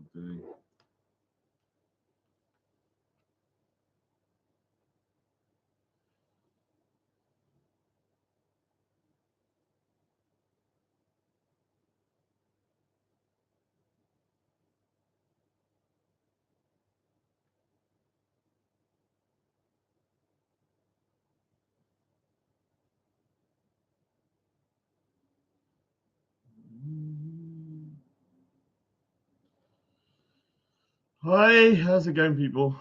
Okay. Hi, how's it going, people?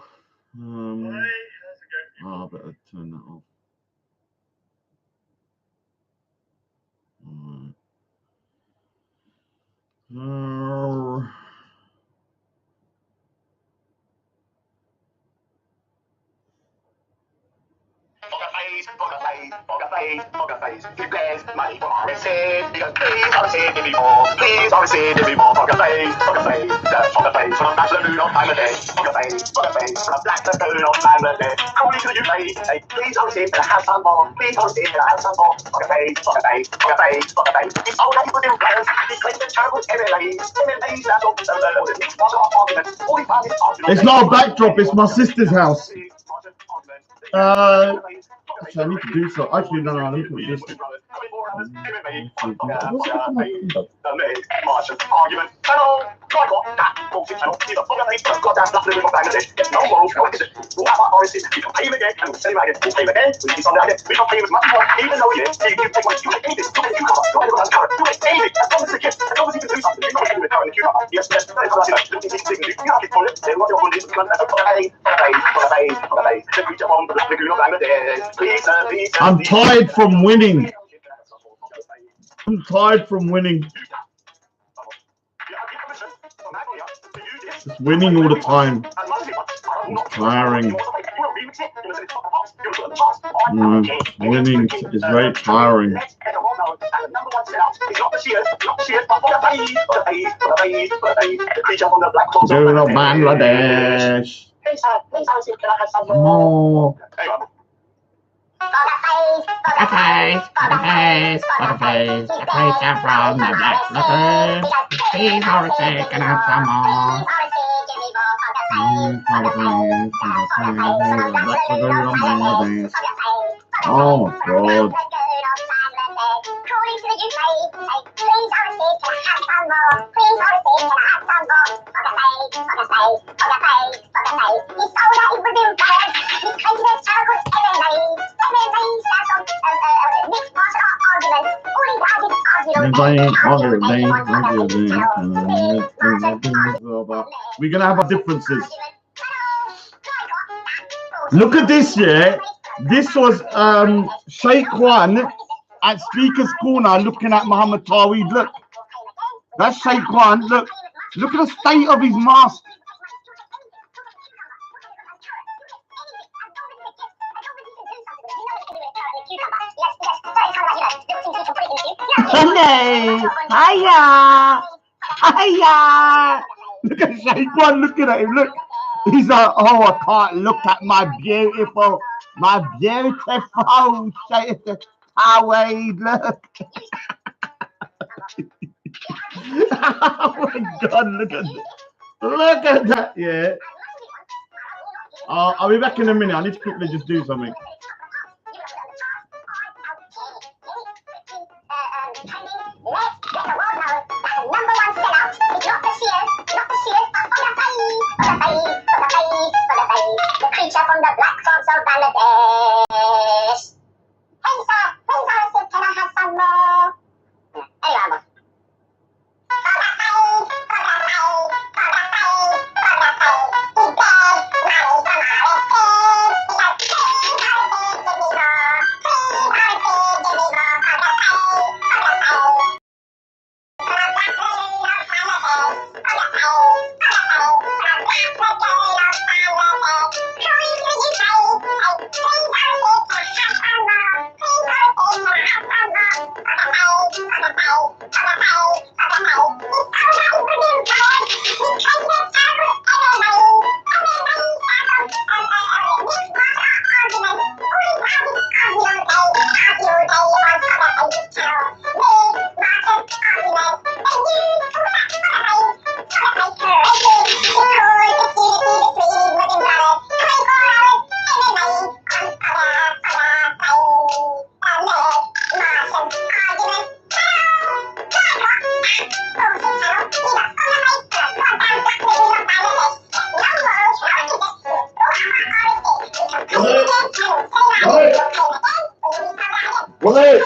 I better turn that off. He bears money for RSA. He goes, please RSA, give me more. Please RSA, give me more. Poker face, that's poker face. From a bachelor moon on Bangladesh. Poker face, from a black lagoon on Bangladesh. Calling to the UK, say, please RSA, can I have some more? Please RSA, can I have some more? Poker face, poker face, poker face, poker face. It's all that he was in France. He claimed the terrible MLAs. MLAs, that's all. The mixed martial art argument. All he found is argument. It's not a backdrop, it's my sister's house. Actually, I need to do so. Actually, no, I need to do this. I'm tired from winning. I'm tired from winning. Just winning all the time. It's tiring. Winning is very tiring. Go to Bangladesh. Oh. Butterface from the black lagoon. Please, RSA, can I have some more? Oh my God. We're gonna have our differences. Look at this, yeah. This was Sheikh One at Speaker's Corner looking at Muhammad Tawheed. Look, that's Sheikh One. Look at the state of his mask. Hello, hiya. Look at Sheikh One looking at him. Look, he's like, oh, I can't look at my beautiful Sheikh Tawheed. Look. Oh my God, look at that, yeah. I'll be back in a minute. I need to quickly just do something. The creature from the black swamps of Bangladesh. Hey sir, can I have some more? Anyway, Bullet.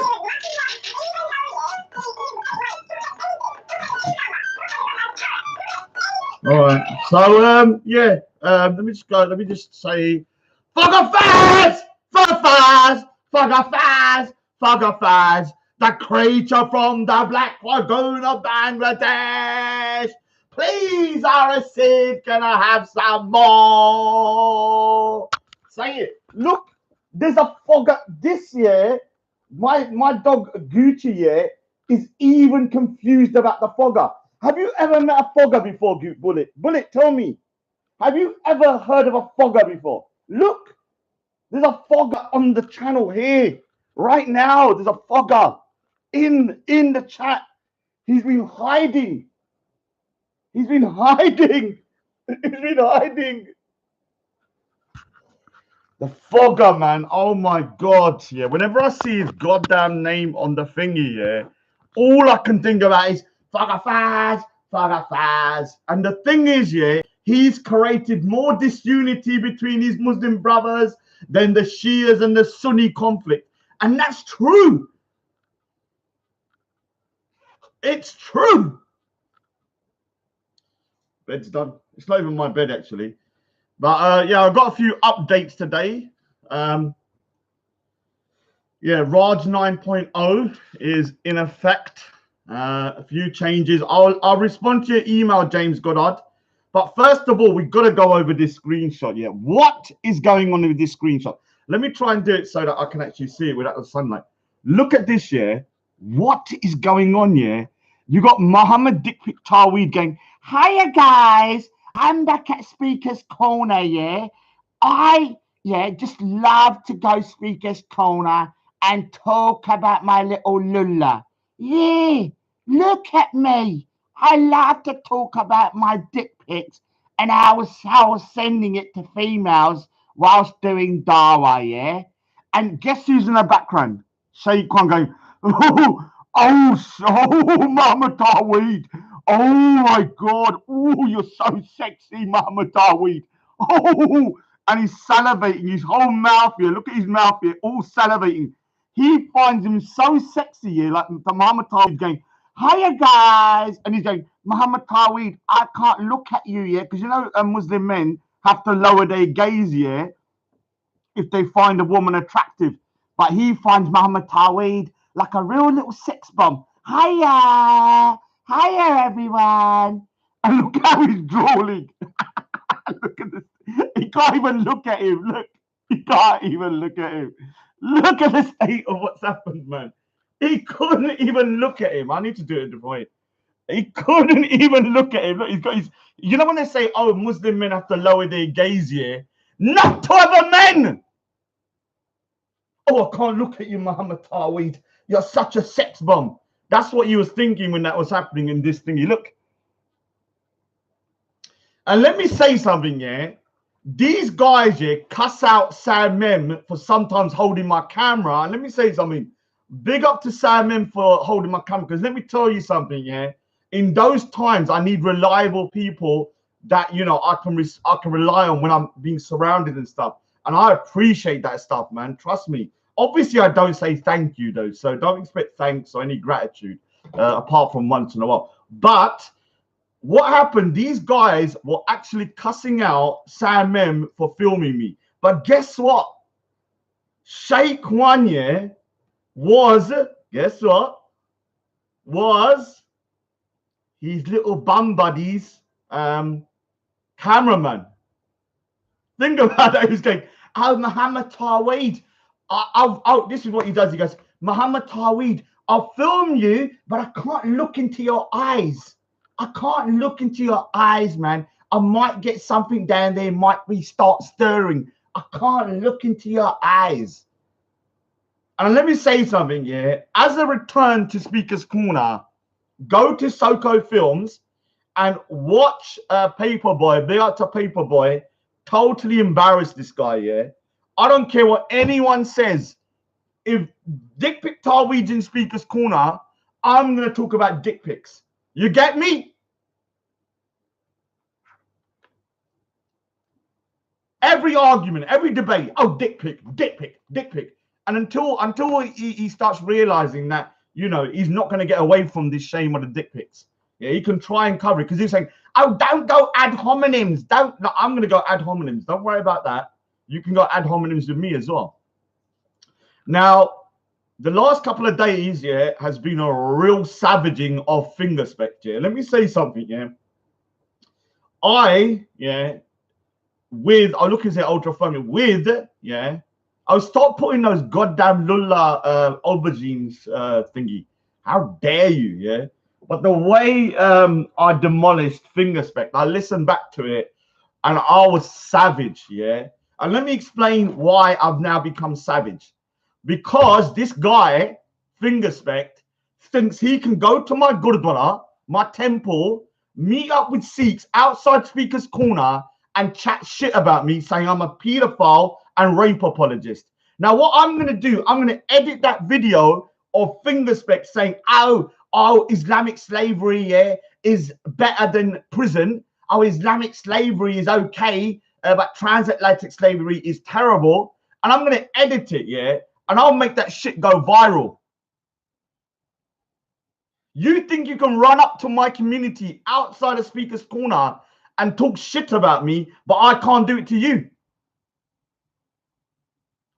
All right. So yeah. Let me just go. Let me just say, fuck off fast, fuck fast, fuck off fast, fuck off fast. The creature from the Black Lagoon of Bangladesh. Please, Arasid, can I have some more? Say it. Look, there's a fogger this year. My dog Gucci here is even confused about the fogger. Have you ever met a fogger before, Bullet? Bullet, tell me. Have you ever heard of a fogger before? Look, there's a fogger on the channel here. Right now, there's a fogger in the chat. He's been hiding. He's been hiding. He's been hiding. The fogger, man. Oh my God. Yeah. Whenever I see his goddamn name on the thingy, yeah, all I can think about is fogger Faz, fogger Faz. And the thing is, yeah, he's created more disunity between his Muslim brothers than the Shias and the Sunni conflict. And that's true. It's true. Bed's done. It's not even my bed, actually. But yeah, I've got a few updates today. Yeah, Raj 9.0 is in effect. A few changes. I'll respond to your email, James Goddard. But first of all, we've got to go over this screenshot. Yeah, what is going on with this screenshot? Let me try and do it so that I can actually see it without the sunlight. Look at this, yeah. What is going on, yeah? You got Muhammad Dikpik Taweed going, hiya, guys. I'm back at Speaker's Corner, yeah. I just love to go Speaker's Corner and talk about my little lulla. Yeah, look at me. I love to talk about my dick pics and I was sending it to females whilst doing dawa, yeah. And guess who's in the background? Sheikh Khan going, Muhammad Taweed. Oh my God. Oh, you're so sexy, Muhammad Taweed. Oh, and he's salivating. His whole mouth here. Look at his mouth here. All salivating. He finds him so sexy here. Like the Muhammad Taweed going, hiya, guys. And he's going, Muhammad Taweed, I can't look at you yet. Because you know, Muslim men have to lower their gaze here if they find a woman attractive. But he finds Muhammad Taweed like a real little sex bomb. Hiya. Hiya, everyone. And look how he's drooling. Look at this. He can't even look at him. Look. He can't even look at him. Look at the state of what's happened, man. He couldn't even look at him. I need to do it a different way. He couldn't even look at him. Look, he's got his. You know when they say, oh, Muslim men have to lower their gaze here? Not to other men. Oh, I can't look at you, Muhammad Taweed. You're such a sex bomb. That's what he was thinking when that was happening in this thingy. Look. And let me say something, yeah. These guys, yeah, cuss out Sam Mem for sometimes holding my camera. And let me say something. Big up to Sam Mem for holding my camera. Because let me tell you something, yeah. In those times, I need reliable people that, you know, I can rely on when I'm being surrounded and stuff. And I appreciate that stuff, man. Trust me. Obviously, I don't say thank you, though. So don't expect thanks or any gratitude, apart from once in a while. But what happened? These guys were actually cussing out Sam Mem for filming me. But guess what? Sheikh Wanye was, guess what? Was his little bum buddy's cameraman. Think about that. He was going, oh, Muhammad Taweed. This is what he does. He goes, Muhammad Taweed, I'll film you, but I can't look into your eyes. I can't look into your eyes, man. I might get something down there, might be start stirring. I can't look into your eyes. And let me say something, yeah. As a return to Speaker's Corner, go to Soko Films and watch Paperboy. Big up to Paperboy. Totally embarrassed this guy, yeah. I don't care what anyone says. If dick pic Taweed's in Speaker's Corner, I'm going to talk about dick pics. You get me? Every argument, every debate, oh, dick pic, dick pic, dick pic. And until he starts realizing that, you know, he's not going to get away from this shame of the dick pics. Yeah, he can try and cover it because he's saying, oh, don't go ad hominems. Don't. No, I'm going to go ad hominems. Don't worry about that. You can go ad hominems with me as well. Now, the last couple of days, yeah, has been a real savaging of fingerspect. Yeah, let me say something. Yeah, I look at ultra funny with, yeah, I'll stop putting those goddamn lulla aubergines thingy. How dare you, yeah? But the way I demolished fingerspect, I listened back to it and I was savage, yeah? And let me explain why I've now become savage. Because this guy, fingerspect, thinks he can go to my gurdwara, my temple, meet up with Sikhs outside Speaker's Corner and chat shit about me, saying I'm a pedophile and rape apologist. Now, what I'm going to do, I'm going to edit that video of fingerspect saying, oh, Islamic slavery, yeah, is better than prison. Oh, Islamic slavery is okay, but transatlantic slavery is terrible. And I'm going to edit it, yeah, and I'll make that shit go viral. You think you can run up to my community outside of Speaker's Corner and talk shit about me, but I can't do it to you?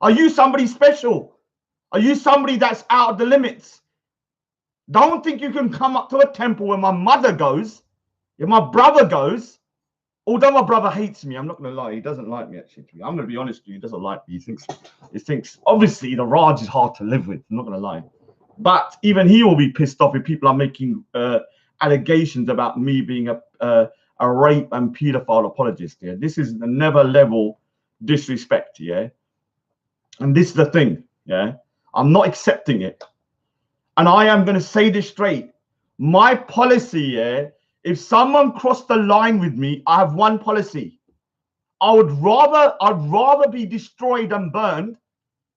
Are you somebody special? Are you somebody that's out of the limits? Don't think you can come up to a temple where my mother goes, if my brother goes. Although my brother hates me, I'm not going to lie, he doesn't like me actually. I'm going to be honest with you, he doesn't like me. He thinks obviously the Raj is hard to live with, I'm not going to lie. But even he will be pissed off if people are making allegations about me being a rape and pedophile apologist. Yeah, this is the never level disrespect. Yeah, and this is the thing. Yeah, I'm not accepting it, and I am going to say this straight. My policy, yeah, if someone crossed the line with me, I have one policy. I'd rather be destroyed and burned.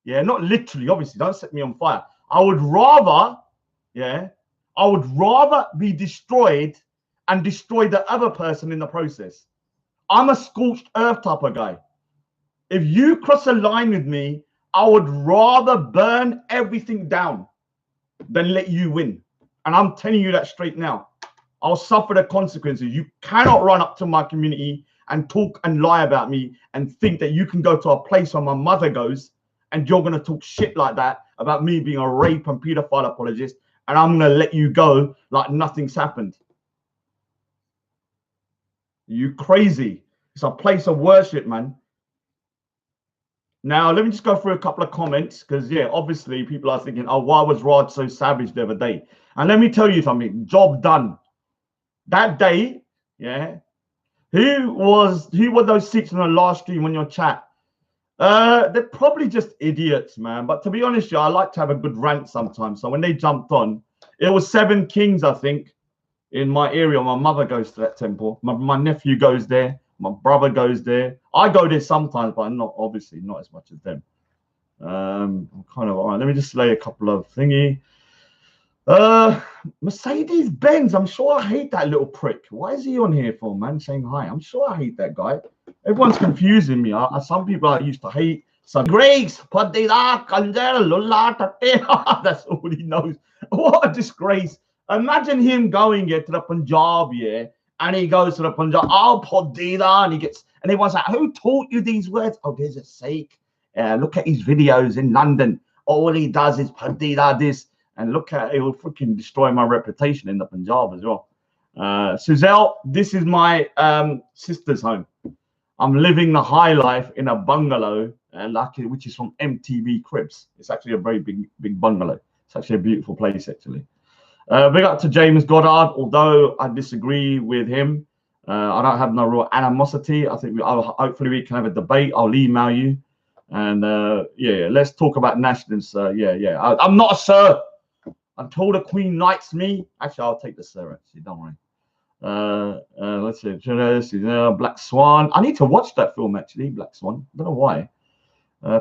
Yeah, not literally, obviously, don't set me on fire. I would rather be destroyed and destroy the other person in the process. I'm a scorched earth type of guy. If you cross a line with me, I would rather burn everything down than let you win. And I'm telling you that straight now. I'll suffer the consequences. You cannot run up to my community and talk and lie about me and think that you can go to a place where my mother goes and you're going to talk shit like that about me being a rape and pedophile apologist, and I'm going to let you go like nothing's happened. You crazy. It's a place of worship, man. Now, let me just go through a couple of comments because, yeah, obviously people are thinking, oh, why was Raj so savage the other day? And let me tell you something, job done. That day, yeah, who were those Sikhs in the last stream on your chat? They're probably just idiots, man. But to be honest, yeah, I like to have a good rant sometimes. So when they jumped on, it was 7 kings, I think, in my area. My mother goes to that temple. My nephew goes there. My brother goes there. I go there sometimes, but not obviously not as much as them. I'm kind of all right. Let me just lay a couple of thingy. Mercedes Benz. I'm sure I hate that little prick. Why is he on here for, man? Saying hi. I'm sure I hate that guy. Everyone's confusing me. Some people I used to hate. Some Grace, that's all he knows. What a disgrace. Imagine him going here to the Punjab, yeah, and he goes to the Punjab, and he gets, and everyone's like, who taught you these words? Oh, there's a Sikh. Look at his videos in London. All he does is Padida this. And look at it, will freaking destroy my reputation in the Punjab as well. Suzelle, this is my sister's home. I'm living the high life in a bungalow, which is from MTV Cribs. It's actually a very big bungalow. It's actually a beautiful place, actually. Big up to James Goddard, although I disagree with him. I don't have no real animosity. I think hopefully we can have a debate. I'll email you. And yeah, let's talk about nationalists. Yeah. I'm not a sir. Until the Queen knights me. Actually, I'll take the sir, actually. Don't worry. Let's see. Black Swan. I need to watch that film, actually. Black Swan. I don't know why.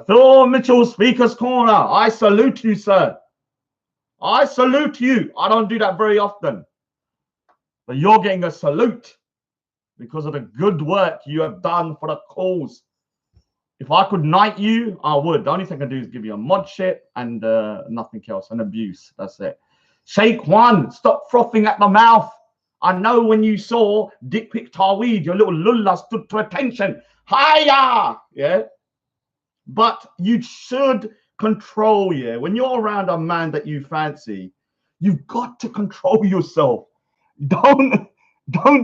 Phil Mitchell, Speaker's Corner. I salute you, sir. I salute you. I don't do that very often. But you're getting a salute because of the good work you have done for the cause If I could knight you, I would. The only thing I can do is give you a mod shit and nothing else, and abuse. That's it. Sheikh One, stop frothing at the mouth. I know when you saw Dick Pic Taweed, your little lulla stood to attention. Hiya! Yeah. But you should control, yeah. When you're around a man that you fancy, you've got to control yourself. Don't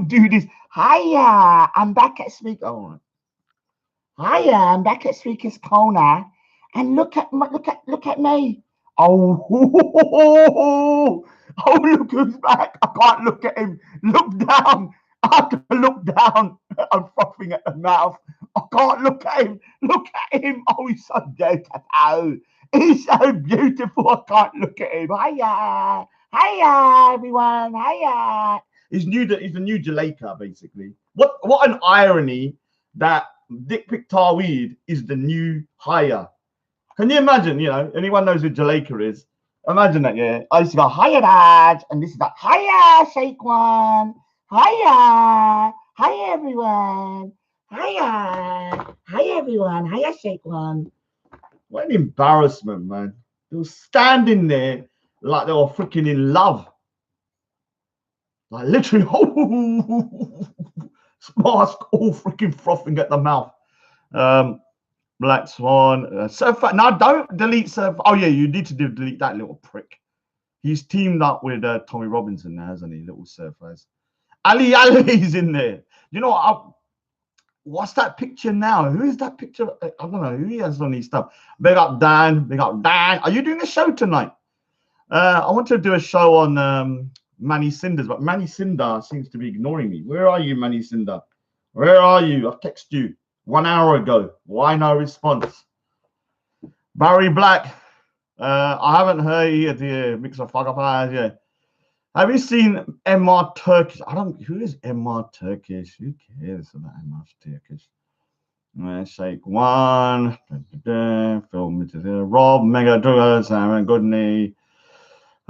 do this. Hiya, I'm back at Speak. Oh, hiya, I'm back at Speaker's Corner, and look at me. Oh, oh, look who's back. I can't look at him. Look down. I have to look down. I'm frothing at the mouth. I can't look at him. Look at him. Oh, he's so beautiful. He's so beautiful. I can't look at him. Hiya. Hiya, everyone. Hiya. He's the new Jaleka, basically. What an irony that Dick Pic Taweed is the new Hiya. Can you imagine, you know, anyone knows who Jaleka is? Imagine that, yeah. I used to go, hiya, Dad. And this is like, hiya, Sheikh One. Hiya. Hiya, everyone. Hiya. Hiya, everyone. Hiya, Sheikh One. What an embarrassment, man. They were standing there like they were freaking in love. Like literally, mask all freaking frothing at the mouth. Black Swan. Surf. Now don't delete Surf. Oh yeah, you need to delete that little prick. He's teamed up with Tommy Robinson now, hasn't he? Little surfers. Ali Ali's in there. You know, what's that picture now? Who is that picture? I don't know who he has on his stuff. Big up Dan. Big up Dan. Are you doing a show tonight? I want to do a show on Manny Cinders, but Manny Cinder seems to be ignoring me. Where are you, Manny Cinder? Where are you? I texted you 1 hour ago. Why no response? Barry Black. I haven't heard yet. Mix of fuck up eyes. Yeah. Have you seen MR Turkish? Who is MR Turkish? Who cares about MR Turkish? Shake One. Film it. Rob Mega Druggers. Aaron Goodney.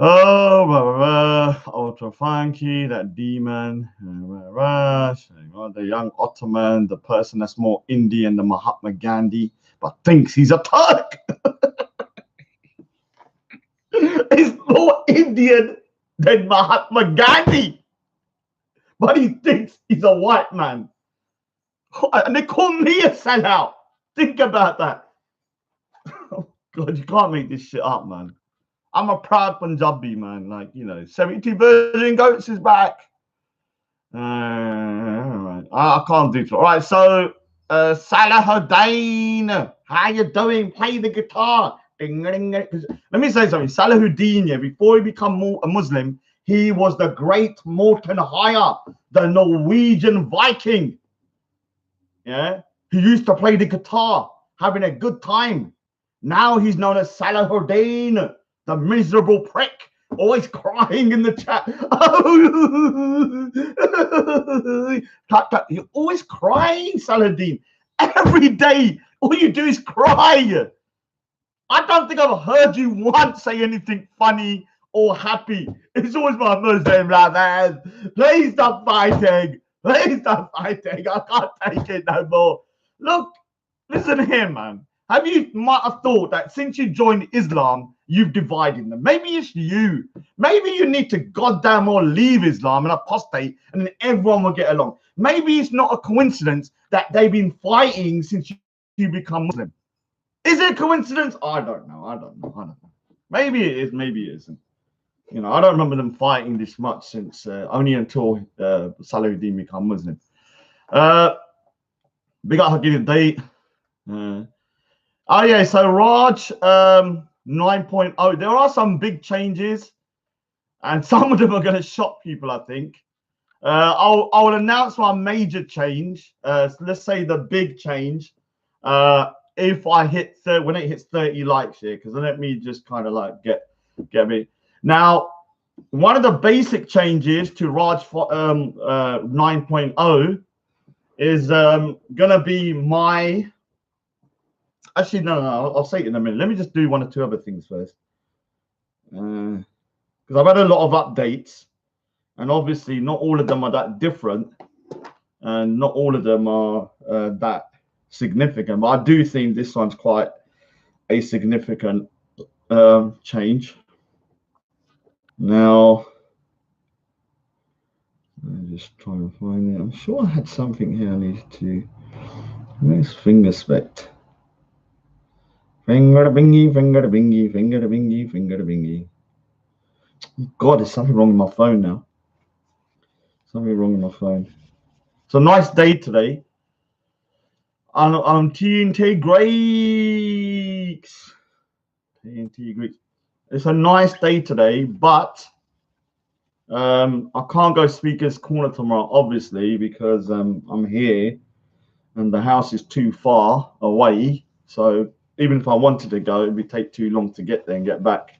Oh, Ultra Funky, that demon, the young Ottoman, the person that's more Indian than Mahatma Gandhi, but thinks he's a Turk. He's more Indian than Mahatma Gandhi, but he thinks he's a white man. And they call me a sellout. Think about that. Oh, God, you can't make this shit up, man. I'm a proud Punjabi, man. Like, you know, 72 Virgin Goats is back. All right. I can't do it. All right, so Salahuddin, how you doing? Play the guitar. Ding, ding, ding. Let me say something. Salahuddin, yeah, before he became a Muslim, he was the great Morton Hire, the Norwegian Viking. Yeah, he used to play the guitar, having a good time. Now he's known as Salahuddin, the miserable prick, always crying in the chat. You're always crying, Saladin. Every day, all you do is cry. I don't think I've heard you once say anything funny or happy. It's always my Muslim brothers. Please stop fighting. Please stop fighting. I can't take it no more. Look, listen here, man. Might have thought that since you joined Islam, you've divided them. Maybe it's you. Maybe you need to goddamn well leave Islam and apostate, and then everyone will get along. Maybe it's not a coincidence that they've been fighting since you become Muslim. Is it a coincidence? I don't know. Maybe it is. Maybe it isn't. You know, I don't remember them fighting this much since only until Salahuddin became Muslim. Big up Hakid date. Oh yeah, so Raj 9.0. There are some big changes, and some of them are going to shock people, I think. I'll announce my major change. Let's say the big change. If I hit when it hits 30 likes here, because let me just kind of like get me. Now, one of the basic changes to Raj 9.0 is gonna be my. Actually, no, I'll say it in a minute. Let me just do one or two other things first. Because I've had a lot of updates, and obviously not all of them are that different, and not all of them are that significant, but I do think this one's quite a significant change. Now, I'm just trying to find it. I'm sure I had something here I needed to. Where's finger spect? Finger bingy, finger bingy, finger bingy, finger bingy. God, there's something wrong with my phone now. Something wrong with my phone. It's a nice day today. On TNT Greeks. TNT Greeks. It's a nice day today, but I can't go Speaker's Corner tomorrow, obviously, because I'm here and the house is too far away. So even if I wanted to go, it would take too long to get there and get back.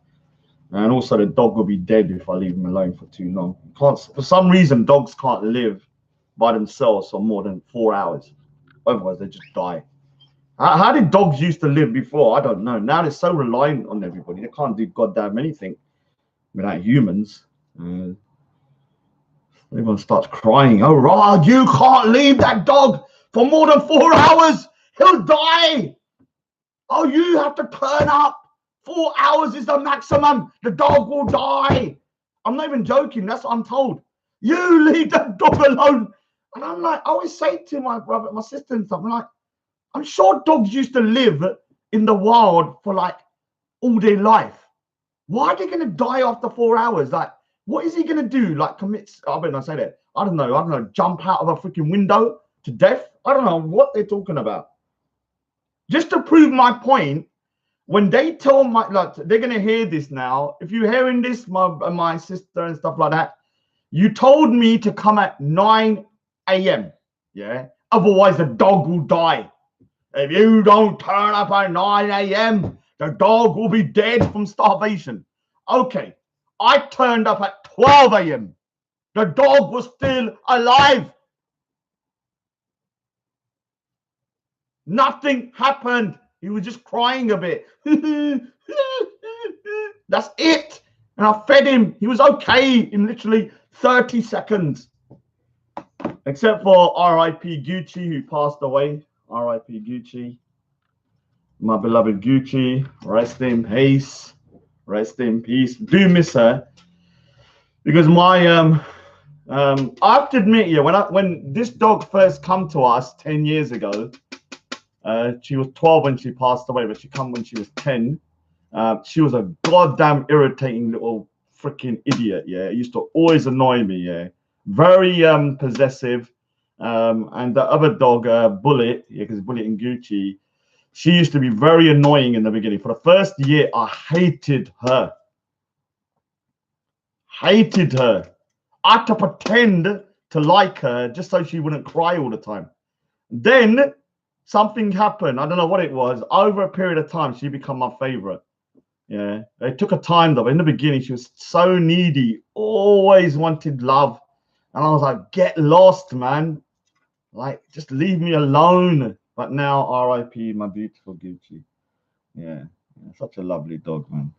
And also the dog will be dead if I leave him alone for too long. For some reason, dogs can't live by themselves for more than 4 hours. Otherwise, they just die. How did dogs used to live before? I don't know. Now they're so reliant on everybody. They can't do goddamn anything without humans. Everyone starts crying. Oh, Rod, you can't leave that dog for more than 4 hours. He'll die. Oh, you have to turn up. 4 hours is the maximum. The dog will die. I'm not even joking. That's what I'm told. You leave that dog alone. And I'm like, I always say to my brother, my sister and stuff, I'm like, I'm sure dogs used to live in the wild for like all their life. Why are they going to die after 4 hours? Like, what is he going to do? Like, I better not say that. I don't know, jump out of a freaking window to death? I don't know what they're talking about. Just to prove my point, when they tell like, they're going to hear this now. If you're hearing this, my sister and stuff like that, you told me to come at 9 a.m. Yeah? Otherwise, the dog will die. If you don't turn up at 9 a.m., the dog will be dead from starvation. Okay, I turned up at 12 a.m. The dog was still alive. Nothing happened. He was just crying a bit. That's it. And I fed him. He was okay in literally 30 seconds. Except for R.I.P. Gucci, who passed away. R.I.P. Gucci. My beloved Gucci. Rest in peace. Rest in peace. Do miss her. Because my I have to admit, yeah, when this dog first come to us 10 years ago, she was 12 when she passed away, but she come when she was 10. She was a goddamn irritating little freaking idiot. Yeah, it used to always annoy me. Yeah, very possessive. And the other dog, Bullet, yeah, because Bullet and Gucci, she used to be very annoying in the beginning. For the first year, I hated her. Hated her. I had to pretend to like her just so she wouldn't cry all the time. Then something happened. I don't know what it was. Over a period of time, she became my favorite. Yeah, it took a time though. In the beginning, she was so needy, always wanted love, and I was like, "Get lost, man! Like, just leave me alone." But now, R.I.P. my beautiful Gucci. Yeah, such a lovely dog, man.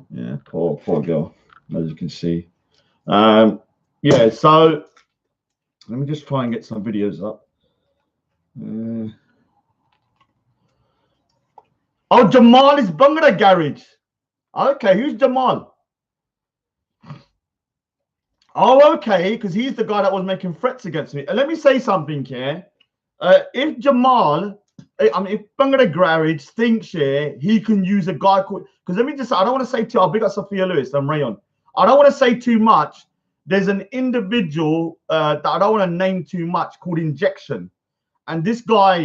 Yeah, poor girl, as you can see. Yeah, so let me just try and get some videos up. Oh, Jamal is Bangla Garage. Okay, who's Jamal? Oh, okay, because he's the guy that was making threats against me. Let me say something here. If Jamal, if Bangla Garage thinks he can use a guy called, because let me just, I don't want to say too, I'll big up Sophia Lewis and Rayon. I don't want to say too much. There's an individual that I don't want to name too much called Injection. And this guy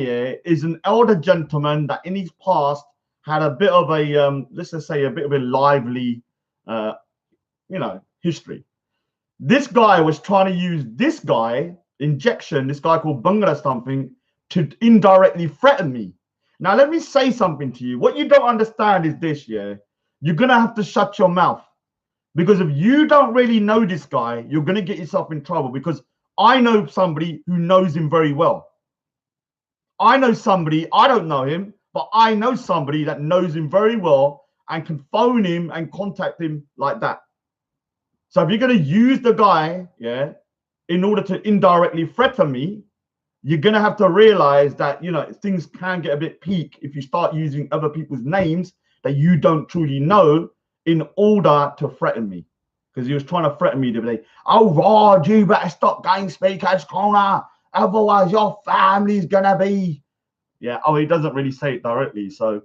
is an elder gentleman that in his past had a bit of a, let's just say a bit of a lively, history. This guy was trying to use this guy, Injection, this guy called Bangla something, to indirectly threaten me. Now, let me say something to you. What you don't understand is this, you're going to have to shut your mouth. Because if you don't really know this guy, you're going to get yourself in trouble. Because I know somebody who knows him very well. I know somebody, I don't know him, but I know somebody that knows him very well and can phone him and contact him like that. So if you're going to use the guy, in order to indirectly threaten me, you're going to have to realize that, you know, things can get a bit peak if you start using other people's names that you don't truly know in order to threaten me. Because he was trying to threaten me the other day. Oh, Rod, you better stop going speaker's corner. Otherwise, your family's going to be... Yeah, oh, he doesn't really say it directly. So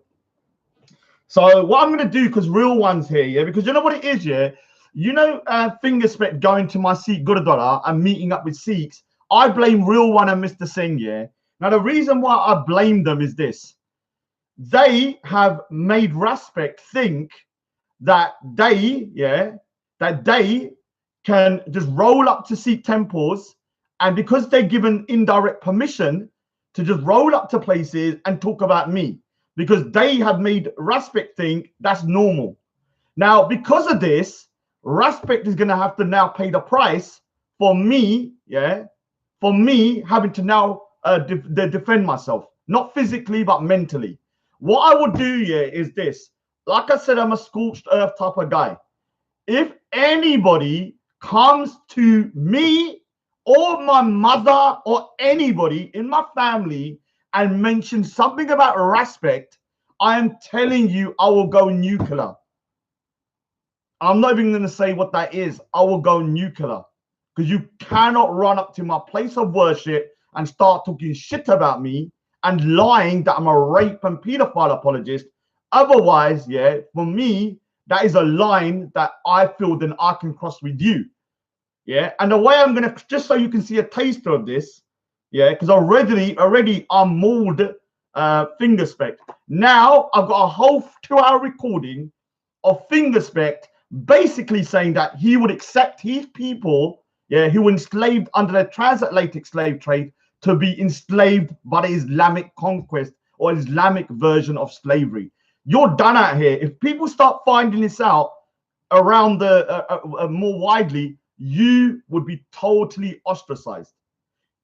what I'm going to do, because real one's here, yeah, because you know what it is, yeah? You know, Fingerspect going to my Sikh Gurudwara and meeting up with Sikhs, I blame real one and Mr. Singh, yeah? Now, the reason why I blame them is this. They have made Respect think that they, yeah, that they can just roll up to Sikh temples, and because they're given indirect permission to just roll up to places and talk about me, because they have made Respect think that's normal. Now, because of this, Respect is going to have to now pay the price for me, yeah, for me having to now defend myself, not physically, but mentally. What I would do, yeah, is this. Like I said, I'm a scorched earth type of guy. If anybody comes to me or my mother or anybody in my family and mentions something about Respect, I am telling you, I will go nuclear. I'm not even going to say what that is. I will go nuclear, because you cannot run up to my place of worship and start talking shit about me and lying that I'm a rape and pedophile apologist. Otherwise, yeah, for me, that is a line that I feel then I can cross with you. Yeah. And the way I'm going to, just so you can see a taster of this, yeah, because already I'm mauled Fingerspect. Now I've got a whole 2-hour recording of Fingerspect basically saying that he would accept his people, yeah, who were enslaved under the transatlantic slave trade to be enslaved by the Islamic conquest or Islamic version of slavery. You're done out here. If people start finding this out around the more widely, you would be totally ostracized.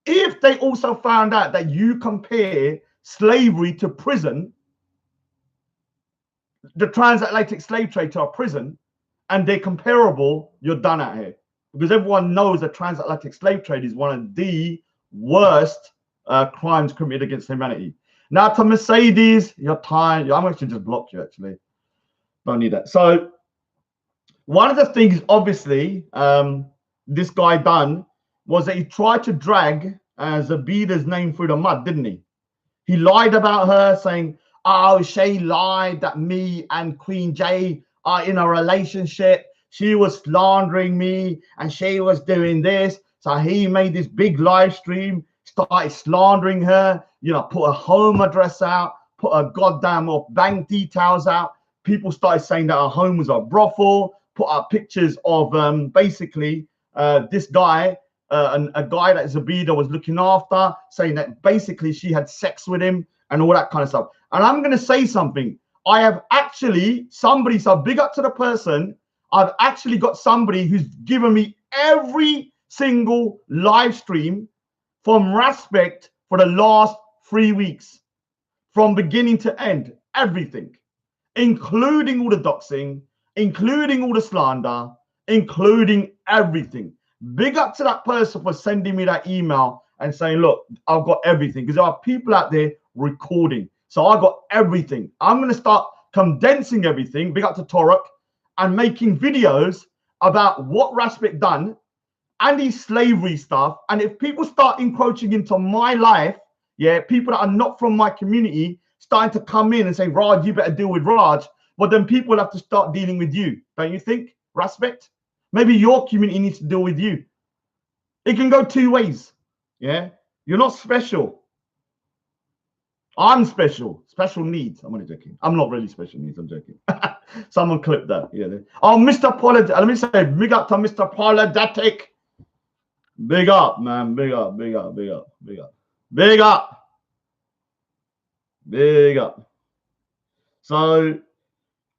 If they also found out that you compare slavery to prison, the transatlantic slave trade to a prison, and they're comparable, you're done out here. Because everyone knows that transatlantic slave trade is one of the worst crimes committed against humanity. Now to Mercedes, you're tired. I'm actually just blocked you, actually. Don't need that. So one of the things, obviously, this guy done was that he tried to drag Zabida's name through the mud, didn't he? He lied about her, saying, oh, she lied that me and Queen Jay are in a relationship. She was slandering me and she was doing this. So he made this big live stream, started slandering her, you know, put a home address out, put a goddamn bank details out. People started saying that her home was a brothel, put up pictures of basically this guy, a guy that Zabida was looking after, saying that basically she had sex with him and all that kind of stuff. And I'm going to say something. I have actually somebody, so big up to the person. I've actually got somebody who's given me every single live stream from Respect for the last 3 weeks, from beginning to end, everything, including all the doxing, including all the slander, including everything. Big up to that person for sending me that email and saying, look, I've got everything, because there are people out there recording. So I got everything. I'm going to start condensing everything, big up to Torok, and making videos about what Respect done and his slavery stuff. And if people start encroaching into my life, yeah, people that are not from my community starting to come in and say, Raj, you better deal with Raj, well, then people will have to start dealing with you. Don't you think, Respect? Maybe your community needs to deal with you. It can go 2 ways. Yeah, you're not special. I'm special. Special needs. I'm only joking. I'm not really special needs. I'm joking. Someone clipped that. Yeah. Oh, Mr. Apologetic. Let me say, big up to Mr. Apologetic. Big up, man. Big up. Big up. Big up. Big up. Big up. Big up. So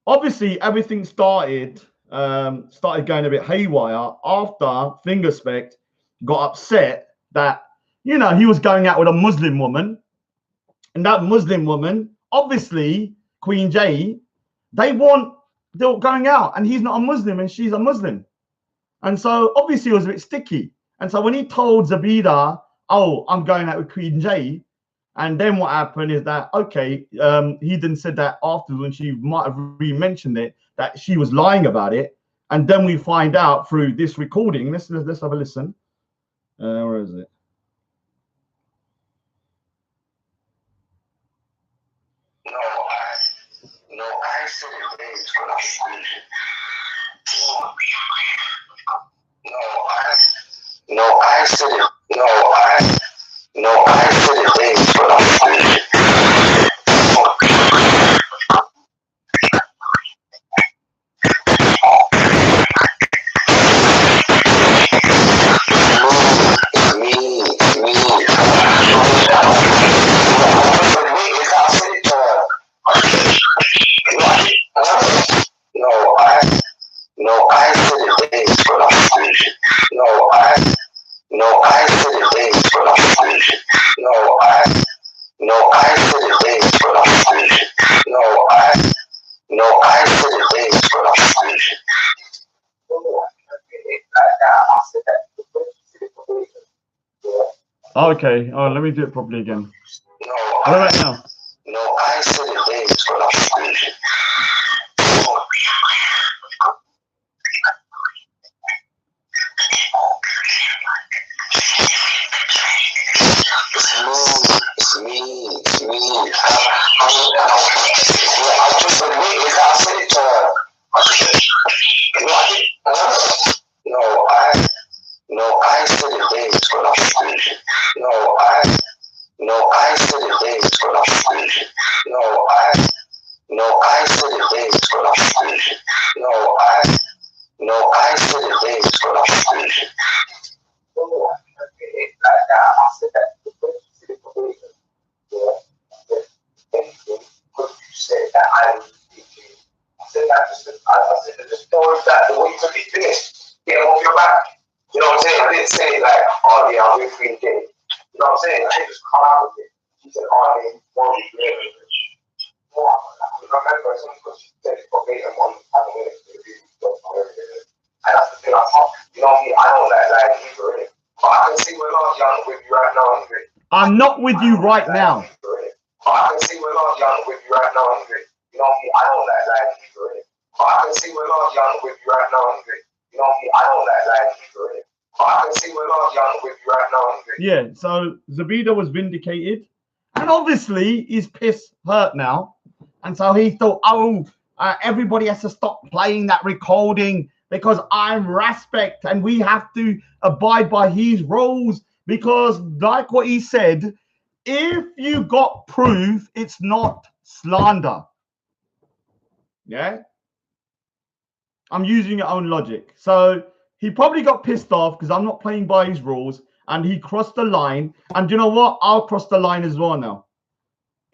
obviously everything started going a bit haywire after Fingerspect got upset that, you know, he was going out with a Muslim woman. And that Muslim woman, obviously, Queen Jay, they were going out, and he's not a Muslim and she's a Muslim. And so obviously it was a bit sticky. And so when he told Zabida, oh, I'm going out with Queen J. And then what happened is that, okay, he then said that afterwards when she might have re-mentioned it, that she was lying about it. And then we find out through this recording. Let's have a listen. Where is it? No, I said it ways for that solution. No, I said it. No, I said it ways for that solution. Okay, oh, let me do it properly again. What about now? No, I said it ways for that solution. It's me. I just said wait, I said it to her. I said it ways for that solution. I said it ways for that solution. I said it ways for that solution. I said it ways for that solution. You know what I'm saying? I didn't say like, oh yeah, I'm with Queen J. You know what I'm saying? I didn't just come out with it. She said, oh yeah, more of you more. I remember because she said it verbatim on the minutes to the video. And that's the thing I thought. You know me, I don't like either, innit? But I can see where Lord Young with you right now, Ingrid. I'm not with you right now. But I can see where Lord Young with you right now, Ingrid. You know me, I don't like either, innit? But I can see where Lord Young with you right now, Ingrid. You know me, I don't like either, innit? I can see we're not young with you right now. Yeah, so Zabida was vindicated. And obviously, he's pissed hurt now. And so he thought, oh, everybody has to stop playing that recording because I'm respect and we have to abide by his rules. Because like what he said, if you got proof, it's not slander. Yeah? I'm using your own logic. So he probably got pissed off because I'm not playing by his rules and he crossed the line. And you know what? I'll cross the line as well now.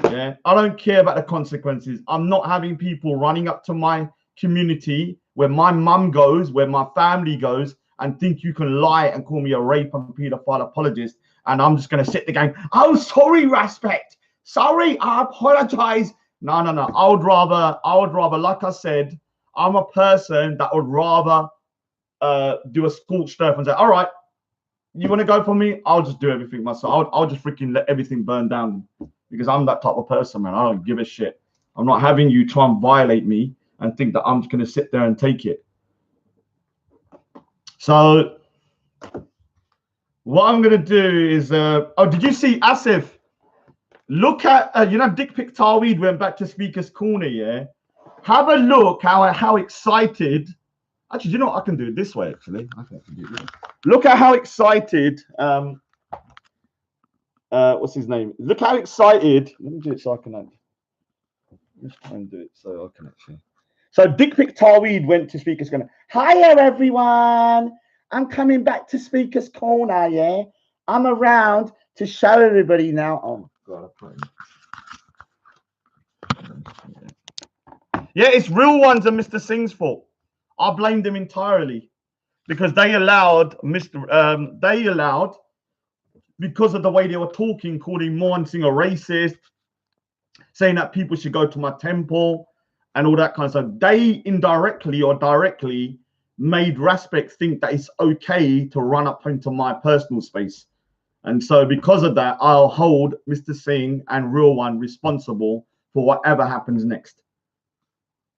Yeah, I don't care about the consequences. I'm not having people running up to my community where my mum goes, where my family goes, and think you can lie and call me a rape and pedophile apologist. And I'm just going to sit there going, oh, sorry, respect. Sorry, I apologize. No. I would rather, like I said, I'm a person that would rather do a scorched earth and say, all right, you want to go for me? I'll just do everything myself. I'll just freaking let everything burn down because I'm that type of person, man. I don't give a shit. I'm not having you try and violate me and think that I'm just going to sit there and take it. So what I'm going to do is, oh, did you see Asif? Look at, Dick Pic Tarweed went back to Speaker's Corner, yeah? Have a look how excited. Actually, you know what? I can do it this way, actually. I think I can do it this way. Look at how excited, what's his name? Look how excited. Let me do it so I can. Let's try and do it so I can actually. So Dick Pic Tarweed went to Speaker's Corner. Hiya, everyone. I'm coming back to Speaker's Corner, yeah? I'm around to show everybody now. Oh, God, yeah, it's real ones and Mr. Singh's fault. I blame them entirely because they allowed because of the way they were talking, calling Mohan Singh a racist, saying that people should go to my temple and all that kind of stuff. They indirectly or directly made Raspek think that it's okay to run up into my personal space And so because of that, I'll hold Mr. Singh and Real One responsible for whatever happens next.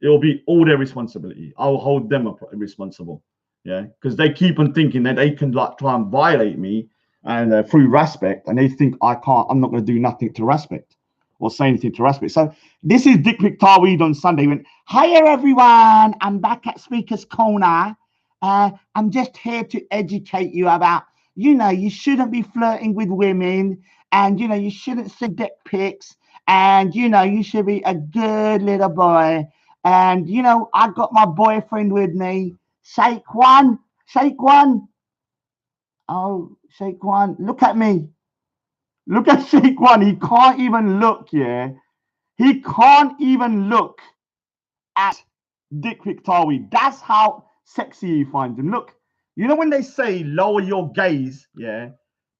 It will be all their responsibility. I'll hold them responsible. Yeah, because they keep on thinking that they can like try and violate me and through respect, and they think I'm not going to do nothing to respect or say anything to respect. So this is Dick Pic Tarweed on Sunday. He went, hiya everyone, I'm back at Speaker's Corner. I'm just here to educate you about, you shouldn't be flirting with women, and you shouldn't send dick pics, and you should be a good little boy. And I got my boyfriend with me, Shaikwan. Oh, Shaikwan, look at me. Look at Shaikwan. He can't even look, yeah. He can't even look at Dick Pic Tarweed. That's how sexy he finds him. Look, when they say lower your gaze, yeah,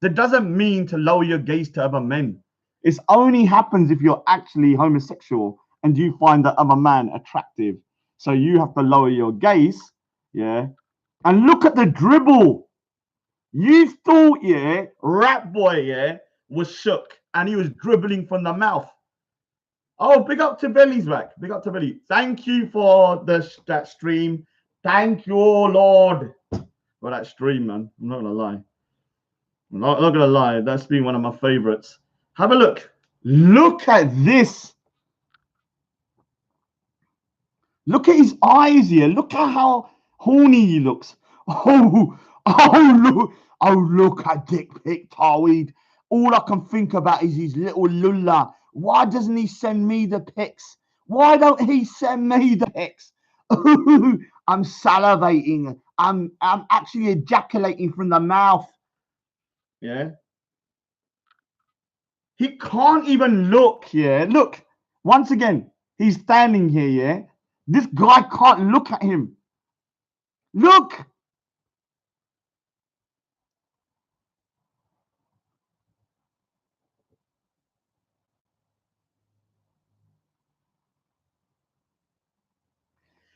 that doesn't mean to lower your gaze to other men. It only happens if you're actually homosexual and you find that other man attractive. So you have to lower your gaze, yeah. And look at the dribble. You thought, yeah, Rap Boy, yeah, was shook and he was dribbling from the mouth. Oh, big up to Belly's back. Big up to Belly. Thank you for that stream. Thank you, Lord, for that stream, man. I'm not gonna lie. I'm not gonna lie. That's been one of my favorites. Have a look. Look at this. Look at his eyes here. Look at how horny he looks. Look at Dick Pic Tarweed. All I can think about is his little lulla. Why doesn't he send me the pics? Why don't he send me the pics? I'm salivating. I'm actually ejaculating from the mouth. Yeah. He can't even look. Yeah. Look. Once again, he's standing here. Yeah. This guy can't look at him. Look.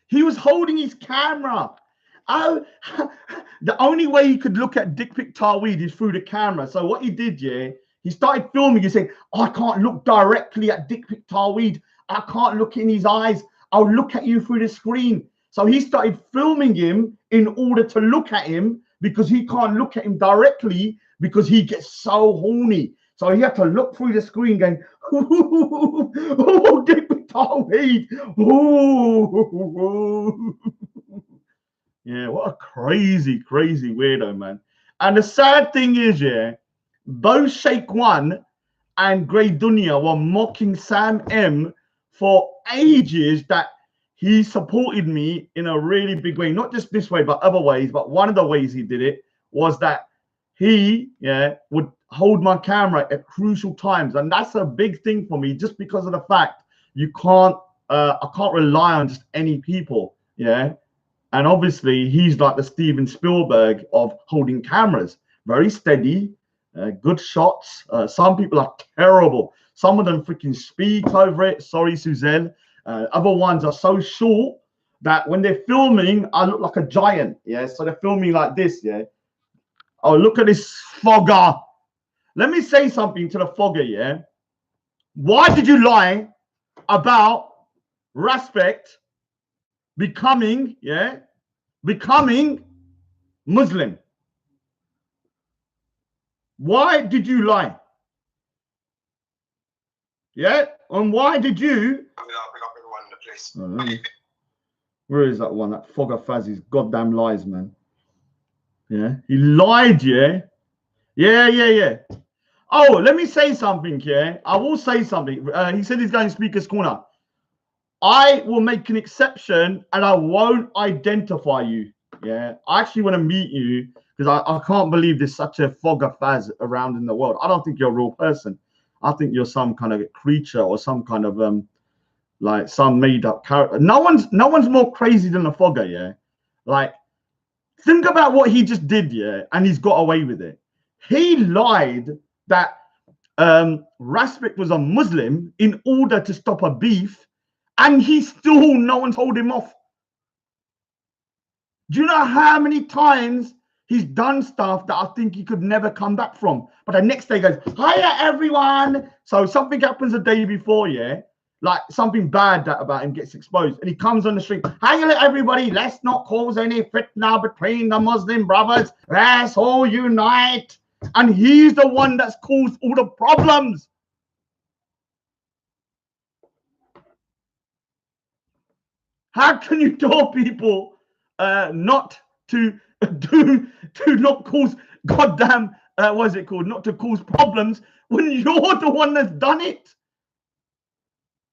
He was holding his camera. Oh, the only way he could look at Dick Pic Tarweed is through the camera. So what he did, yeah, he started filming. He said, I can't look directly at Dick Pic Tarweed. I can't look in his eyes. I'll look at you through the screen. So he started filming him in order to look at him because he can't look at him directly because he gets so horny. So he had to look through the screen going, oh, Dick Pic Tarweed. Oh. Yeah, what a crazy weirdo, man. And the sad thing is, yeah, both Sheikh One and Grey Dunya were mocking Sam M for ages that he supported me in a really big way. Not just this way, but other ways. But one of the ways he did it was that he, yeah, would hold my camera at crucial times. And that's a big thing for me, just because of the fact I can't rely on just any people, yeah. And obviously, he's like the Steven Spielberg of holding cameras. Very steady, good shots. Some people are terrible. Some of them freaking speak over it. Sorry, Suzelle. Other ones are so short that when they're filming, I look like a giant. Yeah, so they're filming like this. Yeah. Oh, look at this fogger. Let me say something to the fogger. Yeah. Why did you lie about respect becoming Muslim? Why did you lie? Yeah, and why did you? Where is that one? That Fogger Fazzy's goddamn lies, man. Yeah, he lied. Yeah. Oh, let me say something. Yeah, I will say something. He said he's going to Speaker's Corner. I will make an exception and I won't identify you. Yeah, I actually want to meet you because I can't believe there's such a Fogger Faz around in the world. I don't think you're a real person. I think you're some kind of creature or some kind of like some made up character. No one's more crazy than a Fogger. Yeah, like think about what he just did. Yeah, and he's got away with it. He lied that Raspik was a Muslim in order to stop a beef. And no one told him off. Do you know how many times He's done stuff that I think he could never come back from. But the next day he goes, hiya everyone. So something happens the day before, yeah, like something bad that about him gets exposed. And he comes on the street, hiya everybody, let's not cause any fitna between the Muslim brothers. Let's all unite. And he's the one that's caused all the problems. How can you tell people not to not cause goddamn what is it called? Not to cause problems when you're the one that's done it?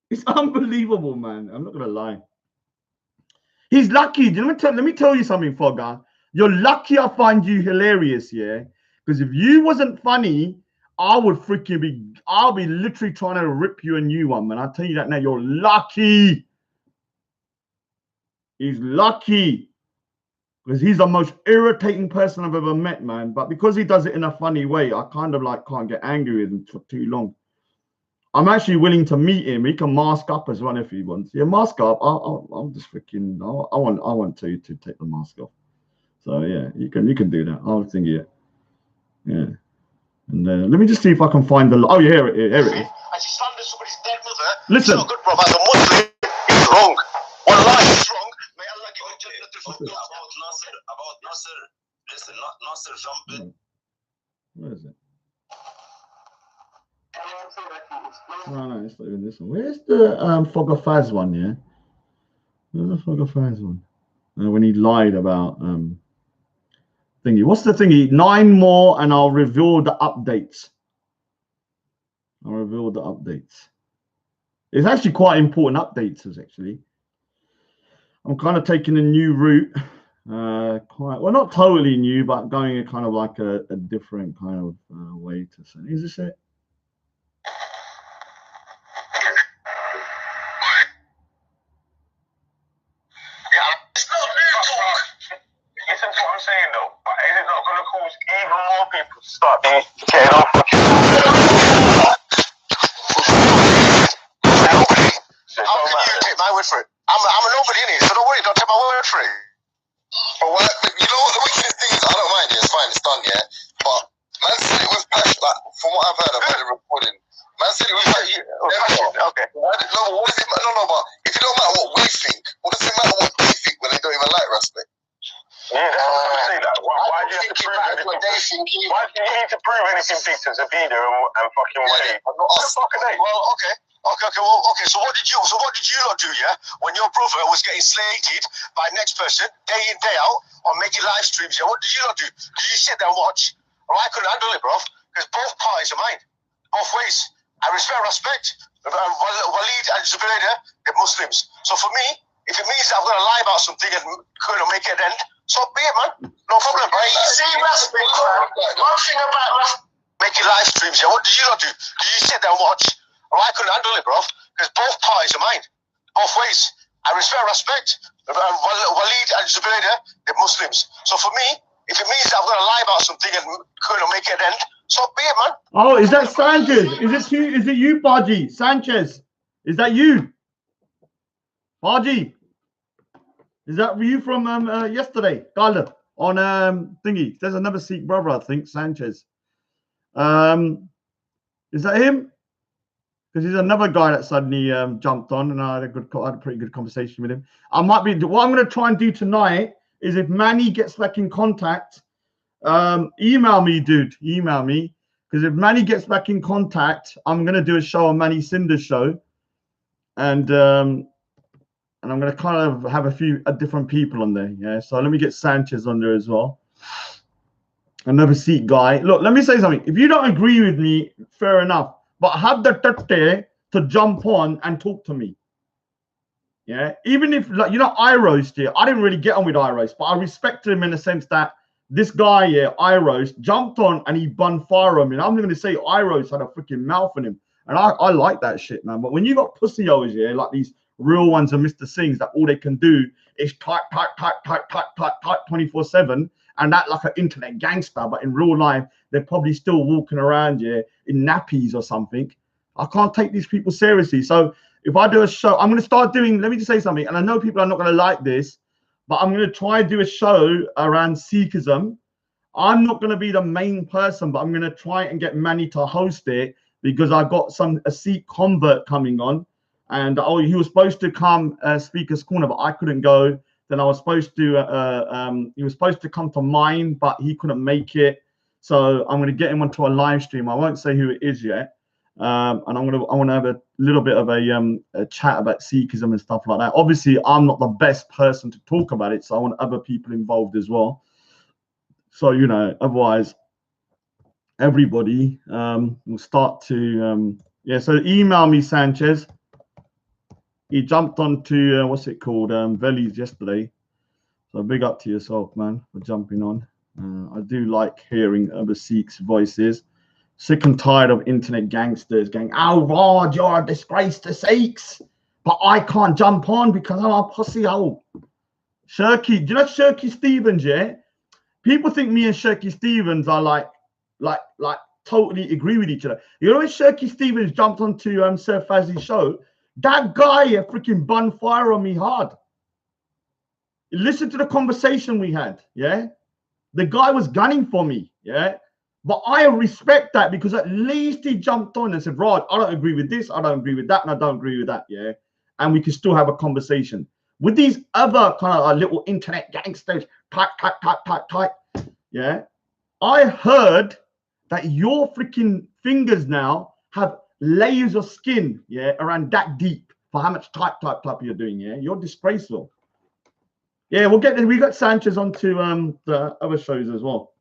It's unbelievable, man. I'm not gonna lie. He's lucky. Let me tell you something, Fogger. You're lucky I find you hilarious, yeah. Because if you wasn't funny, I'll be literally trying to rip you a new one, man. I'll tell you that now. You're lucky. He's lucky. Because he's the most irritating person I've ever met, man. But because he does it in a funny way, I kind of like can't get angry with him for too long. I'm actually willing to meet him. He can mask up as well if he wants. Yeah, mask up. I'll just freaking. I want to take the mask off. So yeah, you can do that. I'll think it. Yeah. And let me just see if I can find the. Oh yeah, here it is. And she slandered somebody's dead mother. Listen. It's not good, bro. As a Muslim, it's wrong. One lie is wrong. May Allah give you jannah about Nasser. Listen, not Nasser jumping. Where is it? No, it's not even this one. Where's the Fogger Faz one? Yeah, where's the Fogger Faz one? When he lied about thingy. What's the thingy? 9 more, and I'll reveal the updates. It's actually quite important updates. Actually, I'm kind of taking a new route. Quite well, not totally new, but going a kind of like a different kind of way to say. Is this it? Listen to what I'm saying though, but is it not going to cause even more people to start getting off? How can you take my word for it? I'm a nobody in it, so don't worry, don't take my word for it. But what, you know what the wickedest thing is? I don't mind it, it's fine, it's done, yeah. But man said it was passion, like, from what I've heard the recording. Man said it was passion. Okay. No, what does it matter? No, but if it don't matter what we think, what does it matter what they think when they don't even like respect? Yeah, that's what I'm saying. Like, why do you have to prove anything? Why do you need to prove anything big to Zabida and fucking Wade? What the fuck are they? Well, okay. So what did you lot do, yeah? When your brother was getting slated by next person, day in, day out, on making live streams, yeah? What did you lot do? Did you sit there and watch? Well, I couldn't handle it, bro, because both parties are mine, both ways. I respect. Walid and Zubaydah, they're Muslims. So for me, if it means that I'm going to lie about something and kind of make it end, so be it, man. No problem. Right? See, respect, man. One thing about making live streams, yeah? What did you lot do? Did you sit there and watch? Well, I couldn't handle it, bro, because both parties are mine, both ways. I respect. Walid and Zubaydah, they're Muslims. So for me, if it means that I'm going to lie about something and kind of make it end, so be it, man. Oh, is that Sanchez? Is it you, Baji? Sanchez? Is that you? Baji? Is that you from yesterday? Gala on thingy. There's another Sikh brother, I think, Sanchez. Is that him? Because he's another guy that suddenly jumped on, and I had a pretty good conversation with him. What I'm going to try and do tonight is, if Manny gets back in contact, email me, dude. Email me, because if Manny gets back in contact, I'm going to do a show on Manny Cinder's show, and I'm going to kind of have a few different people on there. Yeah, so let me get Sanchez on there as well. Another Sikh guy. Look, let me say something. If you don't agree with me, fair enough. But have the tatte to jump on and talk to me. Yeah. Even if, like, you know, iRoast here, I didn't really get on with iRoast, but I respected him in the sense that this guy here, iRoast, jumped on and he bun fire on me. And I'm going to say iRoast had a freaking mouth on him. And I like that shit, man. But when you got pussios here, like these real ones of Mr. Sings, that all they can do is type 24/7, and that like an internet gangster, but in real life, they're probably still walking around here in nappies or something. I can't take these people seriously. So if I do a show, I'm going to start doing, let me just say something, and I know people are not going to like this, but I'm going to try and do a show around Sikhism, I'm not going to be the main person, but I'm going to try and get Manny to host it because I got a Sikh convert coming on, and he was supposed to come Speaker's Corner, but I couldn't go. Then I was supposed to he was supposed to come to mine, but he couldn't make it. So I'm going to get him onto a live stream. I won't say who it is yet, and I want to have a little bit of a chat about Sikhism and stuff like that. Obviously, I'm not the best person to talk about it, so I want other people involved as well. So, you know, otherwise, everybody will start to, yeah, so email me, Sanchez. He jumped onto, what's it called, Veli's yesterday. So big up to yourself, man, for jumping on. I do like hearing other Sikhs' voices. Sick and tired of internet gangsters going, oh, Raj, you're a disgrace to Sikhs, but I can't jump on because I'm a pussy hole. Shirky, do you know Shirky Stevens, yeah? People think me and Shirky Stevens are like totally agree with each other. You know when Shirky Stevens jumped onto Sir Fazly's show, that guy freaking bun fire on me hard. Listen to the conversation we had, yeah? The guy was gunning for me, yeah? But I respect that because at least he jumped on and said, Rod, I don't agree with this, I don't agree with that, and I don't agree with that, yeah? And we can still have a conversation. With these other kind of little internet gangsters, type, yeah? I heard that your freaking fingers now have layers of skin, yeah, around that deep for how much type you're doing, yeah? You're disgraceful. Yeah, we got Sanchez onto the other shows as well.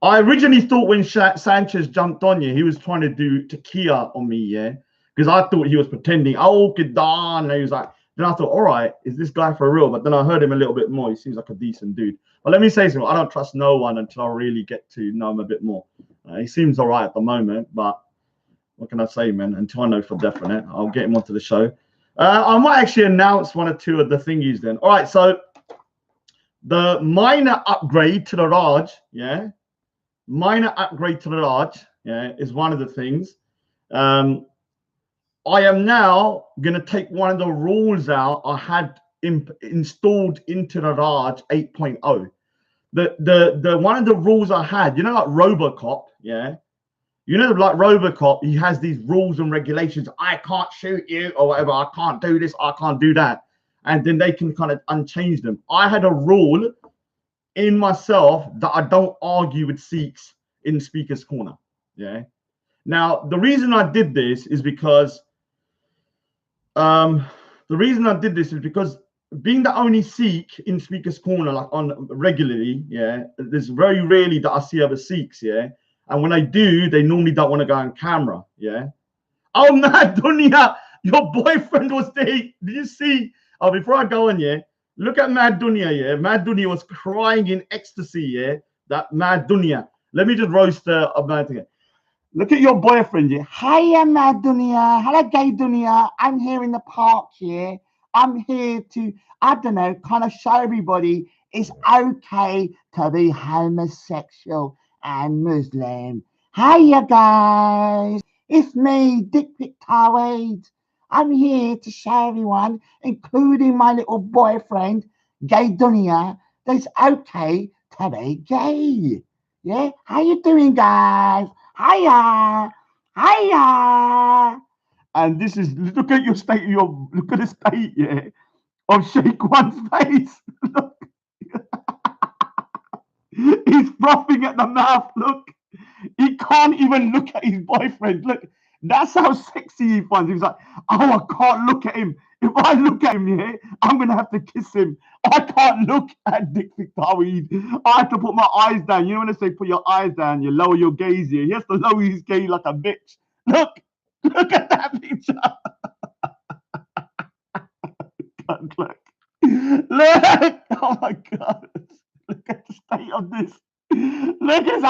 I originally thought when Sanchez jumped on you, he was trying to do tequila on me, yeah? Because I thought he was pretending, oh, Kedan, and he was like, then I thought, all right, is this guy for real? But then I heard him a little bit more. He seems like a decent dude. But let me say something. I don't trust no one until I really get to know him a bit more. He seems all right at the moment, but what can I say, man? Until I know for definite, I'll get him onto the show. I might actually announce one or two of the thingies then. All right, so the minor upgrade to the Raj, yeah? Minor upgrade to the Raj, yeah, is one of the things. I am now going to take one of the rules out I had installed into the Raj 8.0. The one of the rules I had, you know, like Robocop, yeah? You know, like Robocop, he has these rules and regulations. I can't shoot you or whatever. I can't do this. I can't do that. And then they can kind of unchange them. I had a rule in myself that I don't argue with Sikhs in Speaker's Corner, yeah? Now, the reason I did this is because being the only Sikh in Speaker's Corner, like on regularly, yeah, there's very rarely that I see other Sikhs, yeah, and when I do, they normally don't want to go on camera, yeah. Oh, Mad Dunya, your boyfriend was there. Did you see? Oh, before I go on, yeah, look at Mad Dunya, yeah. Mad Dunya was crying in ecstasy, yeah. That Mad Dunya. Let me just roast Mad Dunya. Look at your boyfriend, yeah. Hiya, Mad Dunya. Hello, gay Dunya. I'm here in the park, yeah. I'm here to, I don't know, kind of show everybody it's okay to be homosexual and Muslim. Hiya, guys. It's me, Dick Pic Tawid. I'm here to show everyone, including my little boyfriend, Gay Dunya, that it's okay to be gay. Yeah? How you doing, guys? Hiya, hiya. And this is, look at your state, look at the state, yeah, of Sheikh One's face. Look. He's frothing at the mouth, look. He can't even look at his boyfriend. Look, that's how sexy he finds. He's like, oh, I can't look at him. If I look at him, yeah, I'm going to have to kiss him. I can't look at Dick Tawid. I have to put my eyes down. You know when they say put your eyes down, you lower your gaze here. He has to lower his gaze like a bitch. Look at that picture. Look. Oh my God. Look at the state of this. Look, it's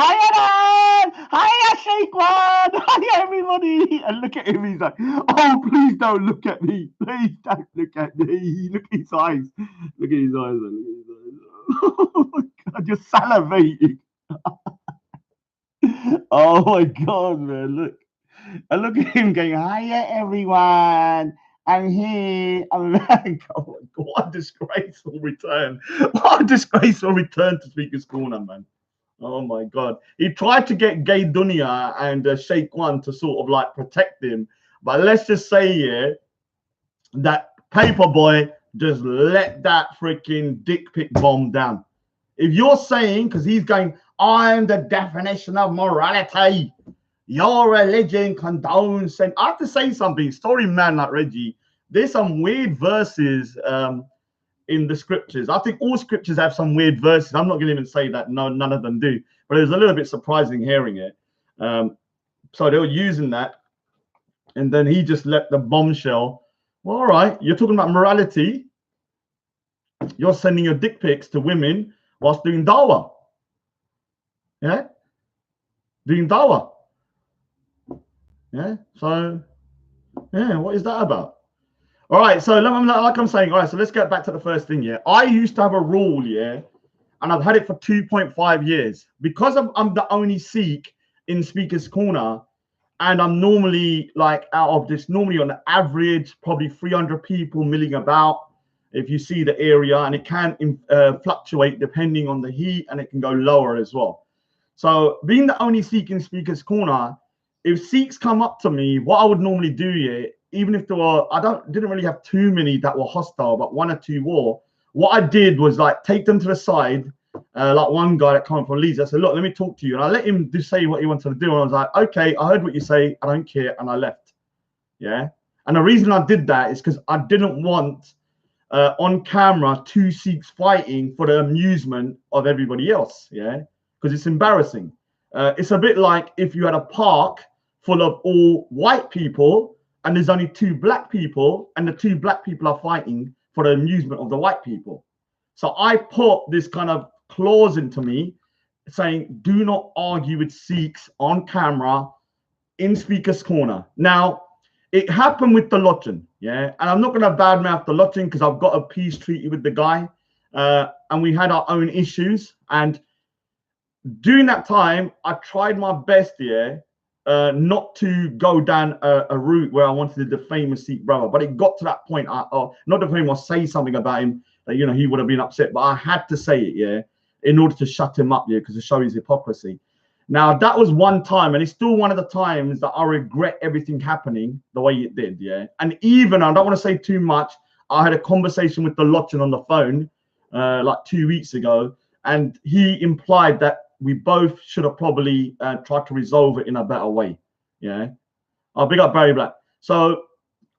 hiya, Sheikh One, hiya, everybody. And look at him, he's like, oh, please don't look at me. Please don't look at me. Look at his eyes. Look at his eyes. Look at his eyes. Oh my God, you're salivating. Oh my God, man, look. And look at him going, hiya, everyone. And he, I'm like, oh, what a disgraceful return. What a disgraceful return to Speaker's Corner, man. Oh my God. He tried to get Gay Dunya and Sheikh One to sort of like protect him. But let's just say, yeah, that Paperboy just let that freaking dick pic bomb down. If you're saying, because he's going, I'm the definition of morality, your religion condones, and I have to say something, story man like Reggie, there's some weird verses in the scriptures. I think all scriptures have some weird verses. I'm not going to even say that none of them do, but it was a little bit surprising hearing it. So they were using that, and then he just let the bombshell. Well, all right, you're talking about morality. You're sending your dick pics to women whilst doing dawah. Yeah? Doing dawah. Yeah? So, yeah, what is that about? All right, so like I'm saying, all right, so let's get back to the first thing, yeah? I used to have a rule, yeah, and I've had it for 2.5 years. Because I'm the only Sikh in Speaker's Corner, and I'm normally, like, out of this, normally on average, probably 300 people milling about, if you see the area, and it can fluctuate depending on the heat, and it can go lower as well. So being the only Sikh in Speaker's Corner, if Sikhs come up to me, what I would normally do, yeah, even if there were, didn't really have too many that were hostile, but one or two were, what I did was like take them to the side, like one guy that came from Leeds. I said, look, let me talk to you. And I let him just say what he wanted to do. And I was like, okay, I heard what you say. I don't care. And I left. Yeah. And the reason I did that is because I didn't want on camera two Sikhs fighting for the amusement of everybody else. Yeah. Because it's embarrassing. It's a bit like if you had a park full of all white people and there's only two black people, and the two black people are fighting for the amusement of the white people. So I put this kind of clause into me saying, do not argue with Sikhs on camera in Speaker's Corner. Now, it happened with the Lochin, yeah? And I'm not going to badmouth the Lochin because I've got a peace treaty with the guy, and we had our own issues. And during that time, I tried my best, yeah, not to go down a route where I wanted to defame a Sikh brother, but it got to that point. Not defame or say something about him that, you know, he would have been upset, but I had to say it, yeah, in order to shut him up, yeah, because to show his hypocrisy. Now that was one time, and it's still one of the times that I regret everything happening the way it did, yeah. And even, I don't want to say too much, I had a conversation with the Lochin on the phone like 2 weeks ago, and he implied that we both should have probably tried to resolve it in a better way. Yeah. I'll big up Barry Black. So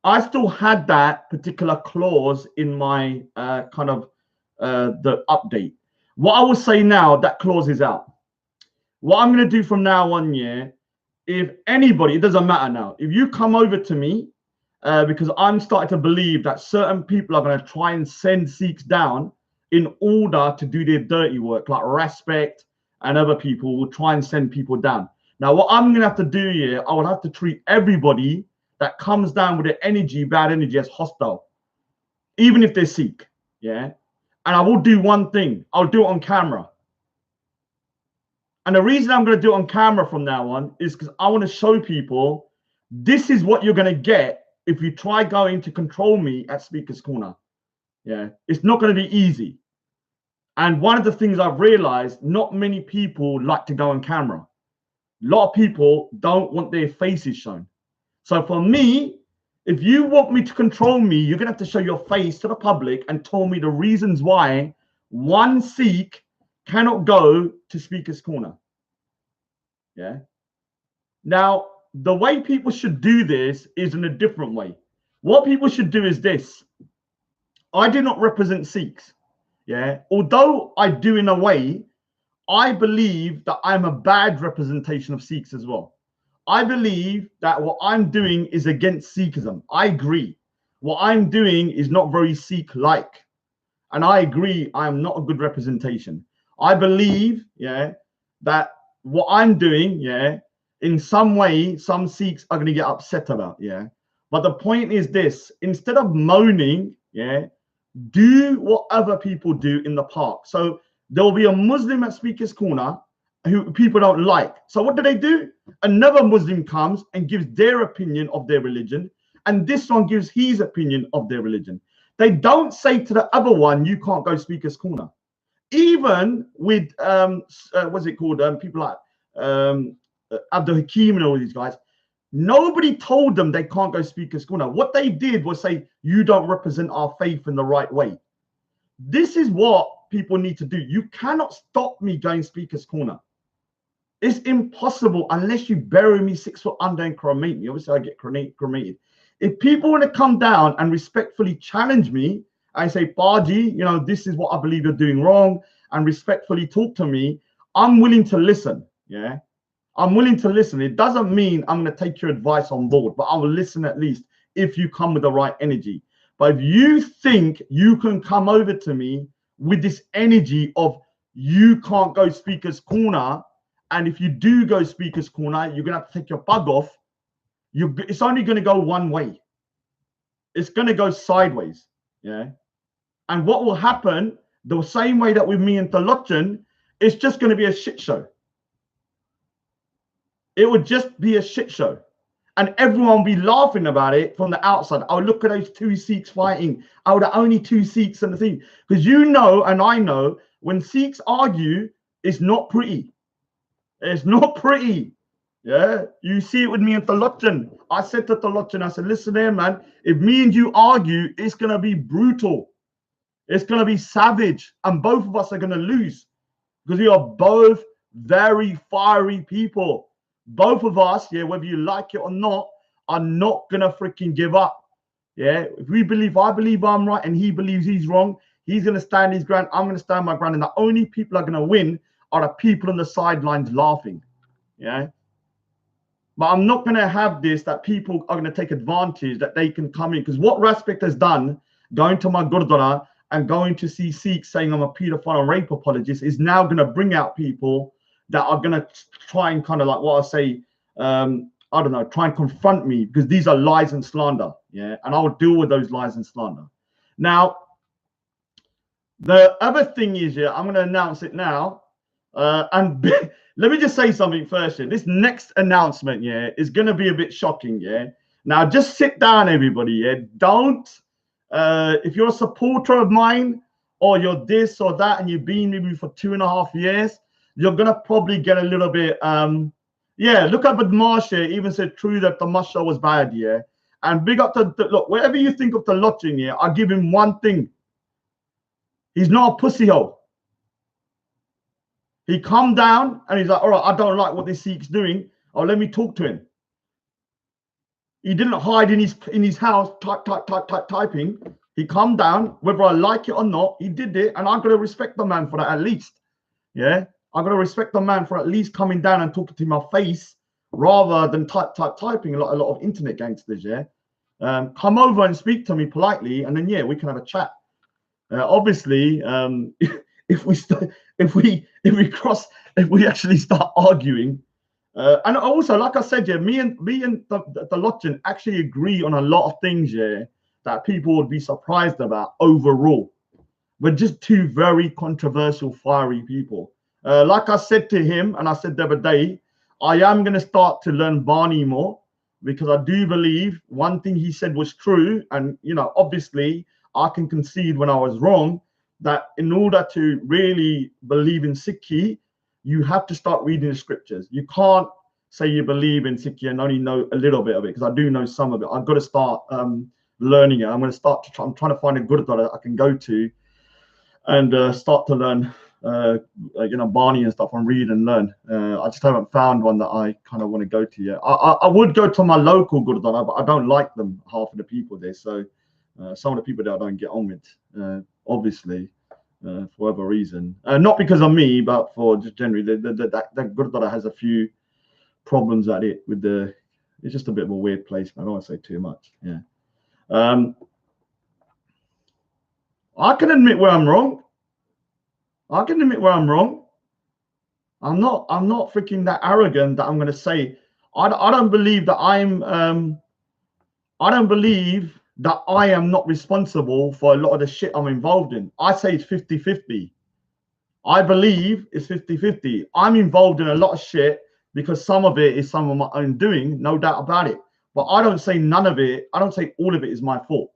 I still had that particular clause in my the update. What I will say now, that clause is out. What I'm going to do from now on, yeah, if anybody, it doesn't matter now, if you come over to me, because I'm starting to believe that certain people are going to try and send Sikhs down in order to do their dirty work, like Respect, and other people will try and send people down. Now, what I'm going to have to do here, I will have to treat everybody that comes down with the energy, bad energy, as hostile, even if they're Sikh. Yeah. And I will do one thing. I'll do it on camera. And the reason I'm going to do it on camera from now on is because I want to show people this is what you're going to get if you try going to control me at Speaker's Corner. Yeah. It's not going to be easy. And one of the things I've realized, not many people like to go on camera. A lot of people don't want their faces shown. So for me, if you want me to control me, you're going to have to show your face to the public and tell me the reasons why one Sikh cannot go to Speaker's Corner. Yeah. Now, the way people should do this is in a different way. What people should do is this. I do not represent Sikhs. Yeah, although I do in a way, I believe that I'm a bad representation of Sikhs as well. I believe that what I'm doing is against Sikhism. I agree. What I'm doing is not very Sikh-like. And I agree, I am not a good representation. I believe, yeah, that what I'm doing, yeah, in some way, some Sikhs are going to get upset about, yeah. But the point is this, instead of moaning, yeah, do what other people do in the park. So there will be a Muslim at Speaker's Corner who people don't like. So what do? Another Muslim comes and gives their opinion of their religion. and this one gives his opinion of their religion. They don't say to the other one, you can't go speaker's corner. Even with what's it called? People like Abdul Hakim and all these guys, nobody told them they can't go speaker's corner. What they did was say, you don't represent our faith in the right way. This is what people need to do. You cannot stop me going speaker's corner. It's impossible unless you bury me 6 foot under and cremate me. Obviously, I get cremated. If people want to come down and respectfully challenge me and say, Baji, you know, this is what I believe you're doing wrong, and respectfully talk to me, I'm willing to listen. Yeah, I'm willing to listen. It doesn't mean I'm going to take your advice on board, but I will listen at least if you come with the right energy. But if you think you can come over to me with this energy of you can't go speaker's corner, and if you do go speaker's corner, you're going to have to take your bug off, it's only going to go one way. It's going to go sideways. Yeah. And what will happen, the same way that with me and Talochen, it's just going to be a shit show. It would just be a shit show. And everyone will be laughing about it from the outside. Oh, look at those 2 Sikhs fighting. Oh, the only 2 Sikhs in the thing. Because you know, and I know, when Sikhs argue, it's not pretty. It's not pretty. Yeah, you see it with me and Talochen. I said to Talochen, I said, listen here, man, if me and you argue, it's going to be brutal. It's going to be savage. And both of us are going to lose. Because we are both very fiery people. Both of us, yeah, whether you like it or not, are not going to freaking give up. Yeah, if we believe, I believe I'm right and he believes he's wrong, he's going to stand his ground, I'm going to stand my ground. And the only people that are going to win are the people on the sidelines laughing. Yeah. But I'm not going to have this, that people are going to take advantage, that they can come in. Because what Respect has done, going to my Gurdwara and going to see Sikhs saying I'm a paedophile and rape apologist, is now going to bring out people that are going to try and kind of like what I say, I don't know, try and confront me, because these are lies and slander. Yeah. And I will deal with those lies and slander. Now, the other thing is, yeah, I'm going to announce it now. And let me just say something first. Yeah. This next announcement, yeah, is going to be a bit shocking. Yeah. Now, just sit down, everybody. Yeah. Don't, if you're a supporter of mine, or you're this or that, and you've been with me for 2.5 years, you're going to probably get a little bit, yeah, look up at Marsha, even said true that the Masha was bad, yeah. And big up to, look, whatever you think of the Lotching, yeah, I'll give him one thing. He's not a pussy hole. He come down and he's like, all right, I don't like what this Sikh's doing. Oh, let me talk to him. He didn't hide in his house, typing. He come down, whether I like it or not, he did it, and I'm going to respect the man for that at least. Yeah, I'm going to respect the man for at least coming down and talking to my face rather than typing a lot of internet gangsters. Yeah, come over and speak to me politely, and then yeah, we can have a chat. Obviously, if we actually start arguing, and also, like I said, yeah, me and the Lotchen actually agree on a lot of things, yeah, that people would be surprised about overall. We're just 2 very controversial, fiery people. Like I said to him, and I said the other day, I am going to start to learn Barney more, because I do believe one thing he said was true. And, you know, obviously, I can concede when I was wrong, that in order to really believe in Sikhi, you have to start reading the scriptures. You can't say you believe in Sikhi and only know a little bit of it, because I do know some of it. I've got to start learning it. I'm going to start I'm trying to find a Gurdwara I can go to and start to learn, you know, Barney and stuff, and read and learn. I just haven't found one that I kind of want to go to yet. I would go to my local Gurdwara, but I don't like them, half of the people there. So some of the people there I don't get on with, obviously, for whatever reason. Not because of me, but for just generally, that Gurdwara has a few problems at it with it's just a bit of a weird place. I don't want to say too much. Yeah. I can admit where I'm wrong. I can admit where I'm wrong. I'm not freaking that arrogant that I'm going to say, I don't believe that I don't believe that I am not responsible for a lot of the shit I'm involved in. I say it's 50-50. I believe it's 50-50. I'm involved in a lot of shit because some of it is some of my own doing, no doubt about it. but I don't say none of it. I don't say all of it is my fault.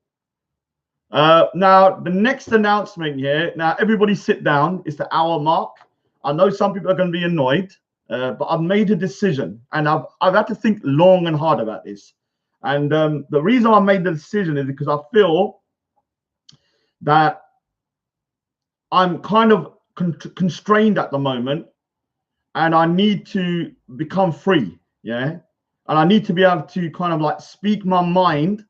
Now, the next announcement here. Now, everybody sit down. It's the hour mark. I know some people are going to be annoyed, but I've made a decision, and I've had to think long and hard about this. And the reason I made the decision is because I feel that I'm kind of constrained at the moment, and I need to become free. Yeah. And I need to be able to kind of like speak my mind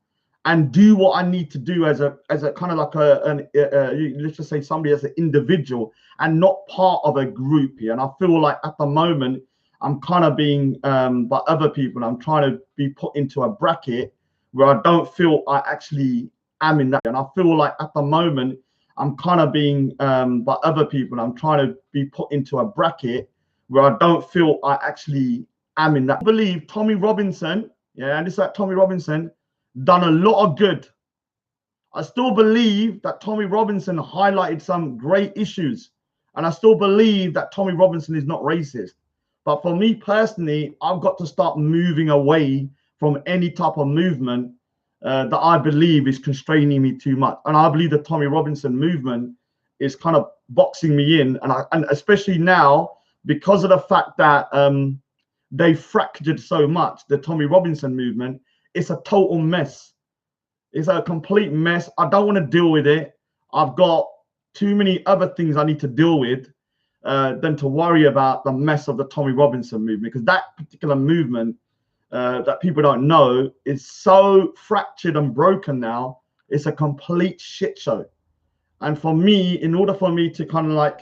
and do what I need to do as a kind of like let's just say somebody as an individual and not part of a group here. And I feel like at the moment I'm kind of being by other people, I'm trying to be put into a bracket where I don't feel I actually am in that. And I feel like at the moment I'm kind of being by other people, I'm trying to be put into a bracket where I don't feel I actually am in that. I believe Tommy Robinson, yeah, and it's like Tommy Robinson done a lot of good. I still believe that Tommy Robinson highlighted some great issues, and I still believe that Tommy Robinson is not racist. But for me personally, I've got to start moving away from any type of movement that I believe is constraining me too much. And I believe the Tommy Robinson movement is kind of boxing me in, and especially now because of the fact that they fractured so much, the Tommy Robinson movement. It's a total mess. It's a complete mess. I don't want to deal with it. I've got too many other things I need to deal with than to worry about the mess of the Tommy Robinson movement, because that particular movement that people don't know is so fractured and broken now. It's a complete shit show. And for me, in order for me to kind of like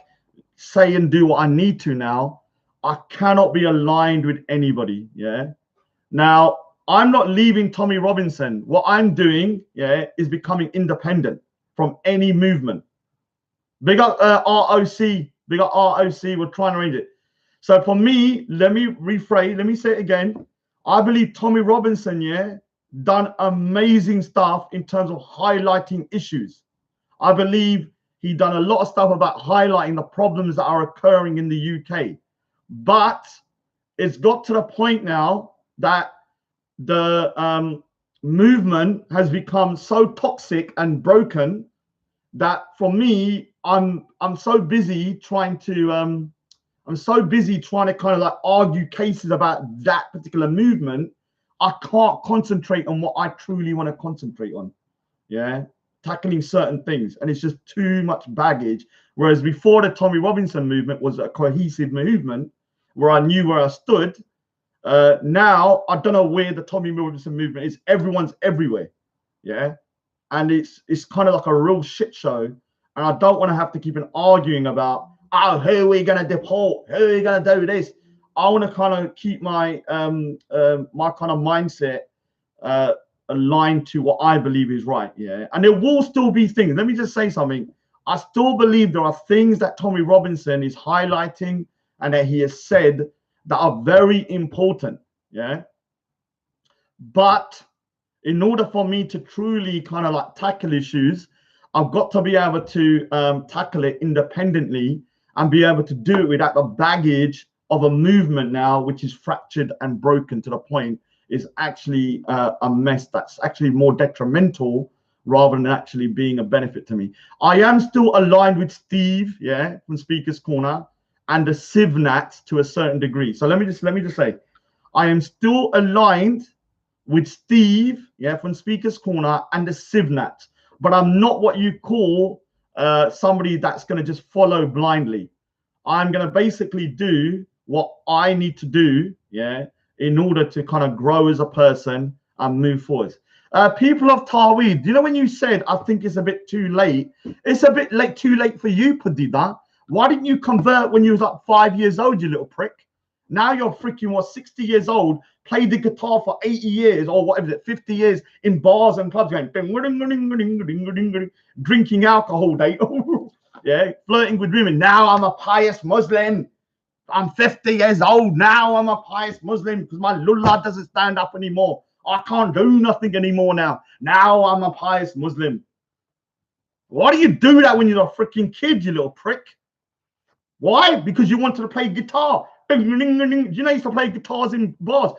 say and do what I need to now, I cannot be aligned with anybody. Yeah. Now, I'm not leaving Tommy Robinson. What I'm doing, yeah, is becoming independent from any movement. Big up ROC. Big up ROC. We're trying to arrange it. So for me, let me rephrase. Let me say it again. I believe Tommy Robinson, yeah, done amazing stuff in terms of highlighting issues. I believe he done a lot of stuff about highlighting the problems that are occurring in the UK. But it's got to the point now that the movement has become so toxic and broken that for me, I'm so busy trying to kind of like argue cases about that particular movement. I can't concentrate on what I truly want to concentrate on. Yeah, tackling certain things, and it's just too much baggage. Whereas before, the Tommy Robinson movement was a cohesive movement where I knew where I stood. Now I don't know where the Tommy Robinson movement is. Everyone's everywhere, yeah, and it's kind of like a real shit show. And I don't want to have to keep on arguing about, oh, who are we gonna deport? Who are we gonna do this? I want to kind of keep my my kind of mindset aligned to what I believe is right, yeah. And there will still be things. Let me just say something. I still believe there are things that Tommy Robinson is highlighting and that he has said that are very important, yeah. But in order for me to truly kind of like tackle issues, I've got to be able to tackle it independently and be able to do it without the baggage of a movement now, which is fractured and broken to the point is actually a mess that's actually more detrimental rather than actually being a benefit to me. I am still aligned with Steve, yeah, from Speaker's Corner, and the Civnats to a certain degree. So let me just say, I am still aligned with Steve, yeah, from Speaker's Corner and the Civnats, but I'm not what you call somebody that's going to just follow blindly. I'm going to basically do what I need to do, yeah, in order to kind of grow as a person and move forward. People of Taweed, you know when you said, I think it's a bit too late, it's a bit late, too late for you, Padida. Why didn't you convert when you was like 5 years old, you little prick? Now you're freaking, what, 60 years old, played the guitar for 80 years or whatever, 50 years in bars and clubs, going, drinking alcohol day, yeah, flirting with women. Now I'm a pious Muslim. I'm 50 years old now. I'm a pious Muslim because my lullah doesn't stand up anymore. I can't do nothing anymore now. Now I'm a pious Muslim. Why do you do that when you're a freaking kid, you little prick? Why? Because you wanted to play guitar. You know, you used to play guitars in bars.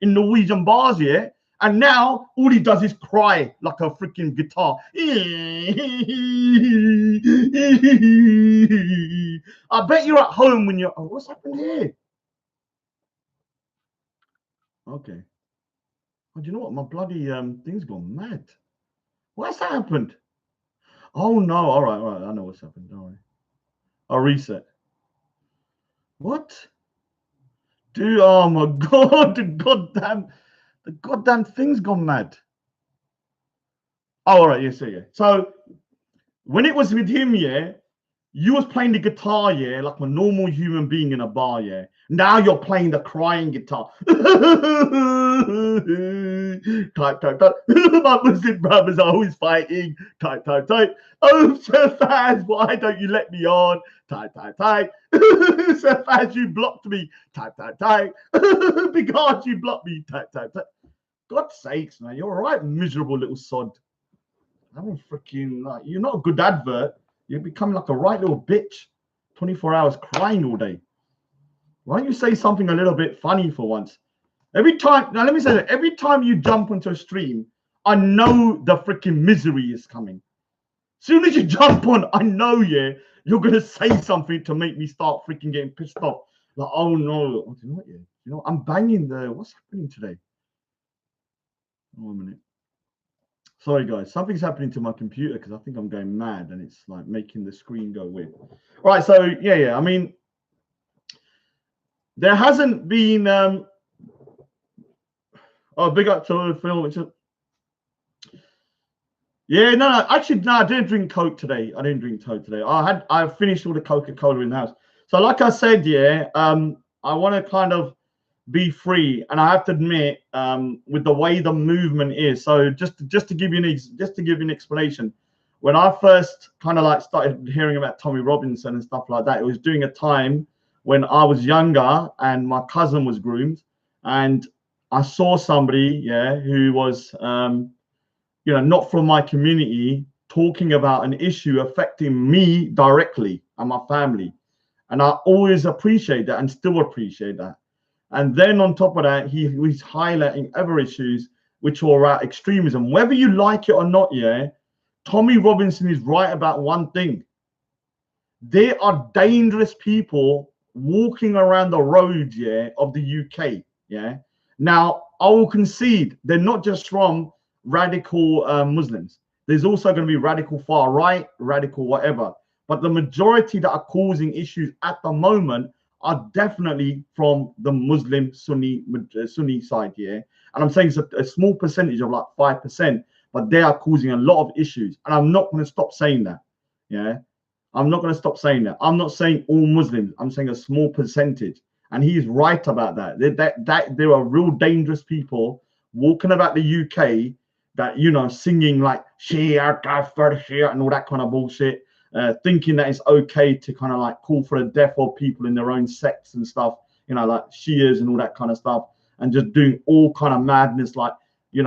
in Norwegian bars, yeah. And now all he does is cry like a freaking guitar. I bet you're at home when you're. Oh, what's happened here? Okay. Oh, do you know what? My bloody thing's gone mad. What's happened? Oh no! All right. I know what's happened. Don't worry. I'll reset. What? Dude, oh my god, the goddamn thing's gone mad. Oh, all right, yes, yeah. So when it was with him, yeah, you was playing the guitar, yeah, like a normal human being in a bar, yeah. Now you're playing the crying guitar. Type. My Muslim brothers are always fighting. Type. Oh, Sir Faz, why don't you let me on? Type. Sir Faz, you blocked me. Type. Because you blocked me. Type. God's sakes, man, you're all right, miserable little sod. I'm freaking like, you're not a good advert. You become like a right little bitch. 24 hours crying all day. Why don't you say something a little bit funny for once? Every time, now let me say that, every time you jump onto a stream, I know the freaking misery is coming. As soon as you jump on, I know, yeah, you're going to say something to make me start freaking getting pissed off. Like, oh no, oh, you know what, yeah? You know, I'm banging the, what's happening today? 1 minute. Sorry, guys. Something's happening to my computer because I think I'm going mad and it's like making the screen go weird. Right. So, yeah. I mean, there hasn't been... oh, big up to the film. Yeah, no. Actually, no, I didn't drink Coke today. I finished all the Coca-Cola in the house. So, like I said, yeah, I want to kind of be free, and I have to admit, with the way the movement is. So just to give you an explanation, when I first kind of like started hearing about Tommy Robinson and stuff like that, it was during a time when I was younger and my cousin was groomed, and I saw somebody, yeah, who was, not from my community, talking about an issue affecting me directly and my family, and I always appreciate that and still appreciate that. And then on top of that, he was highlighting other issues which are about extremism. Whether you like it or not, yeah, Tommy Robinson is right about one thing. There are dangerous people walking around the roads, yeah, of the UK, yeah. Now, I will concede they're not just from radical Muslims. There's also going to be radical far right, radical whatever. But the majority that are causing issues at the moment are definitely from the Muslim Sunni side here. And I'm saying it's a small percentage of like 5%, but they are causing a lot of issues. And I'm not going to stop saying that. Yeah. I'm not going to stop saying that. I'm not saying all Muslims. I'm saying a small percentage. And he's right about that. There are real dangerous people walking about the UK that, singing like Shia, Kafir, Shia, and all that kind of bullshit. Thinking that it's okay to kind of like call for the death of people in their own sects and stuff, like Shias and all that kind of stuff, and just doing all kind of madness, like,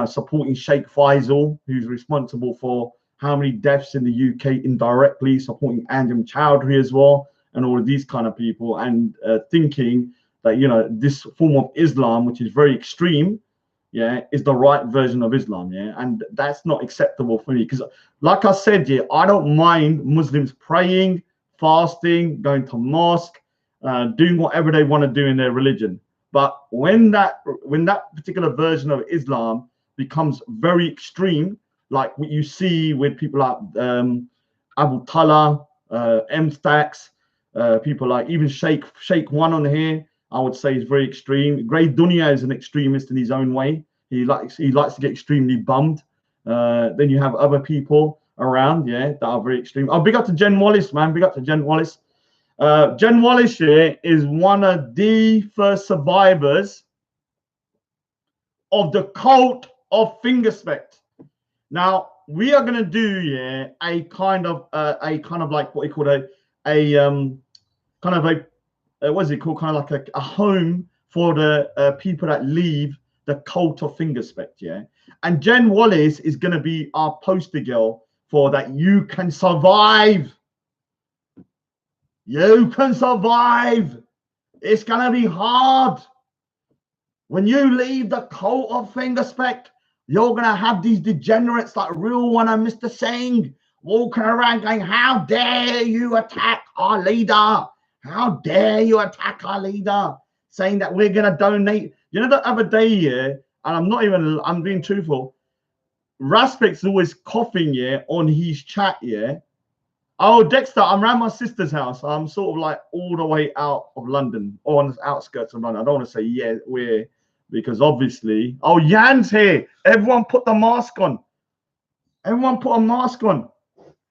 supporting Sheikh Faisal, who's responsible for how many deaths in the UK indirectly, supporting Anjem Chowdhury as well, and all of these kind of people, and thinking that, this form of Islam, which is very extreme, yeah, is the right version of Islam, yeah, and that's not acceptable for me because, like I said, yeah, I don't mind Muslims praying, fasting, going to mosque, doing whatever they want to do in their religion. But when that particular version of Islam becomes very extreme, like what you see with people like Abu Talha, M-Stacks, people like even Sheikh One on here, I would say is very extreme. Grey Dunya is an extremist in his own way. He likes to get extremely bummed. Then you have other people around, yeah, that are very extreme. Oh, big up to Jen Wallace, man. Big up to Jen Wallace. Jen Wallace here is one of the first survivors of the cult of finger spect. Now we are gonna do, yeah, a kind of like what we call a kind of a what is it called? Kind of like a home for the people that leave the cult of finger spect, yeah. And Jen Wallace is going to be our poster girl for that. You can survive. You can survive. It's gonna be hard. When you leave the cult of finger spec, you're gonna have these degenerates like Real One and Mr. Singh walking around going, "How dare you attack our leader? How dare you attack our leader?" Saying that we're gonna donate. You know, the other day, yeah, and I'm being truthful. Raspek's always coughing, yeah, on his chat, yeah. Oh, Dexter, I'm around my sister's house. I'm sort of like all the way out of London, or on the outskirts of London. I don't want to say yeah, where, because obviously. Oh, Jan's here. Everyone put the mask on. Everyone put a mask on.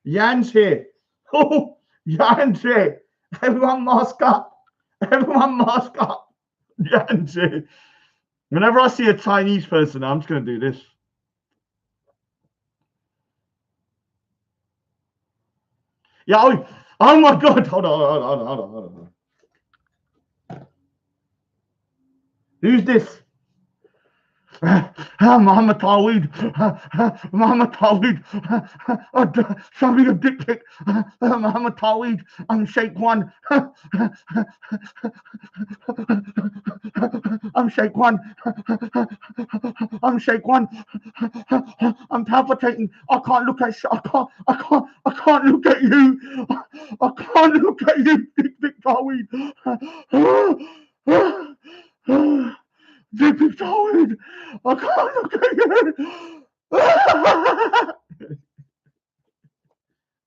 Jan's here. Oh, Jan's here. Everyone mask up. Everyone mask up. Jan's here. Whenever I see a Chinese person, I'm just going to do this. Yeah. Oh my God. Hold on. Who's this? Muhammad Taweed, Muhammad Taweed, show me a dick pic. Muhammad Taweed, I'm Sheikh One. I'm Sheikh One. I'm Sheikh One. I'm palpitating. I can't look at I can't look at you. I can't look at you, dick pic Taweed. Dick pic Taweed. I can't look at you.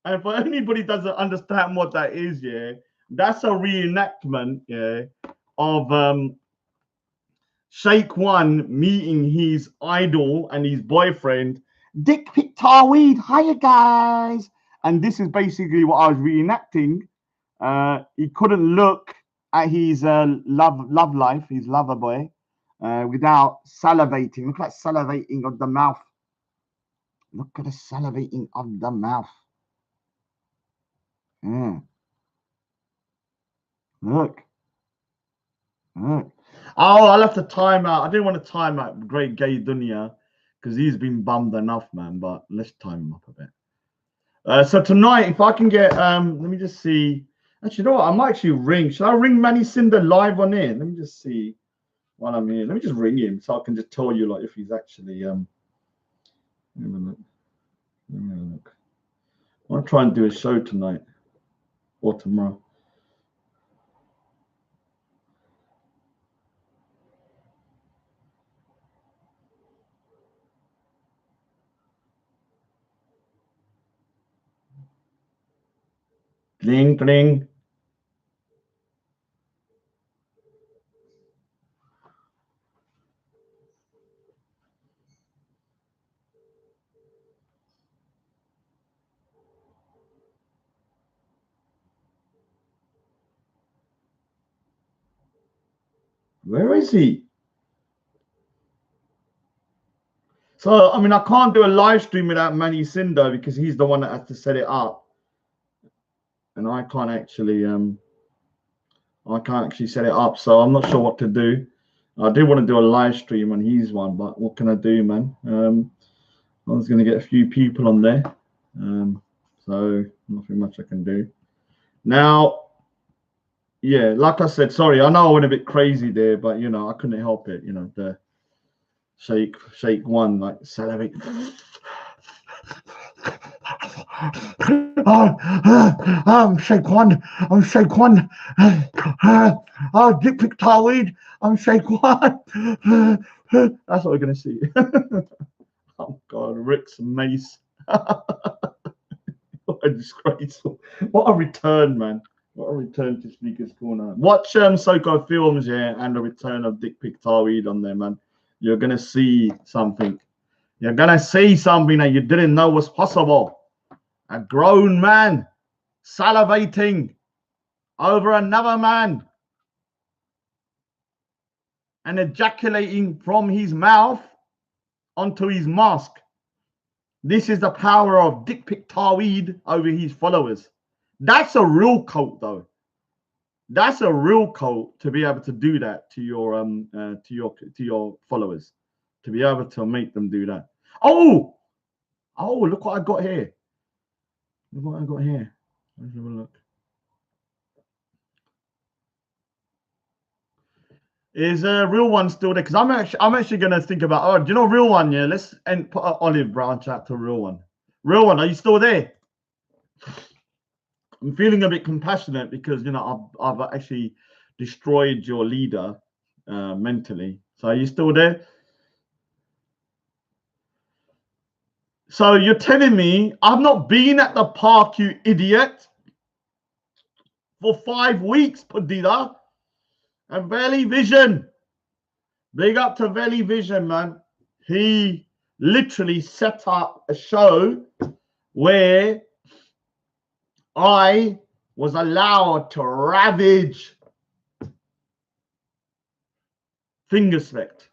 And for anybody doesn't understand what that is, yeah, that's a reenactment, yeah, of Sheikh One meeting his idol and his boyfriend, Dick Pic Taweed. Hiya guys. And this is basically what I was reenacting. He couldn't look at his love life, his lover boy, without salivating. Look at that salivating of the mouth. Look at the salivating of the mouth. Look. Oh, I'll have to time out. I didn't want to time out Great Gay Dunya because he's been bummed enough, man. But let's time him up a bit. So tonight, if I can get, let me just see. Actually, you know what? I might actually ring. Should I ring Manny Cinder live on air? Let me just see while I'm here. Let me just ring him so I can just tell you like if he's actually Let me look. Let me look. I want to try and do a show tonight or tomorrow. Cling, cling. Where is he? So, I mean, I can't do a live stream without Manny Cinder because he's the one that has to set it up. And I can't actually set it up. So I'm not sure what to do. I do want to do a live stream on his one, but what can I do, man? I was going to get a few people on there. So nothing much I can do. Now, yeah, like I said, sorry, I know I went a bit crazy there, but you know, I couldn't help it. You know, the Sheikh One, like salivate. I'm Sheikh One. I'm Sheikh One. Dick Pic Taweed. I'm Sheikh One. That's what we're gonna see. Oh God, Rick's mace. What a disgrace! What a return, man! What a return to Speaker's Corner. Watch Soko Films, yeah, and the return of Dick Pic Taweed on there, man. You're gonna see something. You're gonna see something that you didn't know was possible. A grown man salivating over another man and ejaculating from his mouth onto his mask. This is the power of Dick Pic Taweed over his followers. That's a real cult, though. That's a real cult to be able to do that to your followers, to be able to make them do that. Oh, look what I got here. Look what I got here. Let's have a look. Is a real one still there? Because I'm actually gonna think about. Oh, do you know real one? Yeah, let's put an olive branch out to real one. Real one, are you still there? I'm feeling a bit compassionate because you know I've actually destroyed your leader mentally. So are you still there? So you're telling me I've not been at the park, you idiot, for 5 weeks, Padilla. And Valley Vision. Big up to Valley Vision, man. He literally set up a show where I was allowed to ravage Fingerspect.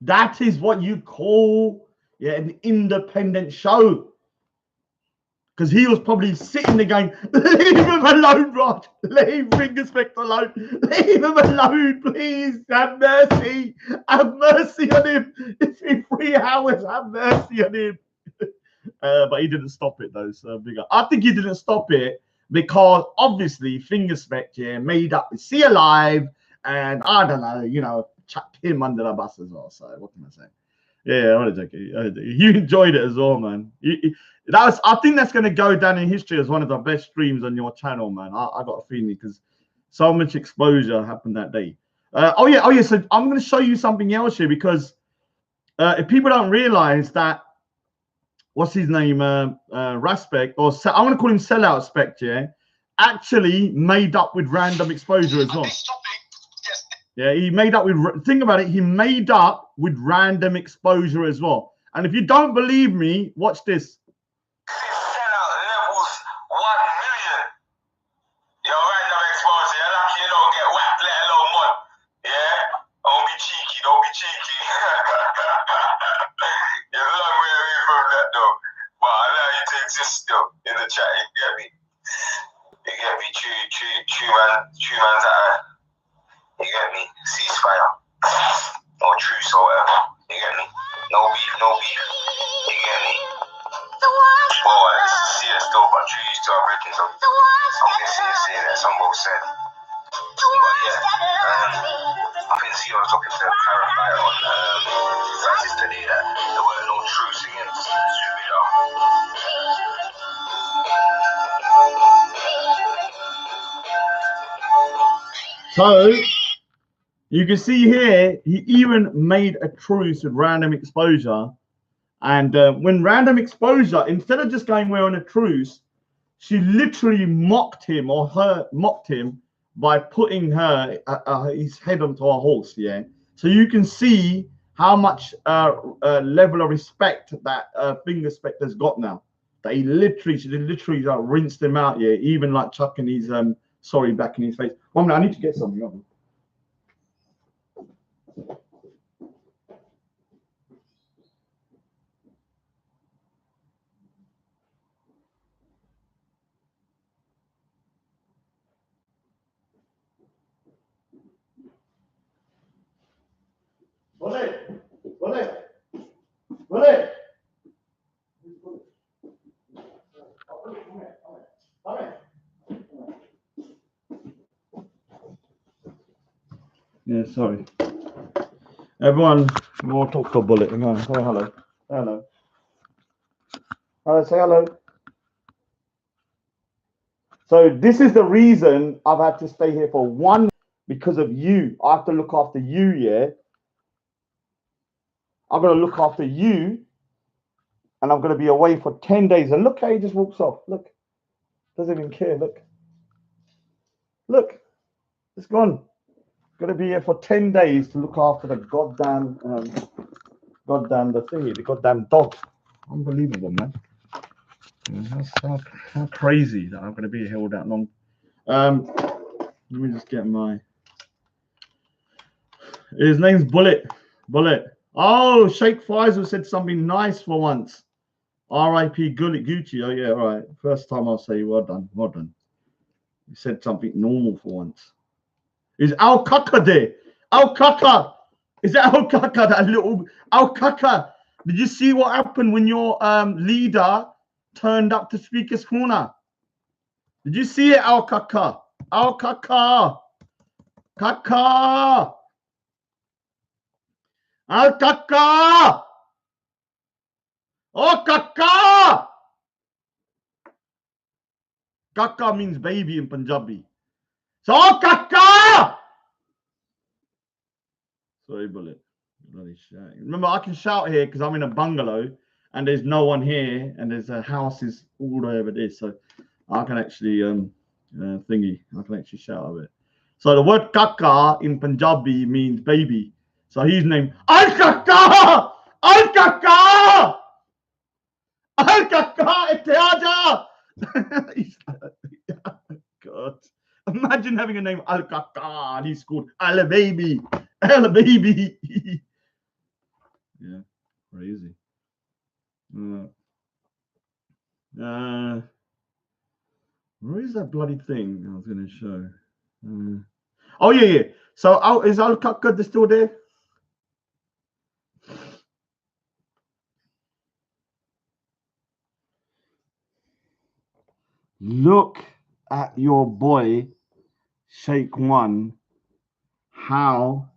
That is what you call an independent show. Because he was probably sitting there going, leave him alone, Rod. Leave Fingerspect alone. Leave him alone, please. Have mercy. Have mercy on him. It's been 3 hours. Have mercy on him. But he didn't stop it, though. So big up. I think he didn't stop it because, obviously, Fingerspect made up with See Alive. And, I don't know, you know, chucked him under the bus as well. So what can I say? Yeah, I joke. You enjoyed it as well, man. I think that's going to go down in history as one of the best streams on your channel, man. I got a feeling because so much exposure happened that day. Oh yeah. So I'm going to show you something else here because if people don't realize that, what's his name, Raspect, or I want to call him Sellout Spect, actually made up with random exposure as well. Yeah, he made up with, think about it, he made up with random exposure as well. And if you don't believe me, watch this. Sellout levels 1 million. Yo, random exposure, you're lucky you don't get whacked, let alone mod. Yeah? Don't be cheeky, don't be cheeky. You're a long way away from that though. But I allow you to exist still in the chat, you get me? You get me? True man's at you get me? Ceasefire. Or truce or whatever. You get me? No beef. You get me? Well, it's see it still, but true used to our bridges. I'm guessing seeing that some both said. But yeah, I think CEO was looking to clarify on Francis today that there were no truce against Zubida. So you can see here, he even made a truce with random exposure. And when random exposure, instead of just going, we're on a truce, she literally mocked him by putting his head onto a horse. Yeah. So you can see how much level of respect that Fingerspect has got now. That she literally like, rinsed him out. Yeah. Even like chucking his sorry back in his face. 1 minute, I need to get something on. Bullet. Yeah, sorry. Everyone, we'll talk to Bullet. Hang on. Say hello. Hello. Hello. Say hello. So this is the reason I've had to stay here for 1 because of you. I have to look after you, yeah. I'm gonna look after you, and I'm gonna be away for 10 days. And look how he just walks off. Look, doesn't even care. Look, it's gone. Gonna be here for 10 days to look after the goddamn the goddamn dog. Unbelievable, man. That's how crazy that I'm gonna be here all that long. Let me just get my. His name's Bullet. Oh, Sheikh Faisal said something nice for once. R.I.P. Gucci. Oh yeah, all right. First time I'll say well done. He said something normal for once. Is Al Kaka there? Al Kaka. Is that Al Kaka? That little Al Kaka. Did you see what happened when your leader turned up to Speaker's Corner? Did you see it, Al Kaka? Al Kaka. Kaka. Al Kaka! Oh, Kaka! Kaka means baby in Punjabi. So, oh, Kaka! Sorry, bullet. Bloody shout. Remember, I can shout here because I'm in a bungalow and there's no one here and there's houses all the way over there. So I can actually I can actually shout a bit. So the word kaka in Punjabi means baby. So he's named Al Kaka! Al Kaka! Al Kaka! Iteaja! God. Imagine having a name Al Kaka and he's called Al Baby. Al Baby. Yeah, crazy. Where is that bloody thing I was going to show? Oh, yeah. So, is Al Kaka still there? Look at your boy, Sheikh One, how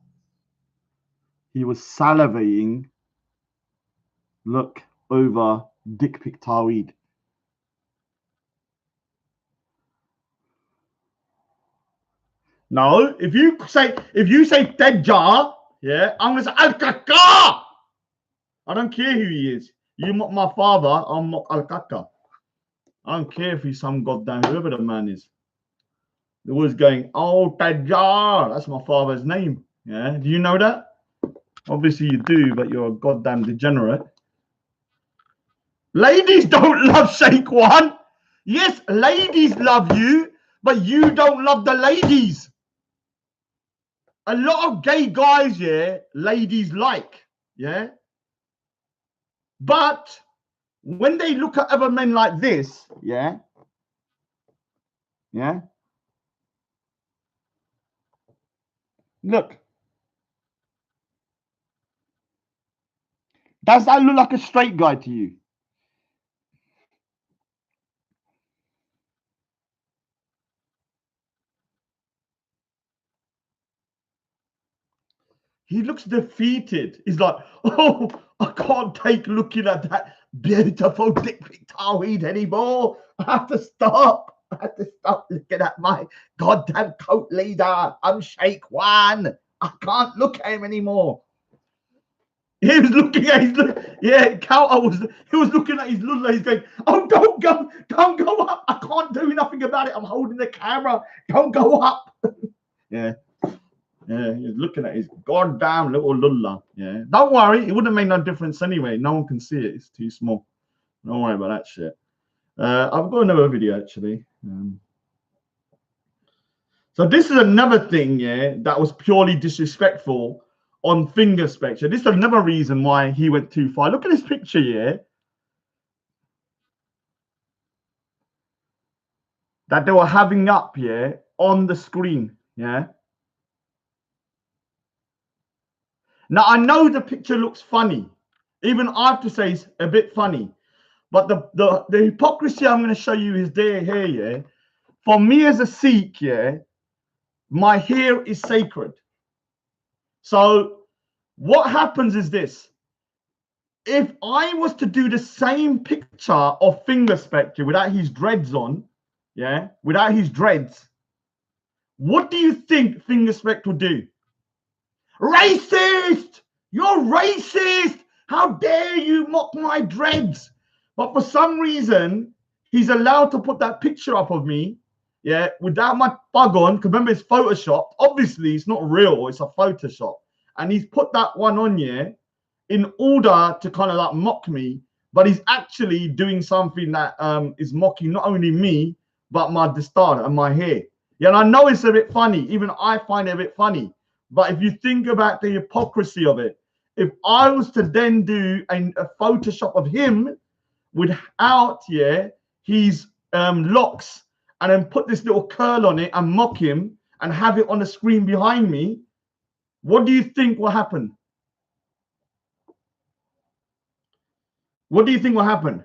he was salivating. Look over Dick Pic Taweed. No, if you say Tedjar, yeah, I'm gonna say Al Kaka. I don't care who he is. You mock my father, I'll mock Al Kaka. I don't care if he's some goddamn whoever the man is. They're always going, oh Tedjar, that's my father's name. Yeah, do you know that? Obviously you do, but you're a goddamn degenerate. Ladies don't love Sheikh One. Yes, ladies love you, but you don't love the ladies. A lot of gay guys, yeah, ladies like, yeah. But when they look at other men like this, yeah, look. Does that look like a straight guy to you? He looks defeated. He's like, oh, I can't take looking at that beautiful Dick Pic Taweed anymore. I have to stop. I have to stop looking at my goddamn coat leader. I'm Sheikh One. I can't look at him anymore. He was looking at his he was looking at his lula. He's going, oh, don't go up. I can't do nothing about it. I'm holding the camera. Don't go up. Yeah. Yeah, he's looking at his goddamn little lulla. Yeah, don't worry, it wouldn't make no difference anyway. No one can see it. It's too small. Don't worry about that shit. I've got another video actually. So this is another thing, yeah, that was purely disrespectful on finger spectrum. This is another reason why he went too far. Look at this picture, yeah, that they were having up, yeah, on the screen, yeah. Now, I know the picture looks funny. Even I have to say it's a bit funny. But the hypocrisy I'm going to show you is there here, yeah. For me as a Sikh, yeah, my hair is sacred. So what happens is this. If I was to do the same picture of Finger Spectre without his dreads on, yeah, without his dreads, what do you think Finger Spectre would do? Racist! You're racist! How dare you mock my dreads? But for some reason, he's allowed to put that picture up of me, yeah, without my bug on. Because remember, it's Photoshopped. Obviously, it's not real. It's a Photoshop. And he's put that one on, yeah, in order to kind of like mock me. But he's actually doing something that is mocking not only me, but my distar and my hair. Yeah, and I know it's a bit funny. Even I find it a bit funny. But if you think about the hypocrisy of it, if I was to then do a Photoshop of him without, yeah, his locks and then put this little curl on it and mock him and have it on the screen behind me, what do you think will happen? What do you think will happen?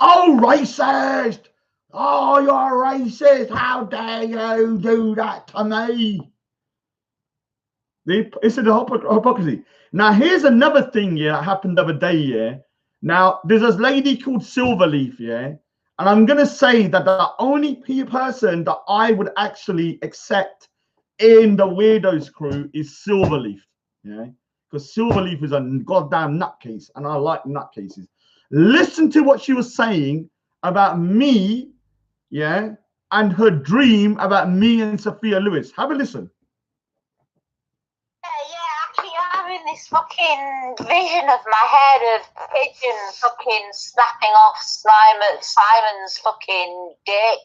Oh, racist! Oh, you're racist! How dare you do that to me? It's the hypocrisy. Now, here's another thing, yeah, that happened the other day, yeah. Now, there's this lady called Silverleaf, yeah, and I'm gonna say that the only person that I would actually accept in the weirdos crew is Silverleaf, yeah, because Silverleaf is a goddamn nutcase, and I like nutcases. Listen to what she was saying about me, yeah, and her dream about me and Sophia Lewis. Have a listen. I keep having this fucking vision of my head of pigeon fucking snapping off Simon's fucking dick.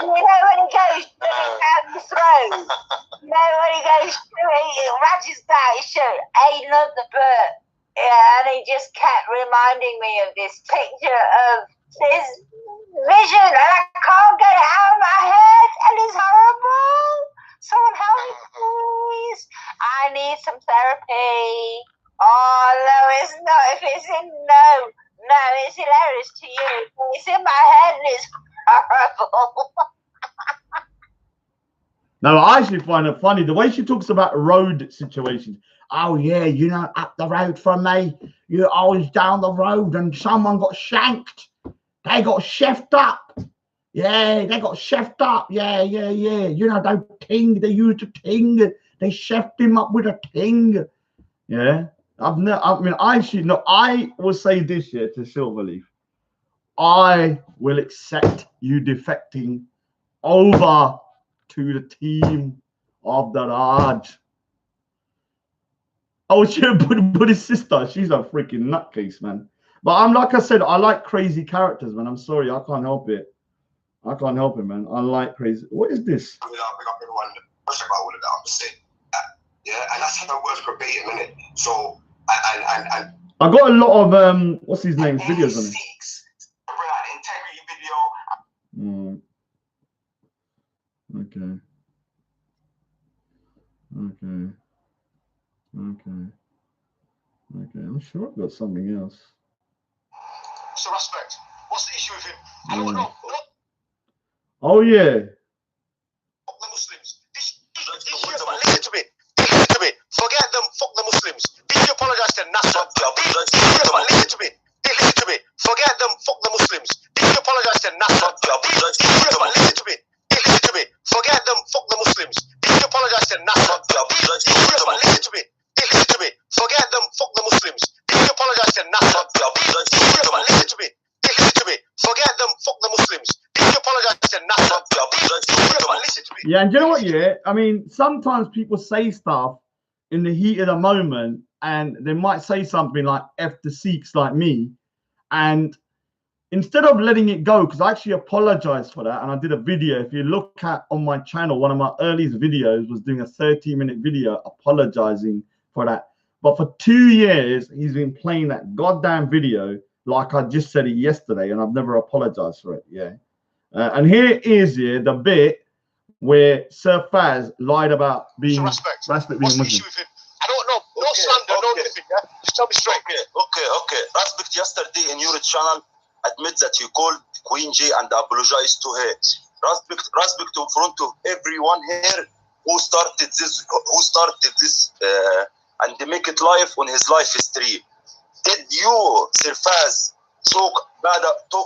You know when he goes down the throat? You know when he goes through it, it rages down his shirt. Ain't another bird. Yeah, and he just kept reminding me of this picture of this vision, and I can't get it out of my head, and it's horrible. Someone help me, please. I need some therapy. Oh, no, it's not. If it's in, no, it's hilarious to you. It's in my head, and it's horrible. No, I actually find it funny the way she talks about road situations. Oh yeah, you know, up the road from me, I was down the road and someone got shanked. They got chefed up. Yeah, they got chefed up. Yeah. You know, they used a ting. They chefed him up with a ting. Yeah. I will say this year to Silverleaf. I will accept you defecting over to the team of the Raj. Oh, but his sister, she's a freaking nutcase, man. But I'm like I said, I like crazy characters, man. I'm sorry, I can't help it. I can't help it, man. I like crazy. What is this? I mean, I'll pick up everyone about all of that. I'm saying that, yeah, and that's how it works verbatim, innit? So, and I got a lot of what's his name? Videos on it. Integrity video. Okay. I'm sure I've got something else. So respect. What's the issue with him? I don't know. Oh yeah. Fuck the Muslims. Listen to me. Listen to me. Forget them. Fuck the Muslims. Did you apologize to Nasser? Listen to me. Listen to me. Forget them. Fuck the Muslims. Did you apologize to Nasser? Listen to me. Listen to me. Forget them. Fuck the Muslims. Did you apologize to Nasser? Listen to me. Listen to me. Forget them. Fuck the Muslims. Did you apologize to Nasser? Listen to me. Listen to me. Forget them. Fuck the Muslims. Did you apologize to Nasser? Listen to me. Yeah, and you know what? Yeah, I mean, sometimes people say stuff in the heat of the moment, and they might say something like "F the Sikhs" like me, and instead of letting it go, because I actually apologized for that, and I did a video. If you look at on my channel, one of my earliest videos was doing a 30-minute video apologizing for that. But for 2 years, he's been playing that goddamn video like I just said it yesterday, and I've never apologized for it. Yeah, and here is the bit where Sir Faz lied about being respect. being What's the Muslim. issue with him? I don't know. No slander, no nothing. Yeah? Just tell me straight. Okay. Respect, yesterday in your channel, admit that you called Queen J and apologized to her. Respect in front of everyone here who started this, and they make it live on his live stream. Did you, Sir Faz, talk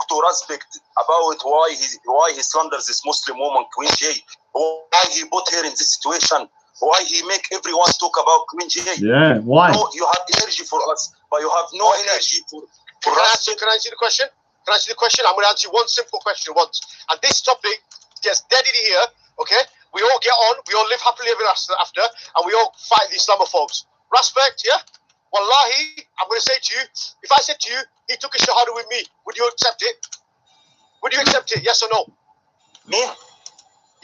to Respect about why he slanders this Muslim woman, Queen J? Why he put her in this situation? Why he make everyone talk about Queen J? Yeah, why? No, you have energy for us, but you have no energy for us. Can I answer the question? I'm going to answer you one simple question once. And this topic gets dead in here, okay? We all get on, we all live happily ever after, and we all fight the Islamophobes. Respect, yeah? Wallahi, I'm going to say to you, if I said to you, he took a shahada with me, would you accept it? Would you accept it, yes or no? Me?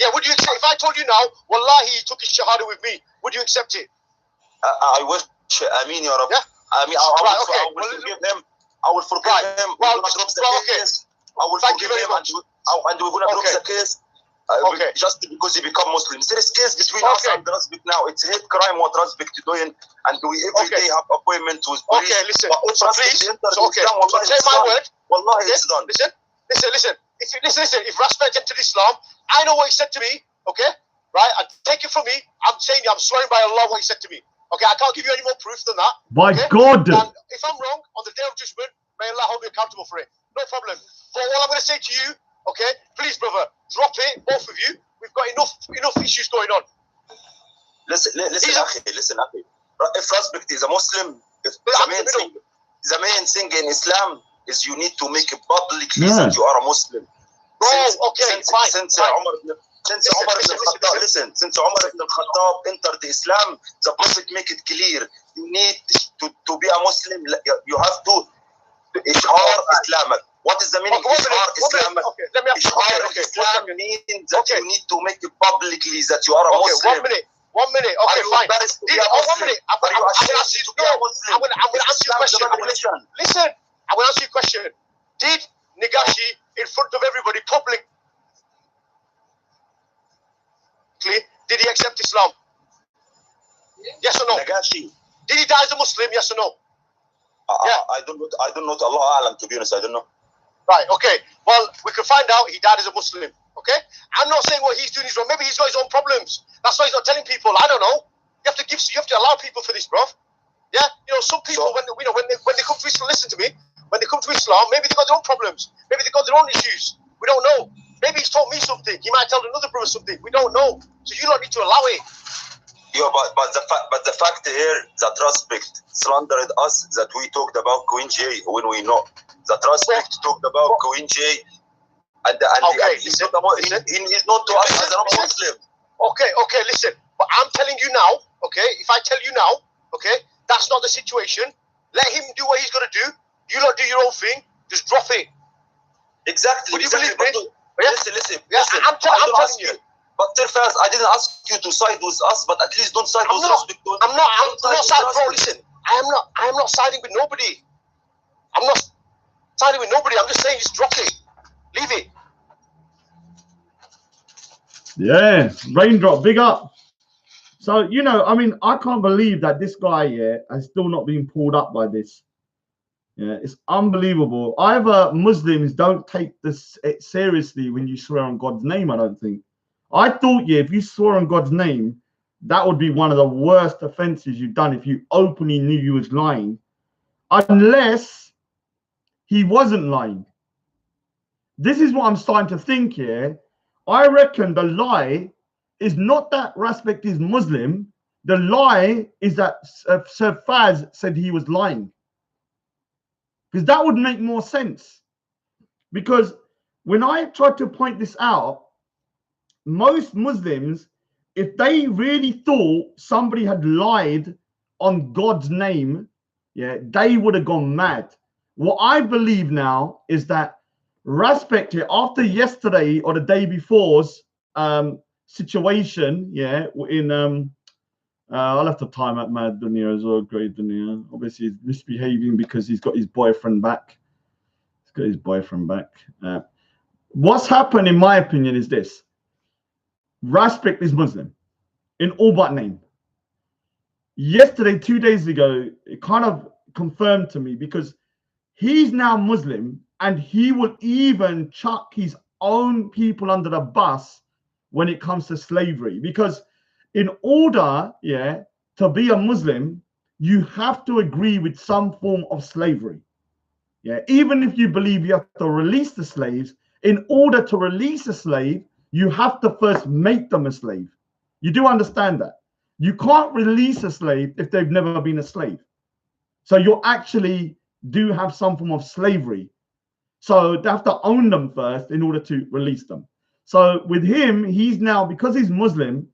Yeah, would you accept? If I told you now, wallahi, he took his shahada with me, would you accept it? I wish, I mean, Europe. Yeah? I mean, I will forgive him. I will forgive him. Well, okay. I will forgive him, and we're going to drop the case. Just because he become Muslims. There is case between us and Respect now. It's hate crime what Respect doing, and we every day have appointment with police. Okay, listen. So please, so take my word. Wallahi, it's done. Listen. if you listen, if Raspberry entered Islam, I know what he said to me, okay? Right? And take it from me. I'm saying, I'm swearing by Allah what he said to me. Okay, I can't give you any more proof than that. By okay? God. And if I'm wrong on the day of judgment, may Allah hold me accountable for it. No problem. But all I'm going to say to you, okay, please, brother, drop it, both of you. We've got enough issues going on. Listen, Akhi. If respect is a Muslim, the main thing in Islam is you need to make it publicly that you are a Muslim. Since Umar ibn al-Khattab entered Islam, the Prophet make it clear. You need to be a Muslim. You have to ishar Islam. What is the meaning of ishar Islam? Ishar Islam means that you need to make it publicly that you are a Muslim. 1 minute. Okay, fine. 1 minute. I'm going to answer your question. Listen, I'm going to answer your question. Did Nagashi, in front of everybody, publicly, did he accept Islam? Yes or no? Nagashi. Did he die as a Muslim? Yes or no? I don't know. Allah Alam, to be honest, I don't know. Right, okay. Well, we can find out he died as a Muslim. Okay? I'm not saying what he's doing is wrong. Maybe he's got his own problems. That's why he's not telling people. I don't know. You have to allow people for this, bro. Yeah? You know, some people, when they come to Islam, listen to me, when they come to Islam, maybe they've got their own problems. Maybe they've got their own issues. We don't know. Maybe he's told me something. He might tell another brother something. We don't know. So you don't need to allow it. Yeah, but the fact here that respect slandered us, that we talked about Queen J when we know that respect talked about Queen J, and he's not to us as a Muslim. Okay, listen. But I'm telling you now, okay, if I tell you now, okay, that's not the situation. Let him do what he's gonna do. You lot do your own thing. Just drop it. Exactly. Would you believe me? Listen. I'm telling you. But first, I didn't ask you to side with us, but at least don't side with respect. I'm not siding, bro. Listen, I am not siding with nobody. I'm not siding with nobody. I'm just saying, just drop it. Leave it. Yeah, raindrop, big up. So, you know, I mean, I can't believe that this guy has still not been pulled up by this. Yeah, it's unbelievable. Either Muslims don't take this seriously when you swear on God's name, I don't think. I thought, if you swore on God's name, that would be one of the worst offenses you've done if you openly knew you was lying. Unless he wasn't lying. This is what I'm starting to think here. I reckon the lie is not that Respect is Muslim. The lie is that Sir Faz said he was lying. Because that would make more sense. Because when I tried to point this out, most Muslims, if they really thought somebody had lied on God's name, they would have gone mad. What I believe now is that Respect here, after yesterday or the day before's situation, in I'll have to time at Mad Dunya as well, great Dunya. Obviously he's misbehaving because he's got his boyfriend back. What's happened, in my opinion, is this. Respect is Muslim in all but name. Yesterday, 2 days ago, it kind of confirmed to me, because he's now Muslim and he will even chuck his own people under the bus when it comes to slavery. Because in order, to be a Muslim, you have to agree with some form of slavery. Even if you believe you have to release the slaves, in order to release a slave, you have to first make them a slave. You do understand that? You can't release a slave if they've never been a slave. So you actually do have some form of slavery. So they have to own them first in order to release them. So with him, he's now, because he's Muslim,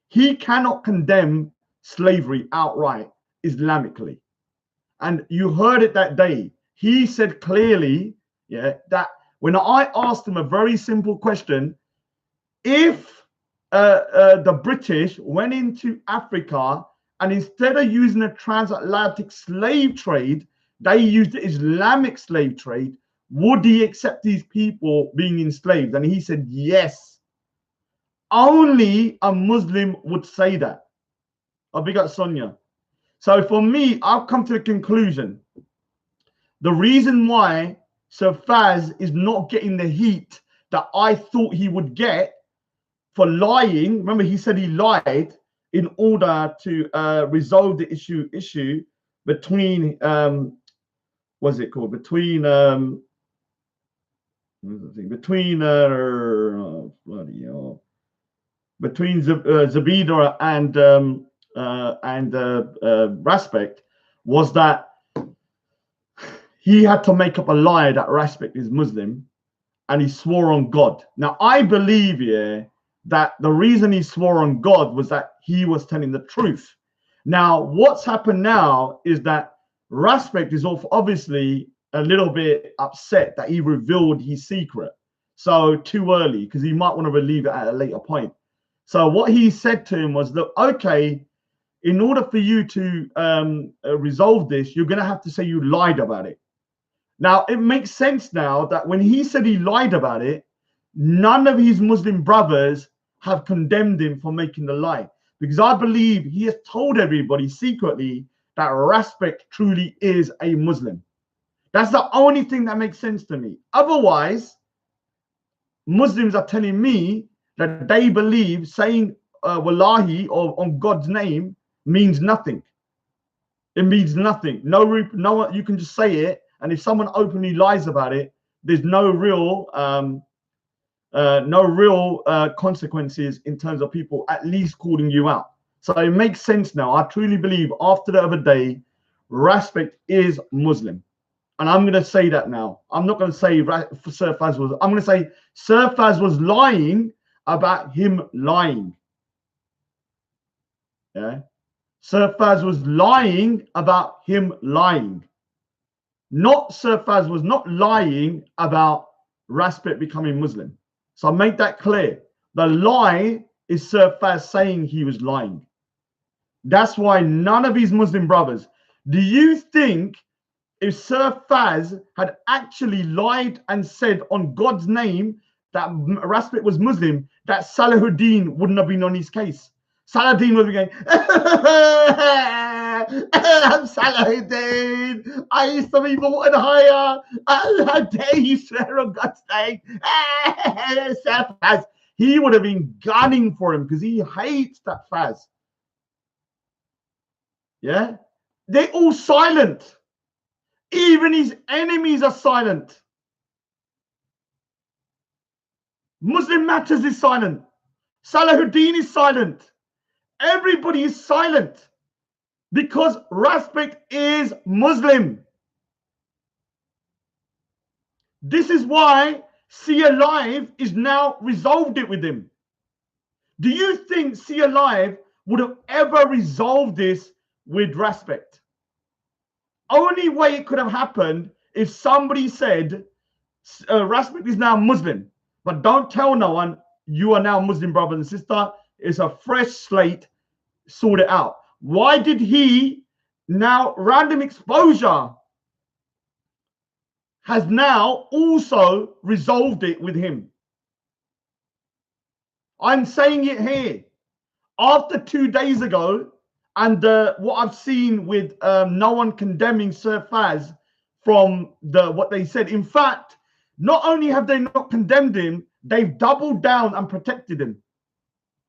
he cannot condemn slavery outright Islamically. And you heard it that day. He said clearly, that when I asked him a very simple question, if the British went into Africa and instead of using a transatlantic slave trade, they used the Islamic slave trade, would he accept these people being enslaved? And he said, yes. Only a Muslim would say that. I'll big up Sonia. So for me, I've come to the conclusion. The reason why Sir Faz is not getting the heat that I thought he would get for lying. Remember, he said he lied in order to resolve the issue between what's it called? Between between Zabida and Respect, was that he had to make up a lie that Respect is Muslim, and he swore on God. Now, I believe, yeah, that the reason he swore on God was that he was telling the truth. Now, what's happened now is that Respect is obviously a little bit upset that he revealed his secret so too early, because he might want to relieve it at a later point. So what he said to him was, look, okay, in order for you to resolve this, you're going to have to say you lied about it. Now, it makes sense now that when he said he lied about it, none of his Muslim brothers have condemned him for making the lie, because I believe he has told everybody secretly that Respect truly is a Muslim. That's the only thing that makes sense to me. Otherwise, Muslims are telling me that they believe saying Wallahi or on God's name means nothing. It means nothing. No, you can just say it, and if someone openly lies about it, there's no real consequences in terms of people at least calling you out. So it makes sense now. I truly believe after the other day, Respect is Muslim. And I'm going to say that now. I'm not going to say Sir Faz was. I'm going to say Sir Faz was lying about him lying. Yeah. Sir Faz was lying about him lying. Not Sir Faz was not lying about Respect becoming Muslim. So make that clear. The lie is Sir Faz saying he was lying. That's why none of his Muslim brothers. Do you think if Sir Faz had actually lied and said on God's name that Respect was Muslim, that Salahuddin wouldn't have been on his case? Salahuddin would be going, I'm Salahuddin. I used to be voted higher. How dare you swear on God's name? Sir Faz. He would have been gunning for him because he hates that Faz. Yeah? They're all silent. Even his enemies are silent. Muslim Matters is silent. Salahuddin is silent. Everybody is silent because Respect is Muslim. This is why See Alive is now resolved it with him. Do you think See Alive would have ever resolved this with Respect? Only way it could have happened if somebody said, Respect is now Muslim, but don't tell no one you are now Muslim, brother and sister. It's a fresh slate, sort it out. Why did he now, random exposure has now also resolved it with him? I'm saying it here. After 2 days ago, and what I've seen with no one condemning Sir Faz from what they said. In fact, not only have they not condemned him, they've doubled down and protected him.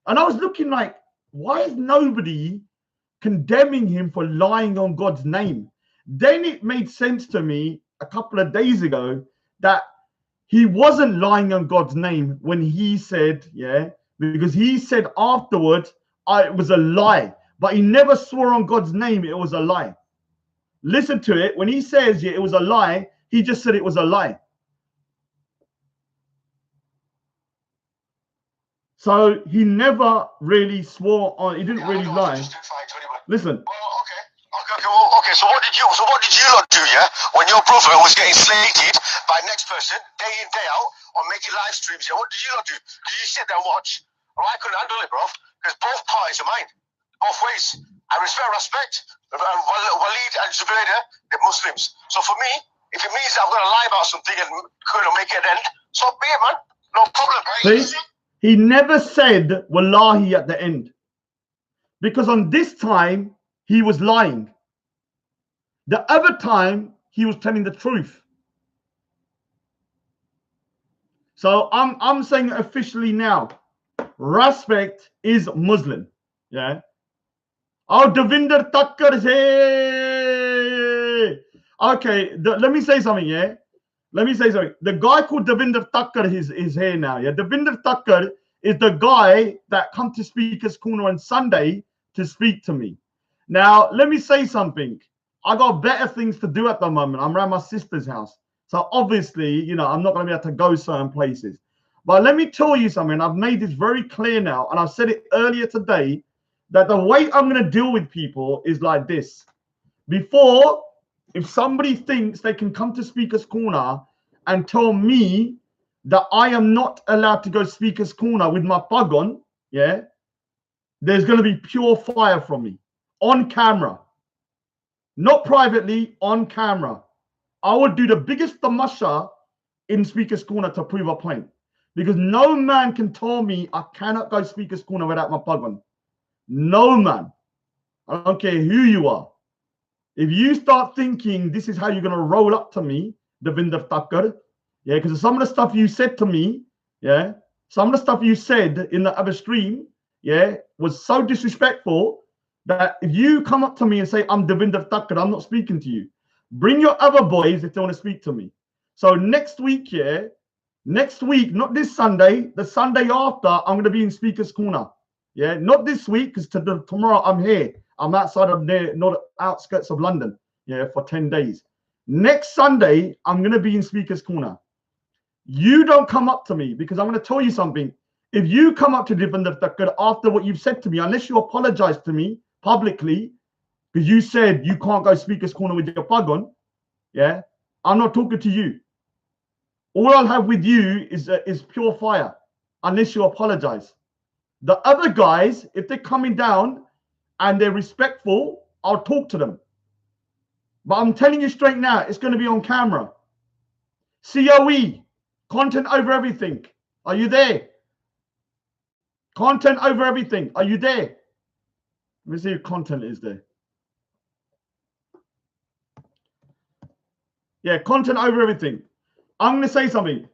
And I was looking like, why is nobody condemning him for lying on God's name? Then it made sense to me a couple of days ago that he wasn't lying on God's name when he said, yeah, because he said afterwards, it was a lie. But he never swore on God's name it was a lie. Listen to it. When he says it was a lie, he just said it was a lie. So he never really swore on. He didn't really lie. Listen. Okay. So what did you lot do? Yeah, when your brother was getting slated by next person day in day out on making live streams. Yeah, what did you lot do? Did you sit there and watch? Well, I couldn't handle it, bro, because both parties are mine. Both ways. I respect. Walid and Zubaida, they're Muslims. So for me, if it means I'm going to lie about something and make it end, so be it, man. No problem. Right? See, he never said Wallahi at the end. Because on this time, he was lying. The other time, he was telling the truth. So I'm saying officially now, Respect is Muslim. Yeah. Oh, Devinder Thakkar, hey. Okay, let me say something, yeah? Let me say something. The guy called Devinder Thakkar is here now, yeah? Devinder Thakkar is the guy that come to Speaker's Corner on Sunday to speak to me. Now, let me say something. I got better things to do at the moment. I'm around my sister's house. So obviously, you know, I'm not going to be able to go certain places. But let me tell you something. I've made this very clear now, and I've said it earlier today, that the way I'm going to deal with people is like this. Before, if somebody thinks they can come to Speaker's Corner and tell me that I am not allowed to go Speaker's Corner with my pug on, yeah, there's going to be pure fire from me on camera. Not privately, on camera. I would do the biggest tamasha in Speaker's Corner to prove a point. Because no man can tell me I cannot go Speaker's Corner without my pug on. No man. I don't care who you are. If you start thinking this is how you're going to roll up to me, Devinder Thakkar, yeah, because some of the stuff you said to me, yeah, some of the stuff you said in the other stream, yeah, was so disrespectful that if you come up to me and say, I'm Devinder Thakkar, I'm not speaking to you. Bring your other boys if they want to speak to me. So next week, yeah, next week, not this Sunday, the Sunday after, I'm going to be in Speaker's Corner. Yeah, not this week, because tomorrow I'm here. I'm outside of there, not outskirts of London, yeah, for 10 days. Next Sunday, I'm going to be in Speaker's Corner. You don't come up to me, because I'm going to tell you something. If you come up to Devinder Thakkar after what you've said to me, unless you apologize to me publicly, because you said you can't go Speaker's Corner with your pug on, yeah, I'm not talking to you. All I'll have with you is pure fire, unless you apologize. The other guys, if they're coming down and they're respectful, I'll talk to them. But I'm telling you straight now, it's going to be on camera. COE, content over everything. Are you there? Content over everything. Are you there? Let me see if content is there. Yeah, content over everything. I'm going to say something.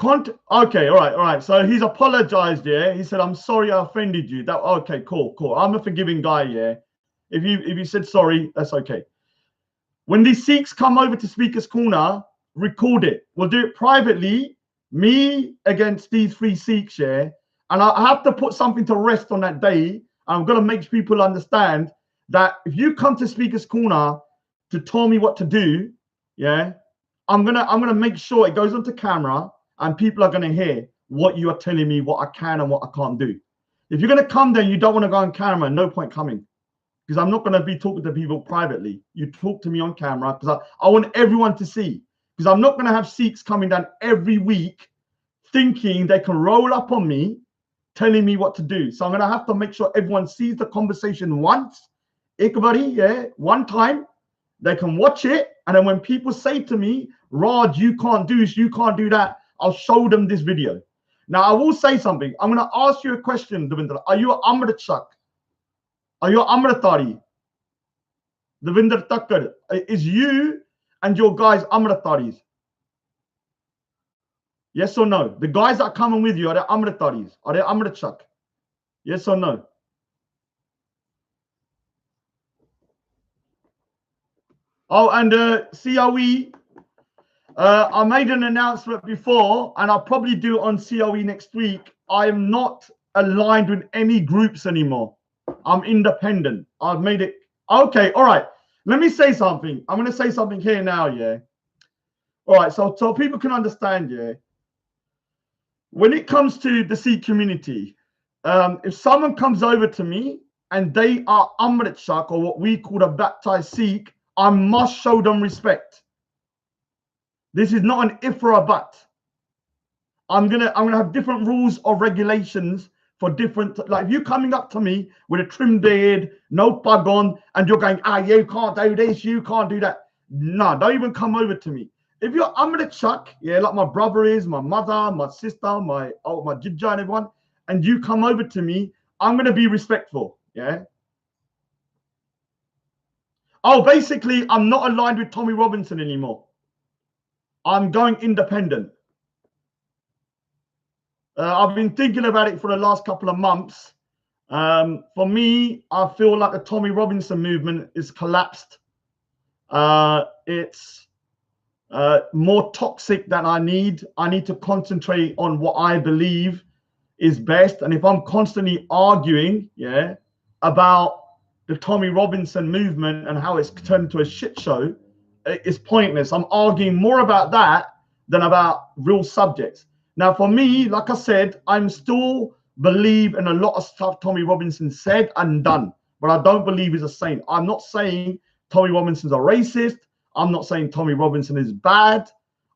Okay, all right. So he's apologized, yeah. He said, I'm sorry I offended you. That okay, cool. I'm a forgiving guy, yeah. If you said sorry, that's okay. When these Sikhs come over to Speaker's Corner, record it. We'll do it privately, me against these 3 Sikhs, yeah. And I have to put something to rest on that day. I'm gonna make people understand that if you come to Speaker's Corner to tell me what to do, yeah, I'm gonna make sure it goes onto camera and people are gonna hear what you are telling me, what I can and what I can't do. If you're gonna come there and you don't want to go on camera, no point coming. Because I'm not gonna be talking to people privately. You talk to me on camera because I want everyone to see. Because I'm not gonna have Sikhs coming down every week thinking they can roll up on me, telling me what to do. So I'm gonna have to make sure everyone sees the conversation once, ikbari, yeah, one time. They can watch it, and then when people say to me, Raj, you can't do this, you can't do that, I'll show them this video. Now, I will say something. I'm going to ask you a question, Devinder. Are you an Amrit Shak? Are you an Amritari? Devinder Thakkar. Is you and your guys Amritaris? Yes or no? The guys that are coming with you, are they Amritaris? Are they Amrit Shak? Yes or no? Oh, and COE, I made an announcement before, and I'll probably do it on COE next week. I am not aligned with any groups anymore. I'm independent. I've made it. Okay, all right. Let me say something. I'm going to say something here now, yeah? All right, so people can understand, yeah? When it comes to the Sikh community, if someone comes over to me and they are Amrit Shak, or what we call a baptized Sikh, I must show them respect. This is not an if or a but. I'm gonna have different rules or regulations for different. Like if you're coming up to me with a trim beard, no pug on, and you're going, you can't do this, you can't do that. No, don't even come over to me. If you're Amrit Shak, yeah, like my brother is, my mother, my sister, my Jidja and everyone, and you come over to me, I'm gonna be respectful, yeah. Oh, basically, I'm not aligned with Tommy Robinson anymore. I'm going independent. I've been thinking about it for the last couple of months. For me, I feel like the Tommy Robinson movement is collapsed. It's more toxic than I need. I need to concentrate on what I believe is best. And if I'm constantly arguing, about the Tommy Robinson movement and how it's turned into a shit show, it's pointless. I'm arguing more about that than about real subjects. Now, for me, like I said, I'm still believe in a lot of stuff Tommy Robinson said and done, but I don't believe he's a saint. I'm not saying Tommy Robinson's a racist. I'm not saying Tommy Robinson is bad.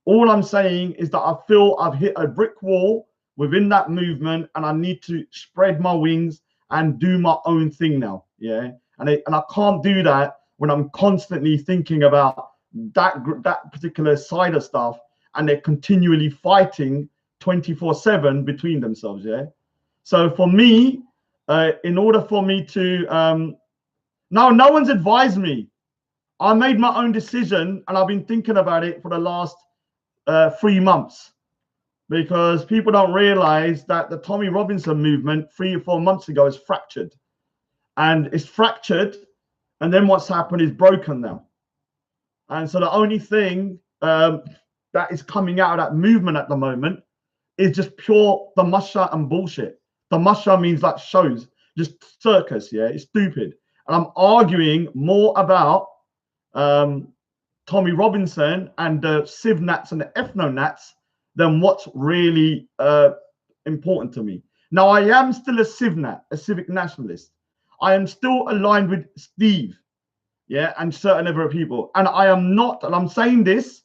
All I'm saying is that I feel I've hit a brick wall within that movement, and I need to spread my wings and do my own thing now. And I can't do that when I'm constantly thinking about that particular side of stuff, and they're continually fighting 24/7 between themselves. So for me, in order for me to no one's advised me. I made my own decision, and I've been thinking about it for the last 3 months, because people don't realize that the Tommy Robinson movement 3 or 4 months ago is fractured, and it's fractured, and then what's happened is broken now. And so the only thing that is coming out of that movement at the moment is just pure tamasha and bullshit. Tamasha means like shows, just circus. It's stupid. And I'm arguing more about Tommy Robinson and the Civ Nats and the Ethno Nats than what's really important to me. Now, I am still a Civ Nat, a civic nationalist. I am still aligned with Steve, and certain other people. And I am not, and I'm saying this,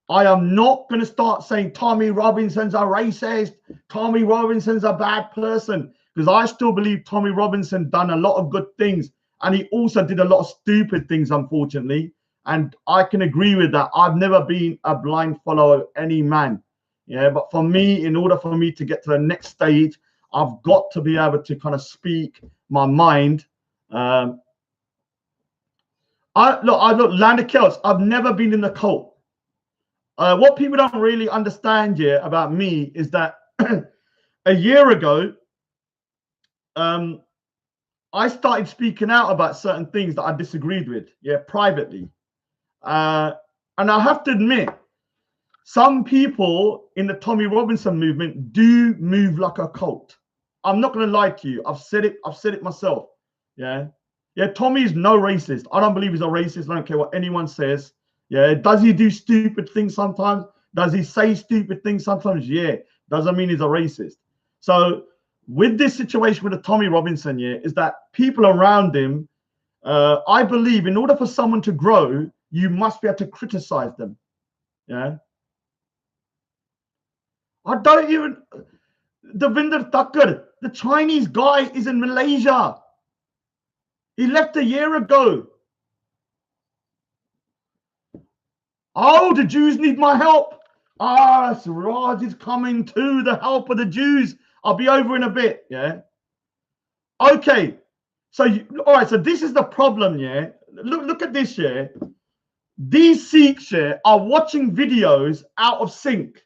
I am not going to start saying Tommy Robinson's a racist, Tommy Robinson's a bad person, because I still believe Tommy Robinson done a lot of good things, and he also did a lot of stupid things, unfortunately. And I can agree with that. I've never been a blind follower of any man. But for me, in order for me to get to the next stage, I've got to be able to kind of speak my mind. Look, Lander Kells, I've never been in the cult. What people don't really understand here about me is that a year ago, I started speaking out about certain things that I disagreed with, privately. And I have to admit, some people in the Tommy Robinson movement do move like a cult. I'm not going to lie to you. I've said it myself. Tommy is no racist. I don't believe he's a racist. I don't care what anyone says. Does he do stupid things sometimes? Does he say stupid things sometimes? Doesn't mean he's a racist. So with this situation with the Tommy Robinson, is that people around him, I believe in order for someone to grow, you must be able to criticize them. I don't even, Devinder Thakkar, the Chinese guy is in Malaysia. He left a year ago. Oh, the Jews need my help. Raj is coming to the help of the Jews. I'll be over in a bit. Okay. So, all right. So this is the problem. Look at this. These Sikhs are watching videos out of sync.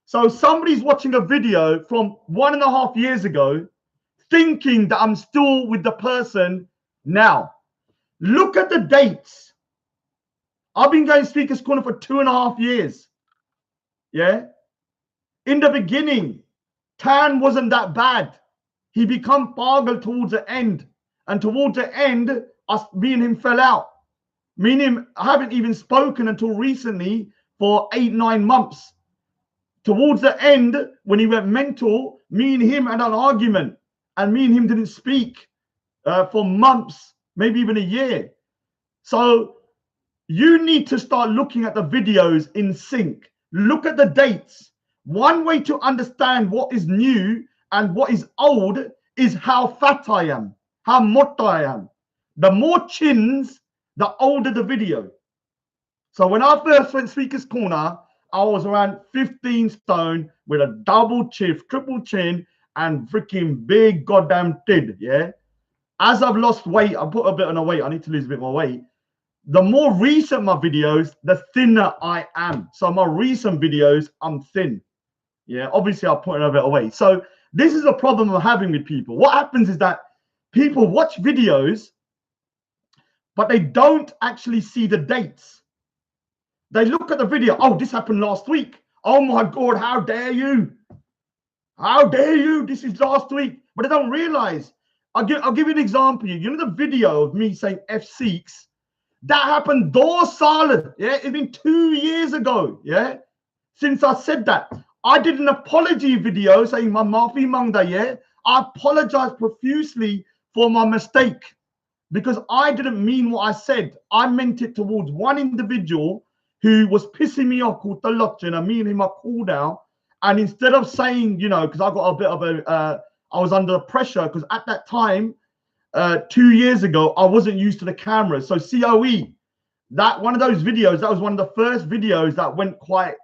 So somebody's watching a video from 1.5 years ago, thinking that I'm still with the person now. Look at the dates. I've been going Speaker's Corner for 2.5 years. In the beginning, Tan wasn't that bad. He become Pagal towards the end. And towards the end, me and him fell out. Me and him haven't even spoken until recently for 8-9 months. Towards the end, when he went mental, me and him had an argument. And me and him didn't speak for months, maybe even a year. So you need to start looking at the videos in sync. Look at the dates. One way to understand what is new and what is old is how fat I am, how mota I am. The more chins, the older the video. So when I first went Speaker's Corner, I was around 15 stone with a double chin, triple chin, and freaking big goddamn tid. As I've lost weight, I put a bit on the weight. I need to lose a bit more weight. The more recent my videos, the thinner I am. So my recent videos, I'm thin. Yeah, obviously I'll put it away. So this is a problem I'm having with people. What happens is that people watch videos, but they don't actually see the dates. They look at the video. Oh, this happened last week. Oh my God, how dare you? How dare you? This is last week. But they don't realize. I'll give you an example. You know the video of me saying F Sikhs? That happened solid. Yeah, it's been 2 years ago. Yeah, since I said that. I did an apology video saying my maafi mangda. Yeah, I apologize profusely for my mistake because I didn't mean what I said. I meant it towards one individual who was pissing me off, called Talokchin, and me and him are cool now. And instead of saying, you know, because I got a bit of a, I was under pressure because at that time, 2 years ago, I wasn't used to the camera. So COE, that one of those videos, that was one of the first videos that went quite,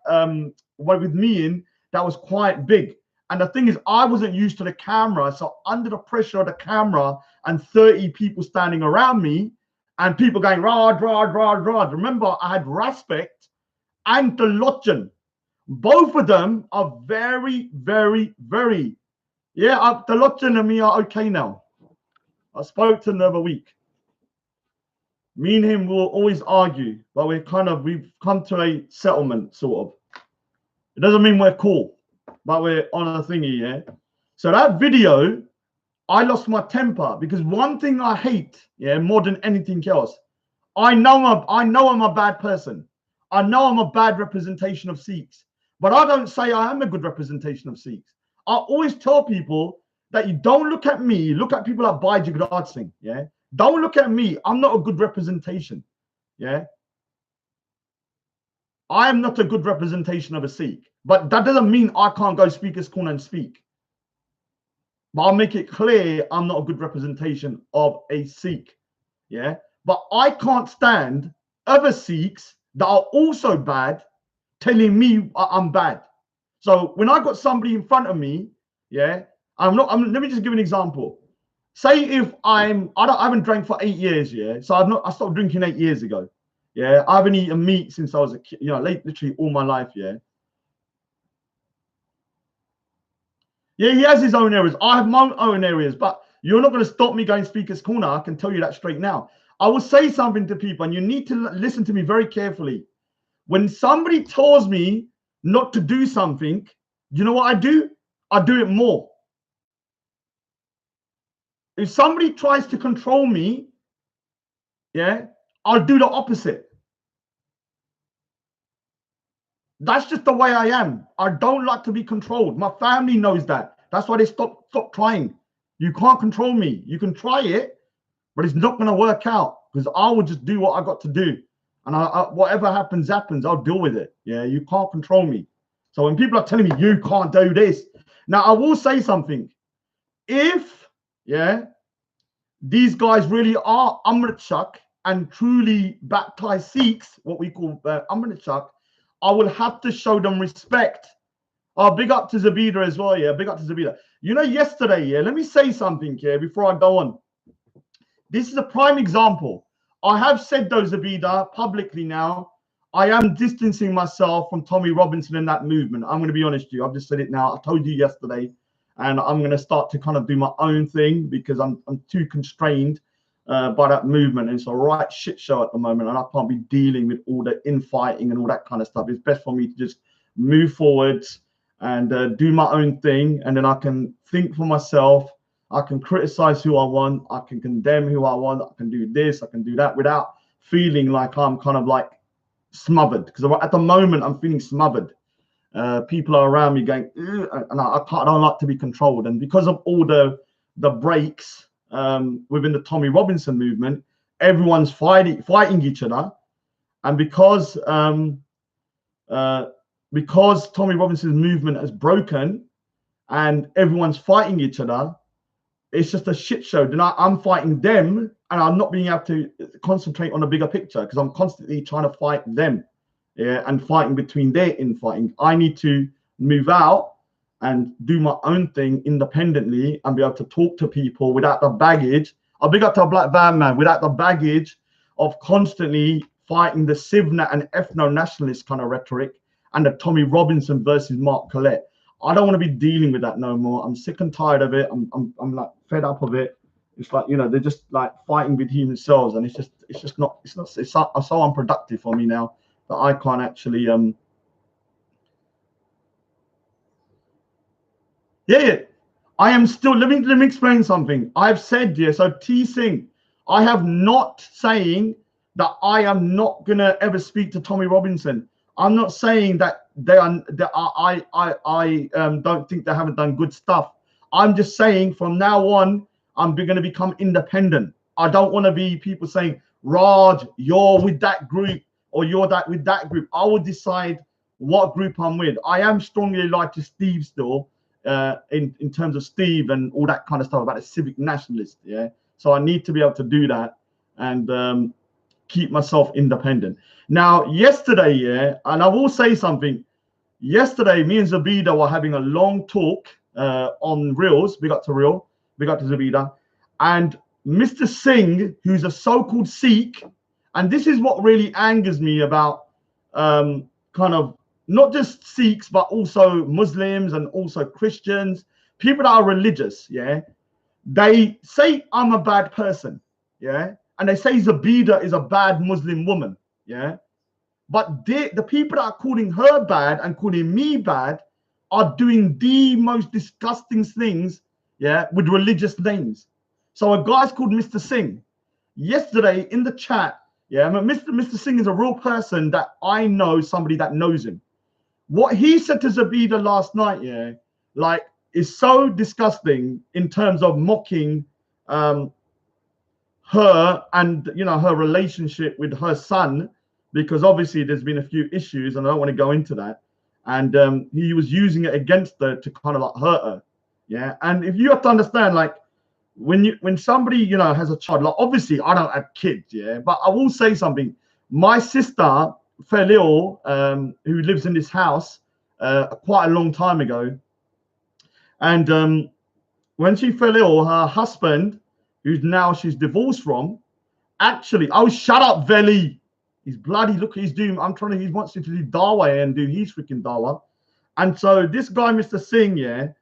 with me in, that was quite big. And the thing is, I wasn't used to the camera. So under the pressure of the camera and 30 people standing around me and people going, rad, rad, rad, rad. Remember, I had Respect and Talokchin. Both of them are very, very, very, yeah, Talokchin and me are okay now. I spoke to him the other week. Me and him will always argue, but we've come to a settlement, sort of. It doesn't mean we're cool, but we're on a thingy, yeah? So that video, I lost my temper because one thing I hate, yeah, more than anything else, I know I'm a bad person. I know I'm a bad representation of Sikhs, but I don't say I am a good representation of Sikhs. I always tell people that you don't look at me, look at people like Bhai Jagrat Singh, yeah? Don't look at me. I'm not a good representation, yeah? I am not a good representation of a Sikh, but that doesn't mean I can't go Speaker's Corner and speak. But I'll make it clear I'm not a good representation of a Sikh, yeah? But I can't stand other Sikhs that are also bad telling me I'm bad. So when I got somebody in front of me, yeah, let me just give an example. Say if I haven't drank for 8 years, yeah. So I stopped drinking 8 years ago. Yeah, I haven't eaten meat since I was a kid, you know, literally all my life, yeah. Yeah, he has his own areas. I have my own areas, but you're not going to stop me going Speaker's Corner. I can tell you that straight now. I will say something to people, and you need to listen to me very carefully. When somebody tells me not to do something, you know what I do? I do it more. If somebody tries to control me, yeah, I'll do the opposite. That's just the way I am. I don't like to be controlled. My family knows that. That's why they stop trying. You can't control me. You can try it, but it's not going to work out because I will just do what I got to do. And whatever happens, happens. I'll deal with it. Yeah, you can't control me. So when people are telling me you can't do this, now I will say something. If, yeah, these guys really are Amrit Shak and truly baptized Sikhs, what we call Amrit Shak, I will have to show them respect. Oh, big up to Zabida as well, yeah. Big up to Zabida. You know, yesterday, yeah, let me say something here before I go on. This is a prime example. I have said those, Zabida, publicly now. I am distancing myself from Tommy Robinson and that movement. I'm going to be honest with you. I've just said it now. I told you yesterday. And I'm going to start to kind of do my own thing because I'm too constrained by that movement. And it's a right shit show at the moment. And I can't be dealing with all the infighting and all that kind of stuff. It's best for me to just move forwards and do my own thing. And then I can think for myself. I can criticize who I want. I can condemn who I want. I can do this. I can do that without feeling like I'm kind of like smothered. Because at the moment, I'm feeling smothered. People are around me going, and I don't like to be controlled. And because of all the breaks within the Tommy Robinson movement, everyone's fighting each other. And because Tommy Robinson's movement has broken and everyone's fighting each other, it's just a shit show. Then I'm fighting them and I'm not being able to concentrate on the bigger picture because I'm constantly trying to fight them. Yeah, and fighting between their infighting. I need to move out and do my own thing independently and be able to talk to people without the baggage. I'll big up to a black van man, without the baggage of constantly fighting the Sivna and ethno-nationalist kind of rhetoric and the Tommy Robinson versus Mark Collette. I don't want to be dealing with that no more. I'm sick and tired of it. I'm like fed up of it. It's like, you know, they're just like fighting between themselves, and it's so unproductive for me now that I can't actually yeah. I am still, let me explain something. I've said, yeah, so T Singh, I have not saying that I am not gonna ever speak to Tommy Robinson. I'm not saying that I don't think they haven't done good stuff. I'm just saying from now on, I'm gonna become independent. I don't want to be people saying, Raj, you're with that group or you're with that group. I will decide what group I'm with. I am strongly allied to Steve still. In terms of Steve and all that kind of stuff about a civic nationalist, yeah. So I need to be able to do that and keep myself independent. Now, yesterday, yeah, and I will say something. Yesterday, me and Zabida were having a long talk on Reels. Big up to Zabida, and Mr. Singh, who's a so-called Sikh, and this is what really angers me about kind of not just Sikhs, but also Muslims and also Christians, people that are religious, yeah. They say I'm a bad person, yeah. And they say Zabida is a bad Muslim woman, yeah. But the people that are calling her bad and calling me bad are doing the most disgusting things, yeah, with religious names. So a guy's called Mr. Singh. Yesterday in the chat, yeah, Mr. Singh is a real person that I know, somebody that knows him. What he said to Zabida last night, yeah, like, is so disgusting in terms of mocking her and, you know, her relationship with her son, because obviously there's been a few issues and I don't want to go into that. And he was using it against her to kind of like hurt her, yeah. And if you have to understand, like, when somebody, you know, has a child, like, obviously I don't have kids, yeah, but I will say something. My sister fell ill, who lives in this house quite a long time ago, and when she fell ill, her husband, who's now she's divorced from, actually, oh, shut up, Veli, he's bloody, look, he's doing, he wants you to do dawa and do his freaking dawa. And so this guy, Mr. Singh, yeah,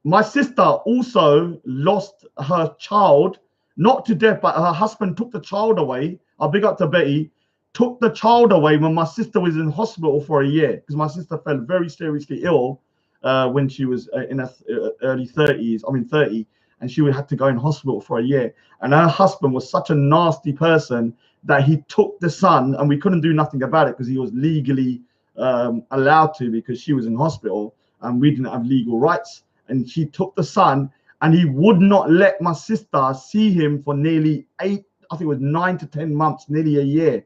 my sister also lost her child, not to death, but her husband took the child away. I'll big up to Betty. Took the child away when my sister was in hospital for a year, because my sister fell very seriously ill when she was in her early 30s, 30, and she had to go in hospital for a year. And her husband was such a nasty person that he took the son, and we couldn't do nothing about it because he was legally allowed to, because she was in hospital and we didn't have legal rights. And she took the son, and he would not let my sister see him for nearly 9 to 10 months, nearly a year.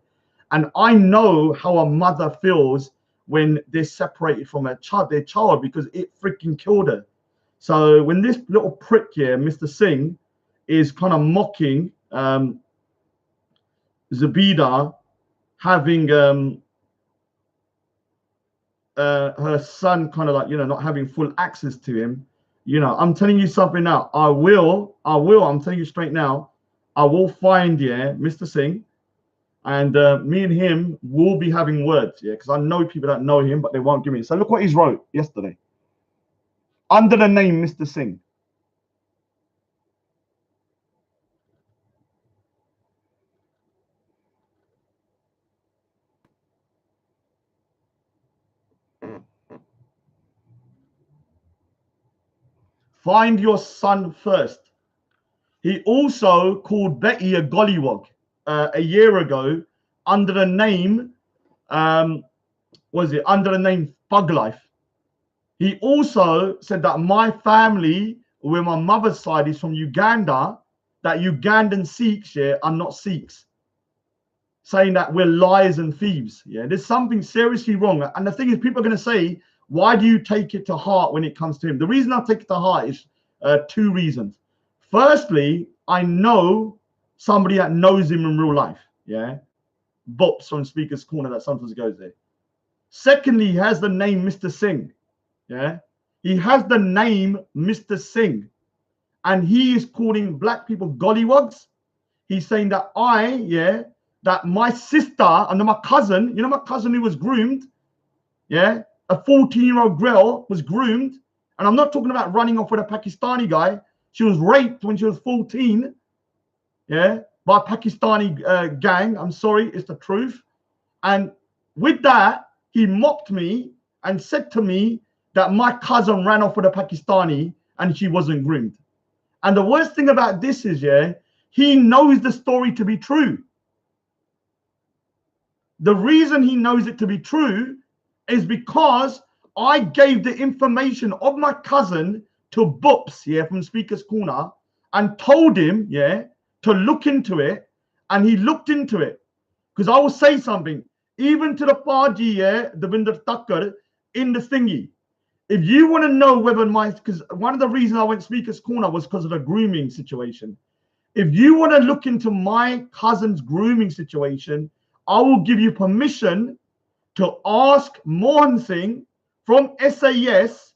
And I know how a mother feels when they're separated from their child, because it freaking killed her. So when this little prick here, Mr. Singh, is kind of mocking Zabida having her son kind of like, you know, not having full access to him, you know, I'm telling you something now. I'm telling you straight now, I will find, yeah, Mr. Singh, and me and him will be having words, yeah, because I know people that know him, but they won't give me. So look what he's wrote yesterday under the name Mr. Singh. Find your son first. He also called Betty a gollywog a year ago under the name, under the name Thug Life. He also said that my family, where my mother's side is from Uganda, that Ugandan Sikhs, yeah, are not Sikhs, saying that we're liars and thieves. Yeah, there's something seriously wrong. And the thing is, people are going to say, why do you take it to heart when it comes to him? The reason I take it to heart is two reasons. Firstly, I know somebody that knows him in real life. Yeah, Bops from Speaker's Corner that sometimes goes there. Secondly, he has the name Mr. Singh. Yeah, he has the name Mr. Singh, and he is calling black people gollywogs. He's saying that that my sister and my cousin, you know, my cousin who was groomed, yeah, a 14-year-old girl was groomed, and I'm not talking about running off with a Pakistani guy. She was raped when she was 14, yeah, by a Pakistani gang. I'm sorry, it's the truth. And with that, he mocked me and said to me that my cousin ran off with a Pakistani and she wasn't groomed. And the worst thing about this is, yeah, he knows the story to be true. The reason he knows it to be true is because I gave the information of my cousin to Boops, yeah, from Speaker's Corner, and told him, yeah, to look into it, and he looked into it. Because I will say something, even to the Faji, yeah, the Vinder Thakkar, in the thingy. If you want to know whether because one of the reasons I went Speaker's Corner was because of the grooming situation. If you want to look into my cousin's grooming situation, I will give you permission to ask Mohan Singh from SAS,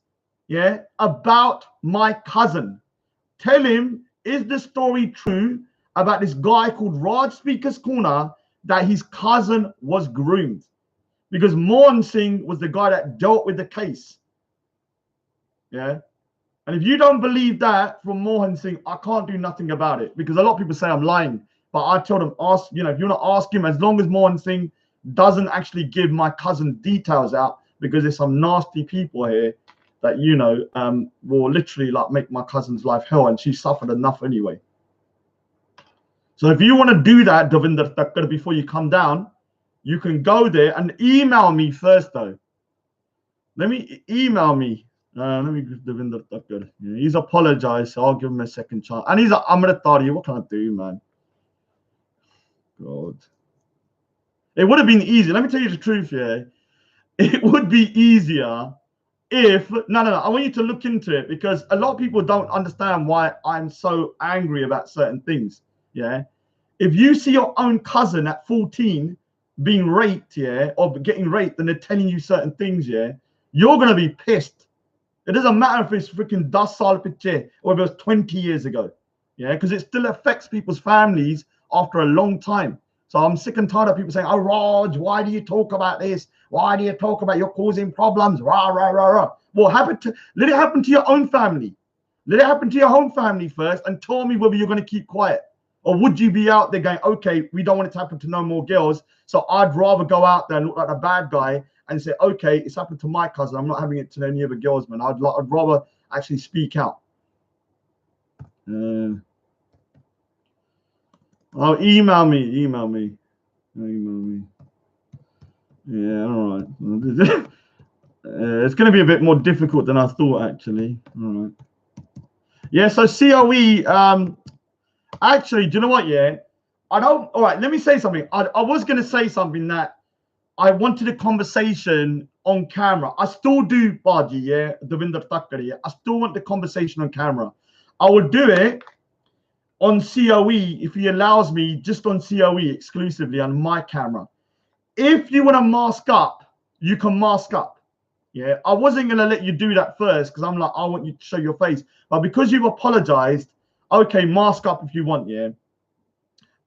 yeah, about my cousin. Tell him, is the story true about this guy called Raj Speaker's Corner that his cousin was groomed? Because Mohan Singh was the guy that dealt with the case. Yeah. And if you don't believe that from Mohan Singh, I can't do nothing about it, because a lot of people say I'm lying. But I told them, ask, you know, if you want to ask him, as long as Mohan Singh doesn't actually give my cousin details out, because there's some nasty people here that, you know, will literally like make my cousin's life hell, and she suffered enough anyway. So if you want to do that, Davinder Thakkar, before you come down, you can go there and email me first, though. Let me email me. Let me give Davinder Thakkar. Yeah, he's apologized, so I'll give him a second chance. And he's a Amritari. What can I do, man? God. It would have been easier. Let me tell you the truth, yeah. It would be easier if... No. I want you to look into it, because a lot of people don't understand why I'm so angry about certain things, yeah. If you see your own cousin at 14 being raped, yeah, or getting raped, and they're telling you certain things, yeah, you're going to be pissed. It doesn't matter if it's freaking 10 saal piche or if it was 20 years ago, yeah, because it still affects people's families after a long time. So I'm sick and tired of people saying, oh, Raj, why do you talk about this? Why do you talk about you're causing problems? Rah, rah, rah, rah. Well, let it happen to your own family. Let it happen to your own family first, and tell me whether you're going to keep quiet. Or would you be out there going, okay, we don't want it to happen to no more girls, so I'd rather go out there and look like a bad guy and say, okay, it's happened to my cousin, I'm not having it to any other girls, man. I'd rather actually speak out. Oh, email me. Yeah, all right. It's going to be a bit more difficult than I thought, actually. All right. Yeah, so COE, actually, do you know what, yeah? All right, let me say something. I was going to say something that I wanted a conversation on camera. I still do, Baji, yeah, Davinder Thakkar, yeah. I still want the conversation on camera. I would do it on COE if he allows me, just on COE exclusively on my camera. If you want to mask up, you can mask up. Yeah, I wasn't going to let you do that first, because I'm like, I want you to show your face. But because you've apologized, okay, mask up if you want, yeah.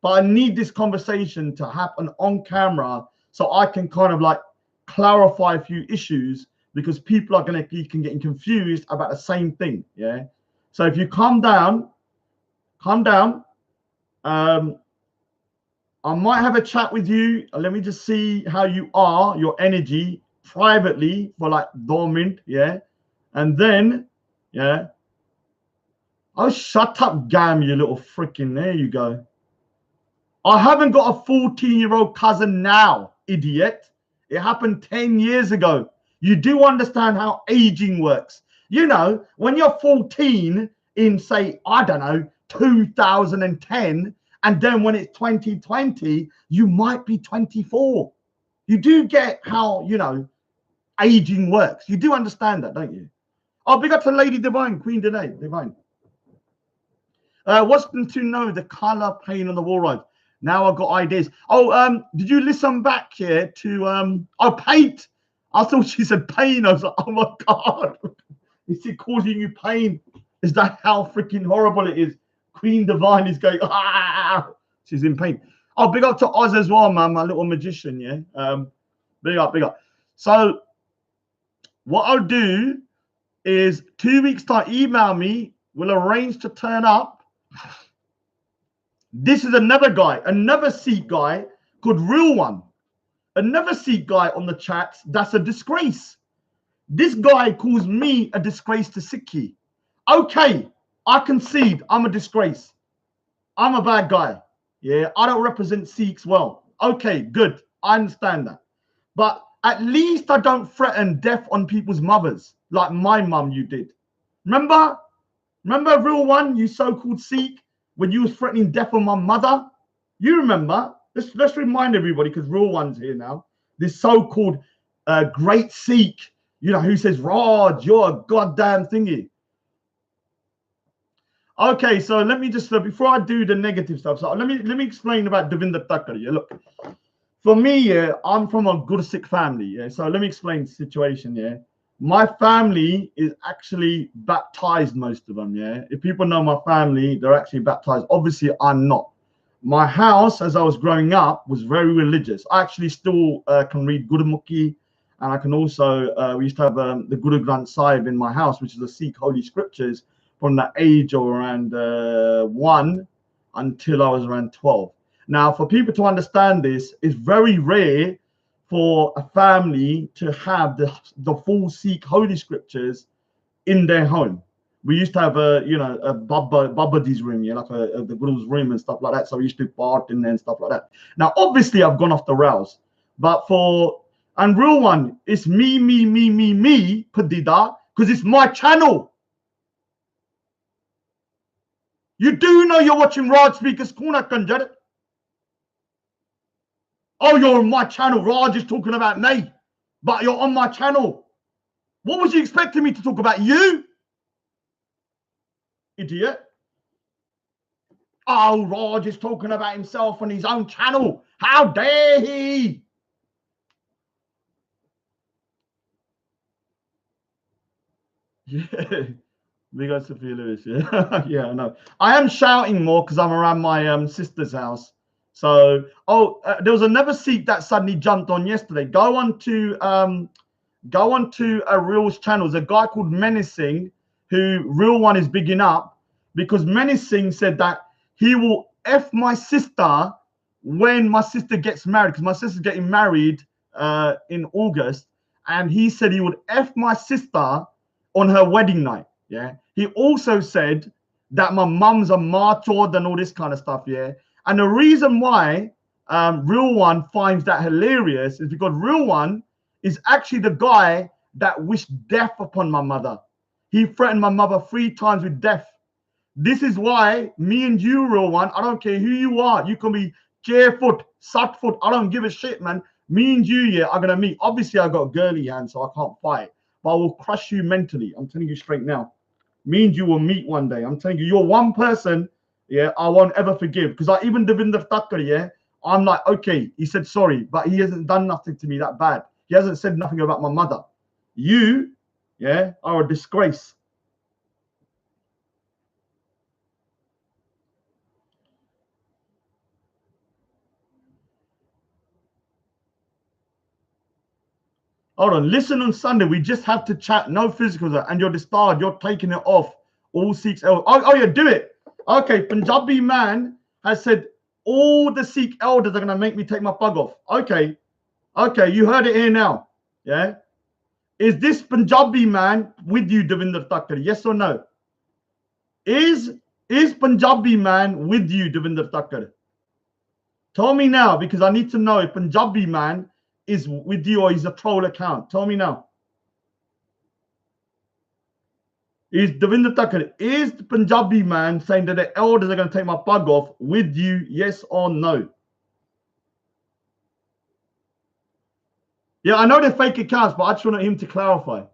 But I need this conversation to happen on camera so I can kind of like clarify a few issues, because people are going to be getting confused about the same thing, yeah. So if you calm down, I might have a chat with you. Let me just see how you are, your energy, privately for like dormant, yeah. And then, yeah. Oh, shut up, Gam, you little freaking, there you go. I haven't got a 14-year-old cousin now, idiot. It happened 10 years ago. You do understand how aging works. You know, when you're 14 in, say, I don't know, 2010, and then when it's 2020, you might be 24. You do get how, you know, aging works. You do understand that, don't you? Oh, big up to Lady Divine, Queen Divine. What's to know the color paint on the wall ride? Now I've got ideas. Oh, did you listen back here to paint? I thought she said pain. I was like, oh my god, is she causing you pain? Is that how freaking horrible it is? Queen Divine is going, ah, she's in pain. Oh, big up to Oz as well, man, my little magician, yeah. Big up. So What I'll do is 2 weeks time, email me. We'll arrange to turn up. This is another guy, another Sikh guy called Real One. Another Sikh guy on the chat. That's a disgrace. This guy calls me a disgrace to Sikhi. Okay, I concede I'm a disgrace. I'm a bad guy. Yeah, I don't represent Sikhs well. Okay, good. I understand that. But at least I don't threaten death on people's mothers like my mum you did. Remember? Remember, Real One, you so-called Sikh, when you was threatening death on my mother? You remember? Let's remind everybody, because Real One's here now. This so-called great Sikh, you know, who says, Raj, you're a goddamn thingy. Okay, so let me just, before I do the negative stuff, so let me explain about Devinder Thakkar. Yeah, look, for me, yeah, I'm from a good Sikh family. Yeah, so let me explain the situation. Yeah, my family is actually baptized, most of them. Yeah, if people know my family, they're actually baptized. Obviously, I'm not. My house, as I was growing up, was very religious. I actually still can read Gurmukhi, and I can also, we used to have the Guru Granth Sahib in my house, which is the Sikh holy scriptures, from the age of around 1 until I was around 12. Now, for people to understand this, it's very rare for a family to have the full Sikh holy scriptures in their home. We used to have a Babadi's room, yeah, like the Guru's room and stuff like that. So we used to part in there and stuff like that. Now, obviously, I've gone off the rails, but and Real One, it's me, Padida, because it's my channel. You do know you're watching Raj Speaker's Corner, Kanjar. Oh, you're on my channel. Raj is talking about me, but you're on my channel. What was you expecting me to talk about? You? Idiot. Oh, Raj is talking about himself on his own channel. How dare he? Yeah. We got Sophia Lewis, yeah. Yeah, I know. I am shouting more because I'm around my sister's house. So, there was another Sikh that suddenly jumped on yesterday. Go on to a Real's channel. There's a guy called Menacing who Real One is bigging up, because Menacing said that he will F my sister when my sister gets married, because my sister's getting married in August, and he said he would F my sister on her wedding night. Yeah. He also said that my mum's a martyr and all this kind of stuff. Yeah. And the reason why Real One finds that hilarious is because Real One is actually the guy that wished death upon my mother. He threatened my mother 3 times with death. This is why me and you, Real One, I don't care who you are. You can be Chairfoot, Sutfoot. I don't give a shit, man. Me and you, yeah, are going to meet. Obviously, I got girly hands, so I can't fight. But I will crush you mentally. I'm telling you straight now. Me and you will meet one day. I'm telling you, you're one person, yeah, I won't ever forgive. Because even Devinder Thakkar, yeah, I'm like, okay, he said sorry, but he hasn't done nothing to me that bad. He hasn't said nothing about my mother. You, yeah, are a disgrace. Hold on, listen on Sunday. We just have to chat, no physicals, and you're distarred. You're taking it off. All Sikhs. Oh, yeah, do it. Okay, Punjabi man has said all the Sikh elders are going to make me take my pug off. Okay, you heard it here now. Yeah. Is this Punjabi man with you, Devinder Thakkar? Yes or no? Is Punjabi man with you, Devinder Thakkar? Tell me now, because I need to know if Punjabi man is with you or he's a troll account. Tell me now. Is Devinder Thakkar, is the Punjabi man saying that the elders are going to take my pug off with you, yes or no? Yeah, I know they're fake accounts, but I just want him to clarify.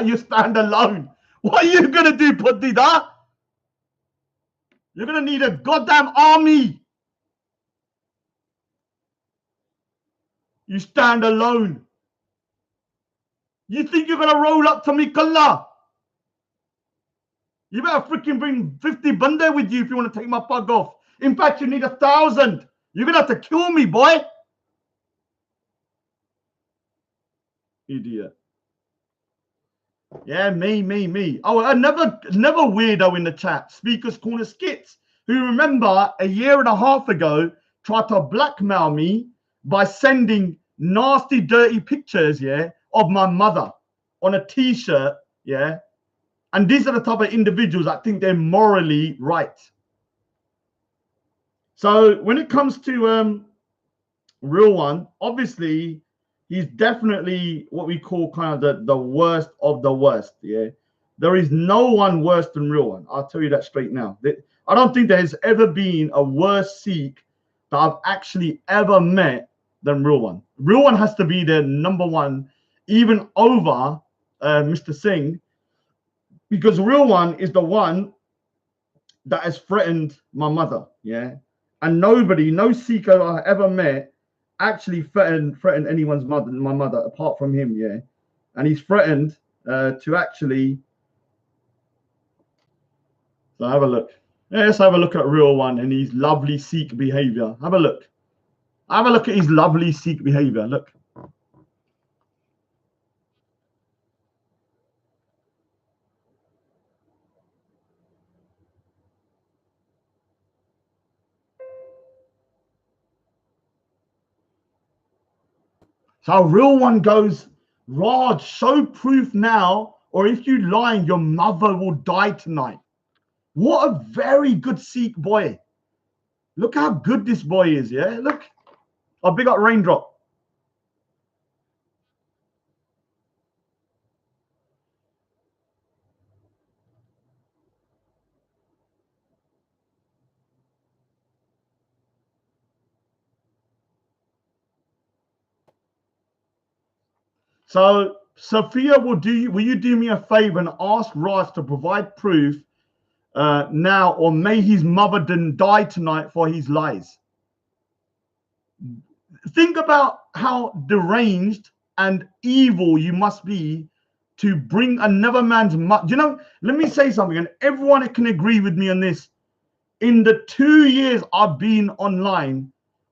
You stand alone. What are you going to do, Padida? You're going to need a goddamn army. You stand alone. You think you're going to roll up to me, Kalla? You better freaking bring 50 bande with you if you want to take my pug off. In fact, you need 1,000. You're gonna have to kill me, boy. Idiot. Yeah, me. Oh, another weirdo in the chat. Speakers Corner Skits, who remember a year and a half ago tried to blackmail me by sending nasty, dirty pictures, yeah, of my mother on a T-shirt, yeah. And these are the type of individuals that think they're morally right. So when it comes to Real One, obviously he's definitely what we call kind of the worst of the worst. Yeah, there is no one worse than Real One. I'll tell you that straight now. I don't think there's ever been a worse Sikh that I've actually ever met than Real One. Real One has to be the number one, even over Mr. Singh, because Real One is the one that has threatened my mother. Yeah, and no Sikh I ever met actually threatened anyone's mother, my mother, apart from him, yeah. And he's threatened to actually. So have a look. Yeah, let's have a look at Real One and his lovely Sikh behavior. Have a look. Have a look at his lovely Sikh behavior. Look. So Real One goes, Raj, show proof now, or if you lie, your mother will die tonight. What a very good Sikh boy. Look how good this boy is, yeah? Look. Oh, big up Raindrop. So Sophia will you do me a favor and ask Raj to provide proof now, or may his mother didn't die tonight for his lies. Think about how deranged and evil you must be to bring another man's mother. You know, let me say something, and everyone can agree with me on this. In the 2 years I've been online,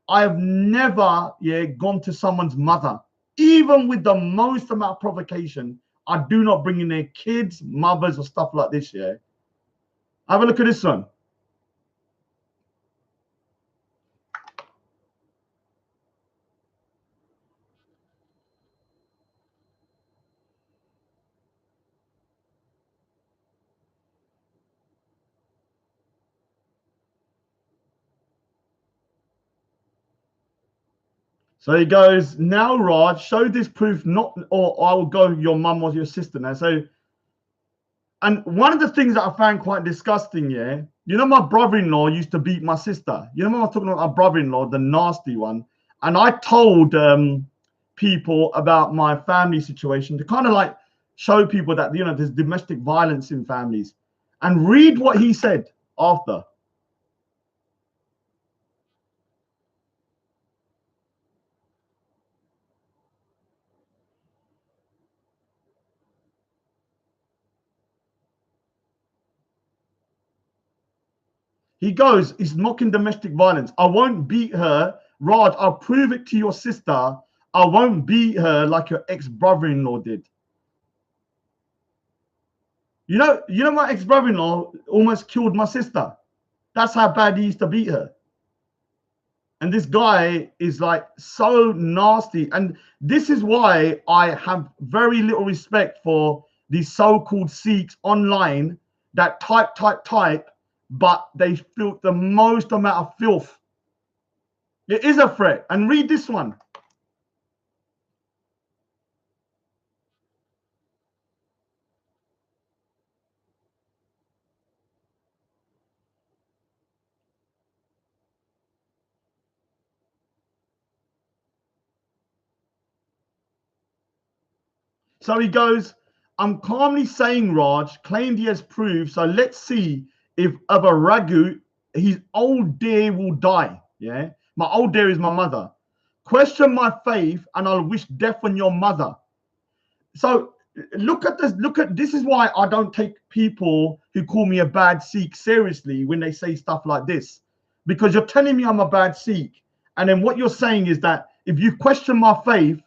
I have never gone to someone's mother. Even with the most amount of provocation, I do not bring in their kids, mothers, or stuff like this, yeah? Have a look at this one. So he goes, now, Raj, show this proof, not, or I will go your mum or your sister now. So, and one of the things that I found quite disgusting, yeah, you know, my brother-in-law used to beat my sister. You know, I was talking about my brother-in-law, the nasty one. And I told people about my family situation to kind of like show people that, you know, there's domestic violence in families. And read what he said after. He goes, he's mocking domestic violence. I won't beat her. Raj, I'll prove it to your sister. I won't beat her like your ex-brother-in-law did. You know, my ex-brother-in-law almost killed my sister. That's how bad he used to beat her. And this guy is like so nasty. And this is why I have very little respect for these so-called Sikhs online that type, but they feel the most amount of filth. It is a threat. And read this one. So he goes, I'm calmly saying Raj claimed he has proved. So let's see if of a Ragu, his old dear will die. Yeah. My old dear is my mother. Question my faith and I'll wish death on your mother. So look at this. This is why I don't take people who call me a bad Sikh seriously when they say stuff like this. Because you're telling me I'm a bad Sikh. And then what you're saying is that if you question my faith,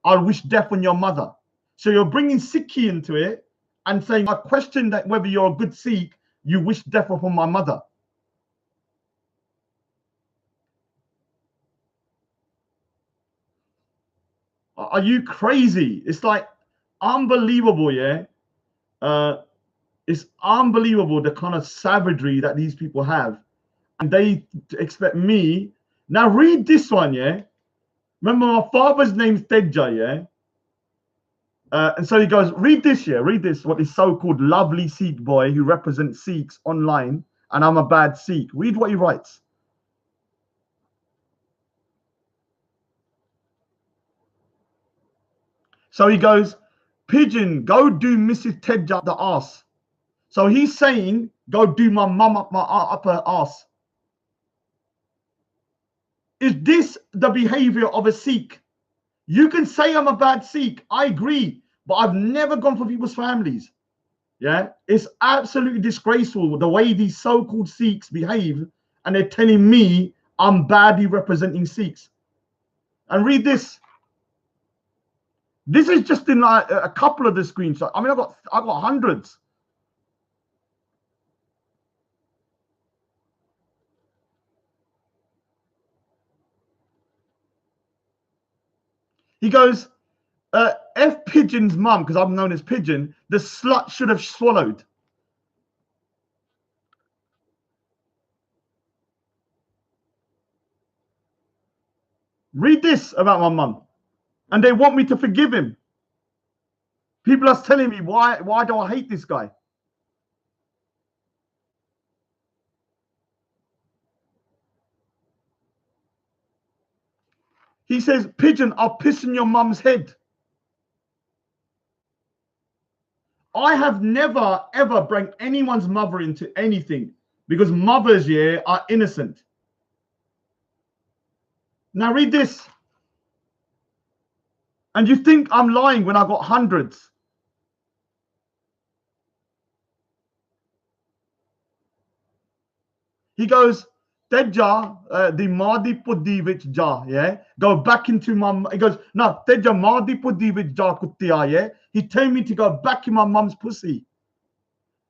I'll wish death on your mother. So you're bringing Sikhi into it and saying, I question that whether you're a good Sikh, you wish death upon my mother. Are you crazy? It's like unbelievable, yeah? It's unbelievable the kind of savagery that these people have. And they expect me. Now read this one, yeah? Remember my father's name's Tedja, yeah? And so he goes, read this, yeah? Read this, what this so-called lovely Sikh boy who represents Sikhs online, and I'm a bad Sikh. Read what he writes. So he goes, Pigeon, go do Mrs. Tedja up the arse. So he's saying, go do my mum up my upper arse. Is this the behavior of a Sikh? You can say I'm a bad Sikh. I agree. But I've never gone for people's families. Yeah. It's absolutely disgraceful the way these so-called Sikhs behave. And they're telling me I'm badly representing Sikhs. And read this. This is just in like a couple of the screenshots. I mean, I've got hundreds. He goes, F Pigeon's mum, because I'm known as Pigeon, the slut should have swallowed. Read this about my mum. And they want me to forgive him. People are telling me, why do I hate this guy? He says, Pigeon, I'll piss in your mum's head. I have never, ever brought anyone's mother into anything because mothers, yeah, are innocent. Now read this. And you think I'm lying when I got hundreds. He goes, Tedja, the Madi Pudivich Ja, yeah? Go back into my, he goes, no, Tedja Madi Pudivich Ja Kuttia, yeah? He told me to go back in my mum's pussy.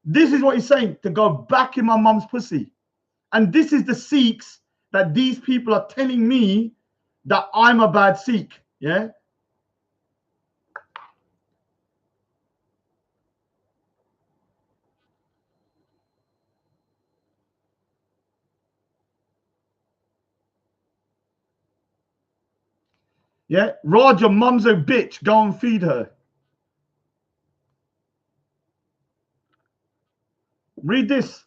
This is what he's saying, to go back in my mum's pussy. And this is the Sikhs that these people are telling me that I'm a bad Sikh, yeah? Yeah, Raj, your mum's a bitch. Go and feed her. Read this.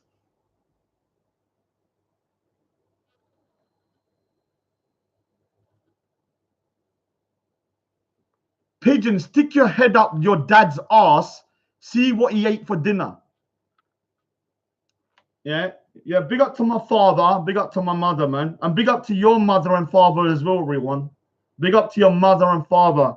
Pigeon, stick your head up your dad's ass. See what he ate for dinner. Yeah, yeah. Big up to my father. Big up to my mother, man. And big up to your mother and father as well, everyone. Big up to your mother and father.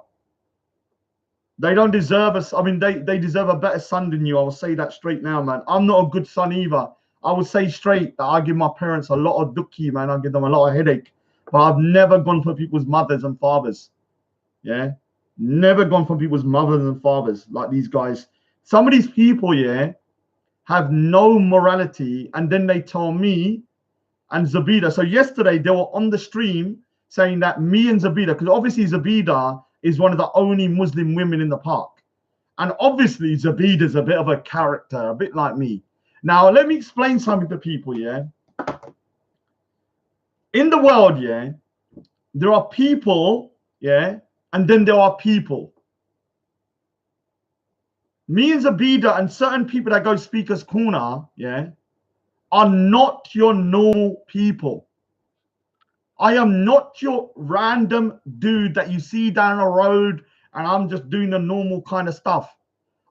They don't deserve us. I mean, they deserve a better son than you. I will say that straight now, man. I'm not a good son either. I would say straight that I give my parents a lot of dukki, man. I give them a lot of headache. But I've never gone for people's mothers and fathers. Yeah. Never gone for people's mothers and fathers like these guys. Some of these people, yeah, have no morality. And then they tell me and Zabida. So yesterday they were on the stream saying that me and Zabida, because obviously Zabida is one of the only Muslim women in the park. And obviously Zabida's a bit of a character, a bit like me. Now, let me explain something to people, yeah? In the world, yeah, there are people, yeah, and then there are people. Me and Zabida and certain people that go Speaker's Corner, yeah, are not your normal people. I am not your random dude that you see down the road and I'm just doing the normal kind of stuff.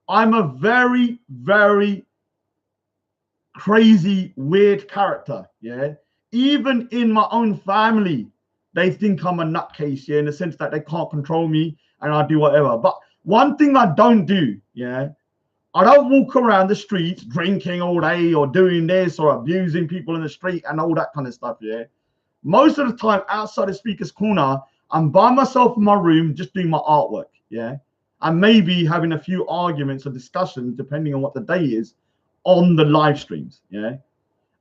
I'm a very, very crazy, weird character, yeah? Even in my own family, they think I'm a nutcase, yeah, in the sense that they can't control me and I do whatever. But one thing I don't do, yeah, I don't walk around the streets drinking all day or doing this or abusing people in the street and all that kind of stuff, yeah? Most of the time outside the speaker's corner, I'm by myself in my room just doing my artwork, yeah, and maybe having a few arguments or discussions depending on what the day is on the live streams, yeah.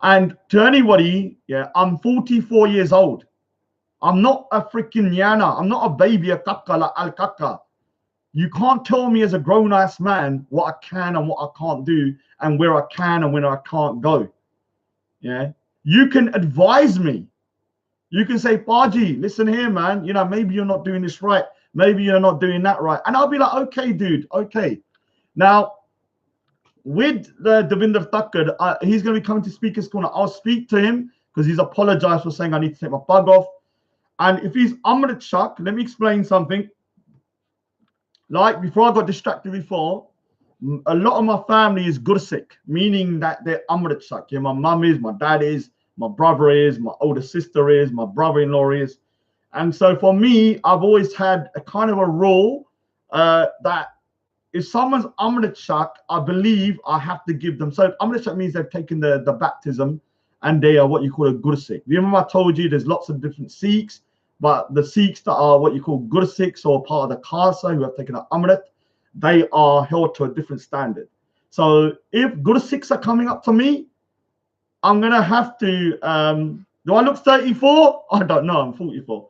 And to anybody, yeah, I'm 44 years old. I'm not a freaking yana. I'm not a baby, a kaka like al kaka. You can't tell me as a grown-ass man what I can and what I can't do and where I can and where I can't go, yeah. You can advise me. You can say, Baji, listen here, man. You know, maybe you're not doing this right. Maybe you're not doing that right. And I'll be like, okay, dude, okay. Now, with the Devinder Thakkar, he's going to be coming to Speaker's Corner. I'll speak to him because he's apologized for saying I need to take my bug off. And if he's Amrit Shak, let me explain something. Like, before I got distracted before, a lot of my family is Gursik, meaning that they're Amrit Shak. Yeah, my mum is, my dad is, my brother is, my older sister is, my brother-in-law is. And so for me, I've always had a kind of a rule that if someone's Amrit Shak, I believe I have to give them. So Amrit Shak means they've taken the baptism and they are what you call a Gursik. Remember I told you there's lots of different Sikhs, but the Sikhs that are what you call Gursikhs or part of the Khalsa who have taken an Amrit, they are held to a different standard. So if Gursikhs are coming up to me, I'm going to have to, do I look 34? I don't know, I'm 44.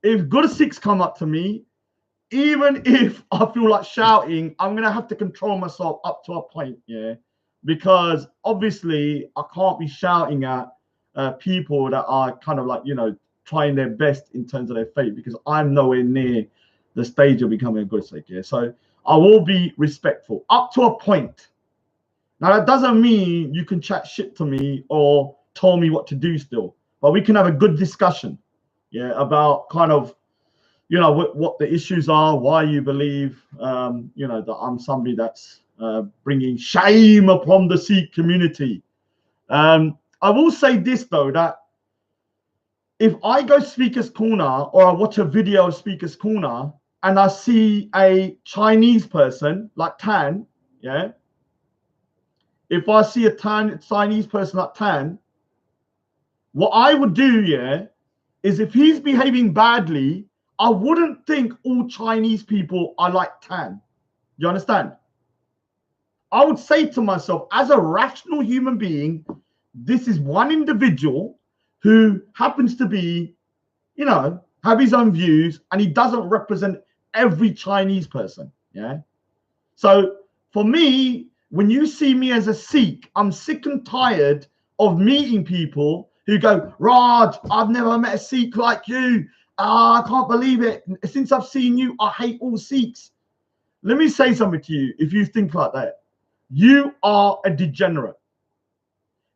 If Gursikhs come up to me, even if I feel like shouting, I'm going to have to control myself up to a point, yeah? Because obviously I can't be shouting at people that are kind of like, you know, trying their best in terms of their faith, because I'm nowhere near the stage of becoming a Gursikh, yeah? So I will be respectful up to a point. Now, that doesn't mean you can chat shit to me or tell me what to do still, but we can have a good discussion, yeah, about kind of, you know, what the issues are, why you believe, you know, that I'm somebody that's bringing shame upon the Sikh community. I will say this, though, that if I go Speaker's Corner or I watch a video of Speaker's Corner and I see a Chinese person like Tan, yeah, if I see a Chinese person like Tan, what I would do, yeah, is if he's behaving badly, I wouldn't think all Chinese people are like Tan. You understand? I would say to myself, as a rational human being, this is one individual who happens to be, you know, have his own views, and he doesn't represent every Chinese person, yeah? So for me, when you see me as a Sikh, I'm sick and tired of meeting people who go, Raj, I've never met a Sikh like you. I can't believe it. Since I've seen you, I hate all Sikhs. Let me say something to you. If you think like that, you are a degenerate.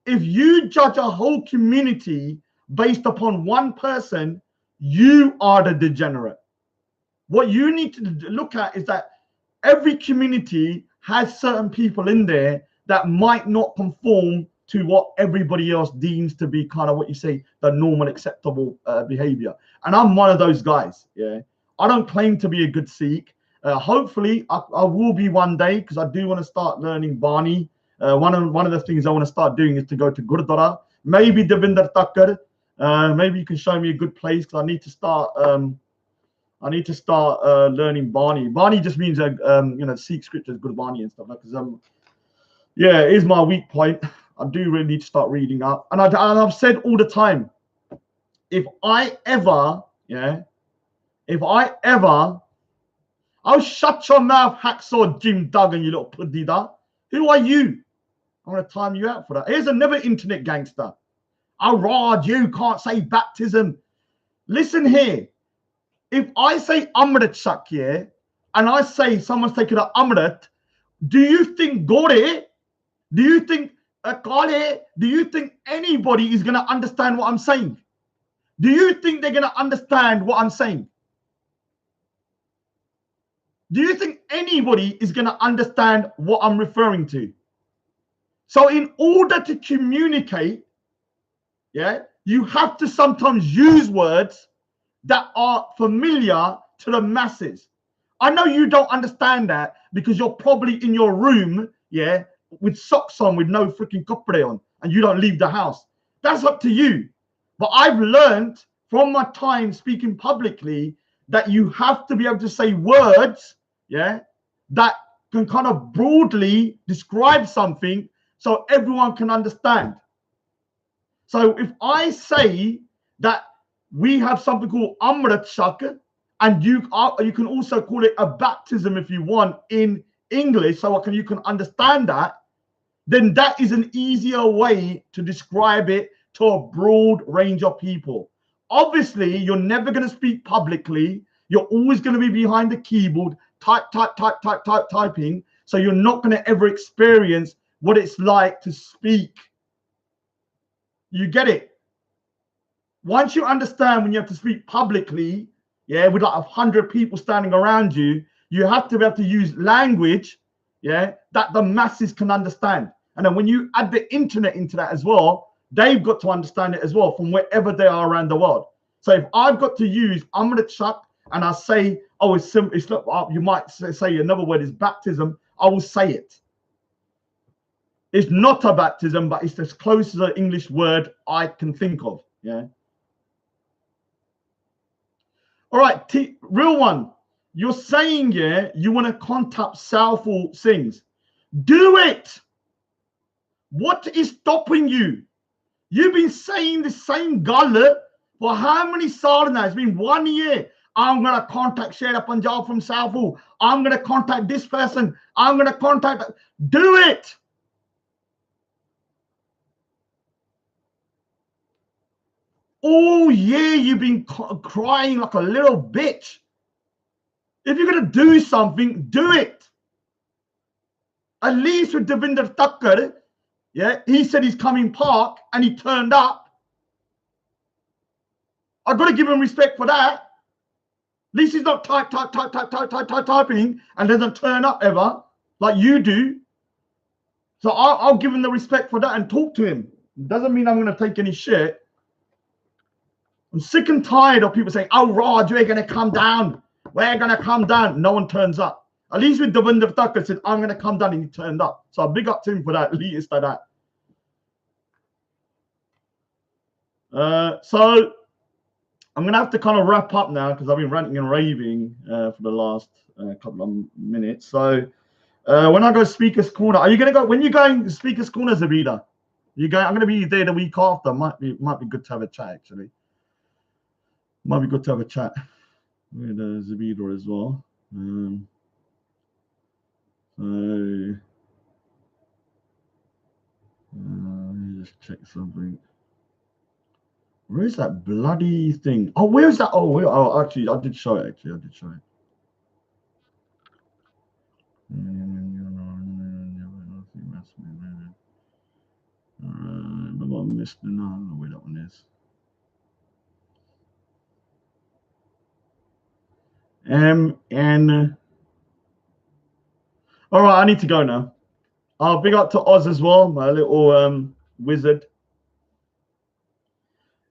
If you judge a whole community based upon one person, you are the degenerate. What you need to look at is that every community has certain people in there that might not conform to what everybody else deems to be kind of what you say, the normal acceptable behavior. And I'm one of those guys, yeah. I don't claim to be a good Sikh. Hopefully I will be one day, because I do want to start learning Bani. One of the things I want to start doing is to go to Gurdwara. Maybe Devinder Thakkar. Maybe you can show me a good place, because I need to start learning Bani. Bani just means you know, Sikh scriptures, good Bani and stuff like that. Yeah, it is my weak point. I do really need to start reading up. And I've said all the time, if I ever, I'll shut your mouth, hacksaw Jim Duggan, you little puddida. Who are you? I'm going to time you out for that. Here's another internet gangster. Oh, Raj, you can't say baptism. Listen here. If I say Amrit Shak, yeah, and I say someone's taken an Amrit, do you think Gore, do you think Kale, do you think anybody is going to understand what I'm saying? Do you think they're going to understand what I'm saying? Do you think anybody is going to understand what I'm referring to? So in order to communicate, yeah, you have to sometimes use words that are familiar to the masses. I know you don't understand that because you're probably in your room, yeah, with socks on with no freaking kapre on, and you don't leave the house. That's up to you. But I've learned from my time speaking publicly that you have to be able to say words, yeah, that can kind of broadly describe something so everyone can understand. So if I say that we have something called Amrit Shak, and you can also call it a baptism if you want in English, so you can understand that, then that is an easier way to describe it to a broad range of people. Obviously, you're never going to speak publicly. You're always going to be behind the keyboard, typing. So you're not going to ever experience what it's like to speak. You get it? Once you understand when you have to speak publicly, yeah, with like 100 people standing around you, you have to be able to use language, yeah, that the masses can understand. And then when you add the internet into that as well, they've got to understand it as well from wherever they are around the world. So if I've got to use Amrit Shak and I say, oh, it's simple, it's not, you might say another word is baptism, I will say it. It's not a baptism, but it's as close as an English word I can think of. Yeah. All right, real one. You're saying, yeah, you want to contact Southall Sings. Do it. What is stopping you? You've been saying the same gullet for how many years now? It's been 1 year. I'm going to contact Shera Punjab from Southall. I'm going to contact this person. I'm going to contact. Do it. Oh, yeah, you've been crying like a little bitch. If you're going to do something, do it. At least with Devinder Thakkar, yeah, he said he's coming park and he turned up. I've got to give him respect for that. At least he's not typing and doesn't turn up ever like you do. So I'll give him the respect for that and talk to him. Doesn't mean I'm going to take any shit. I'm sick and tired of people saying, oh, Raj, we're going to come down. We're going to come down. No one turns up. At least with Devinder Thakkar said, I'm going to come down, and he turned up. So big up to him for that, at least like that. So I'm going to have to kind of wrap up now because I've been ranting and raving for the last couple of minutes. So when I go Speaker's Corner, are you going to go? When you going to Speaker's Corner, Zabida? You going? I'm going to be there the week after. Might be good to have a chat, actually. Might be good to have a chat with Zabida as well. So let me just check something. Where is that bloody thing? Oh, where is that? Oh, actually, I did show it. I did show it. Maybe I missed it. No, I don't know where that one is. All right, I need to go now. Big up to Oz as well, my little wizard.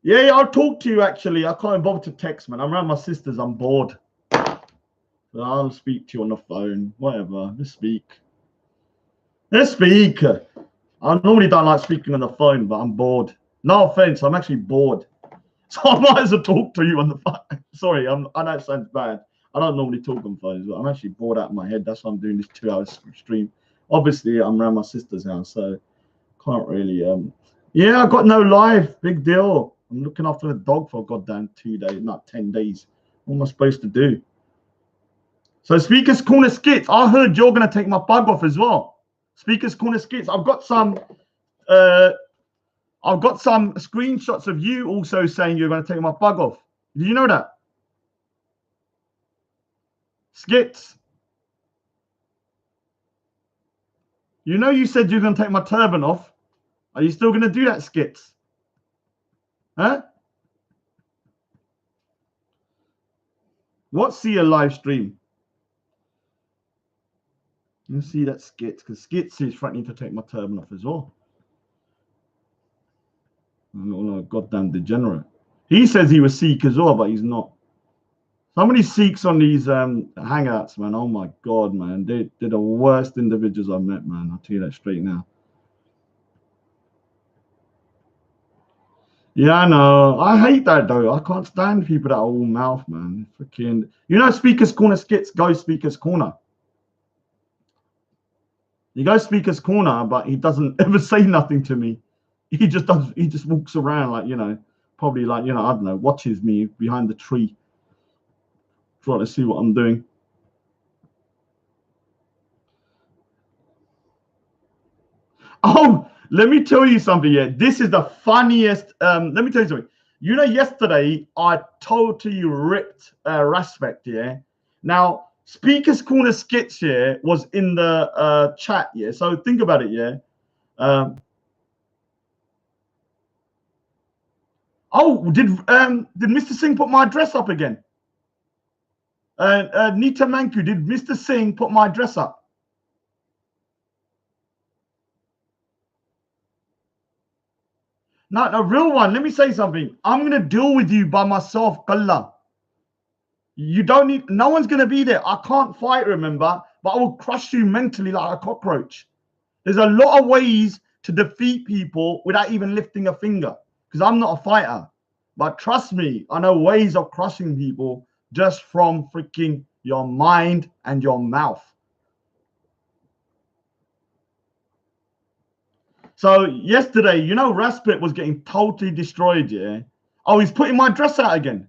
Yeah, I'll talk to you actually. I can't bother to text, man. I'm around my sisters. I'm bored. So I'll speak to you on the phone. Whatever. Just speak. Let's speak. I normally don't like speaking on the phone, but I'm bored. No offense. I'm actually bored. So I might as well talk to you on the phone. Sorry, I know it sounds bad. I don't normally talk on phones, but I'm actually bored out of my head. That's why I'm doing this 2-hour stream. Obviously, I'm around my sister's house, so can't really. Yeah, I got no life. Big deal. I'm looking after the dog for a goddamn 2 days, not 10 days. What am I supposed to do? So Speaker's Corner skits. I heard you're going to take my bug off as well. Speaker's Corner skits. I've got some screenshots of you also saying you're going to take my bug off. Did you know that? Skits. You know you said you're going to take my turban off. Are you still going to do that, Skits? Huh? What's your live stream? You see that Skits, because Skits is threatening to take my turban off as well. No, goddamn degenerate. He says he was Sikh as well, but he's not. So many Sikhs on these hangouts, man. Oh my God, man. They're the worst individuals I've met, man. I'll tell you that straight now. Yeah, I know. I hate that though. I can't stand people that are all mouth, man. Freaking, you know, Speaker's Corner skits go Speaker's Corner. He goes Speaker's Corner, but he doesn't ever say nothing to me. He just does. He just walks around like, you know, probably like, you know, I don't know, watches me behind the tree, trying to see what I'm doing. Oh, let me tell you something. Yeah, this is the funniest. Let me tell you something. You know, yesterday I totally ripped Respect. Yeah. Now, Speaker's Corner skits here was in the chat. Yeah. So think about it. Yeah. Oh, did Mr. Singh put my address up again? Nita Manku, did Mr. Singh put my address up? No, real one. Let me say something. I'm gonna deal with you by myself, Kalla. You don't need. No one's gonna be there. I can't fight, remember, but I will crush you mentally like a cockroach. There's a lot of ways to defeat people without even lifting a finger. Because I'm not a fighter, but trust me, I know ways of crushing people just from freaking your mind and your mouth. So yesterday, you know, Raspit was getting totally destroyed. Yeah. Oh, he's putting my dress out again.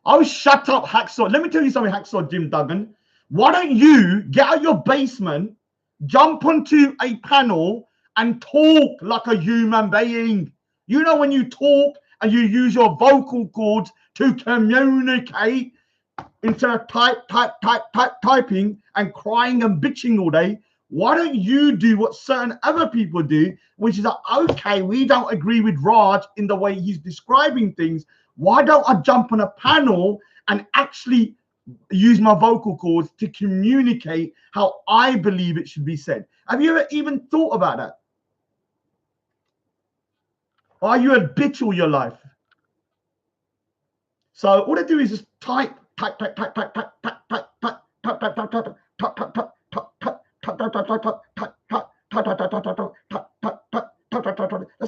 Oh, shut up, Hacksaw. Let me tell you something, Hacksaw Jim Duggan. Why don't you get out your basement, jump onto a panel, and talk like a human being? You know, when you talk and you use your vocal cords to communicate instead of typing and crying and bitching all day, why don't you do what certain other people do, which is like, okay, we don't agree with Raj in the way he's describing things. Why don't I jump on a panel and actually use my vocal cords to communicate how I believe it should be said? Have you ever even thought about that? Or are you a bitch all your life? So all I do is just type. That's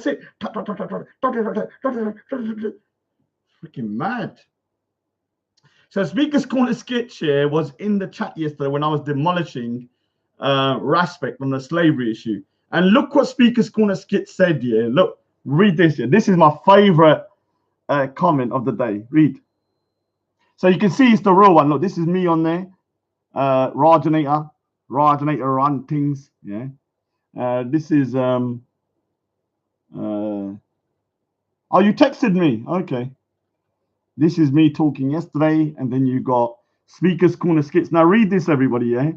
it. Freaking mad. So Speaker's Corner sketch here was in the chat yesterday when I was demolishing Respect on the slavery issue. And look what Speaker's Corner sketch said here. Look, read this here. This is my favorite comment of the day. Read. So you can see it's the real one. Look, this is me on there. Rajanator run things. Yeah. This is oh, you texted me. Okay. This is me talking yesterday, and then you got Speaker's Corner skits. Now read this, everybody, yeah?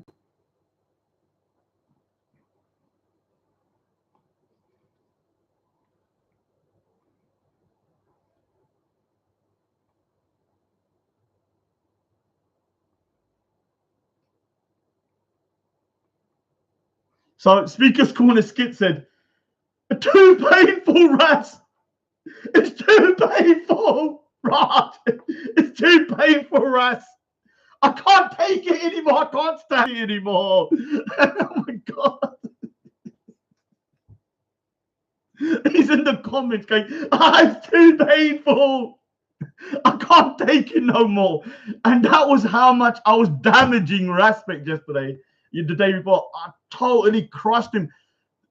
So Speaker's Corner skit said, too painful, Raz. It's too painful, Raj. It's too painful, Raz. I can't take it anymore. I can't stand it anymore. Oh my God. He's in the comments going, it's too painful. I can't take it no more. And that was how much I was damaging Respect yesterday. The day before, I totally crushed him.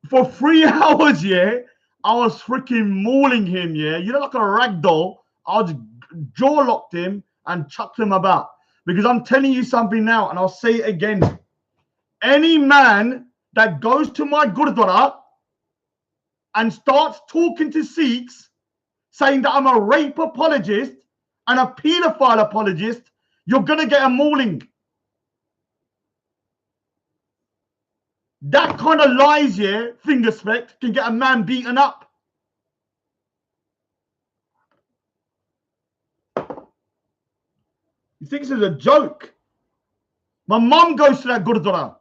For 3 hours, yeah, I was freaking mauling him, yeah. You know, like a rag doll. I just jaw locked him and chucked him about. Because I'm telling you something now, and I'll say it again. Any man that goes to my Gurdwara and starts talking to Sikhs, saying that I'm a rape apologist and a paedophile apologist, you're going to get a mauling. That kind of lies, yeah, finger speck, can get a man beaten up. You think this is a joke? My mum goes to that Gurdwara.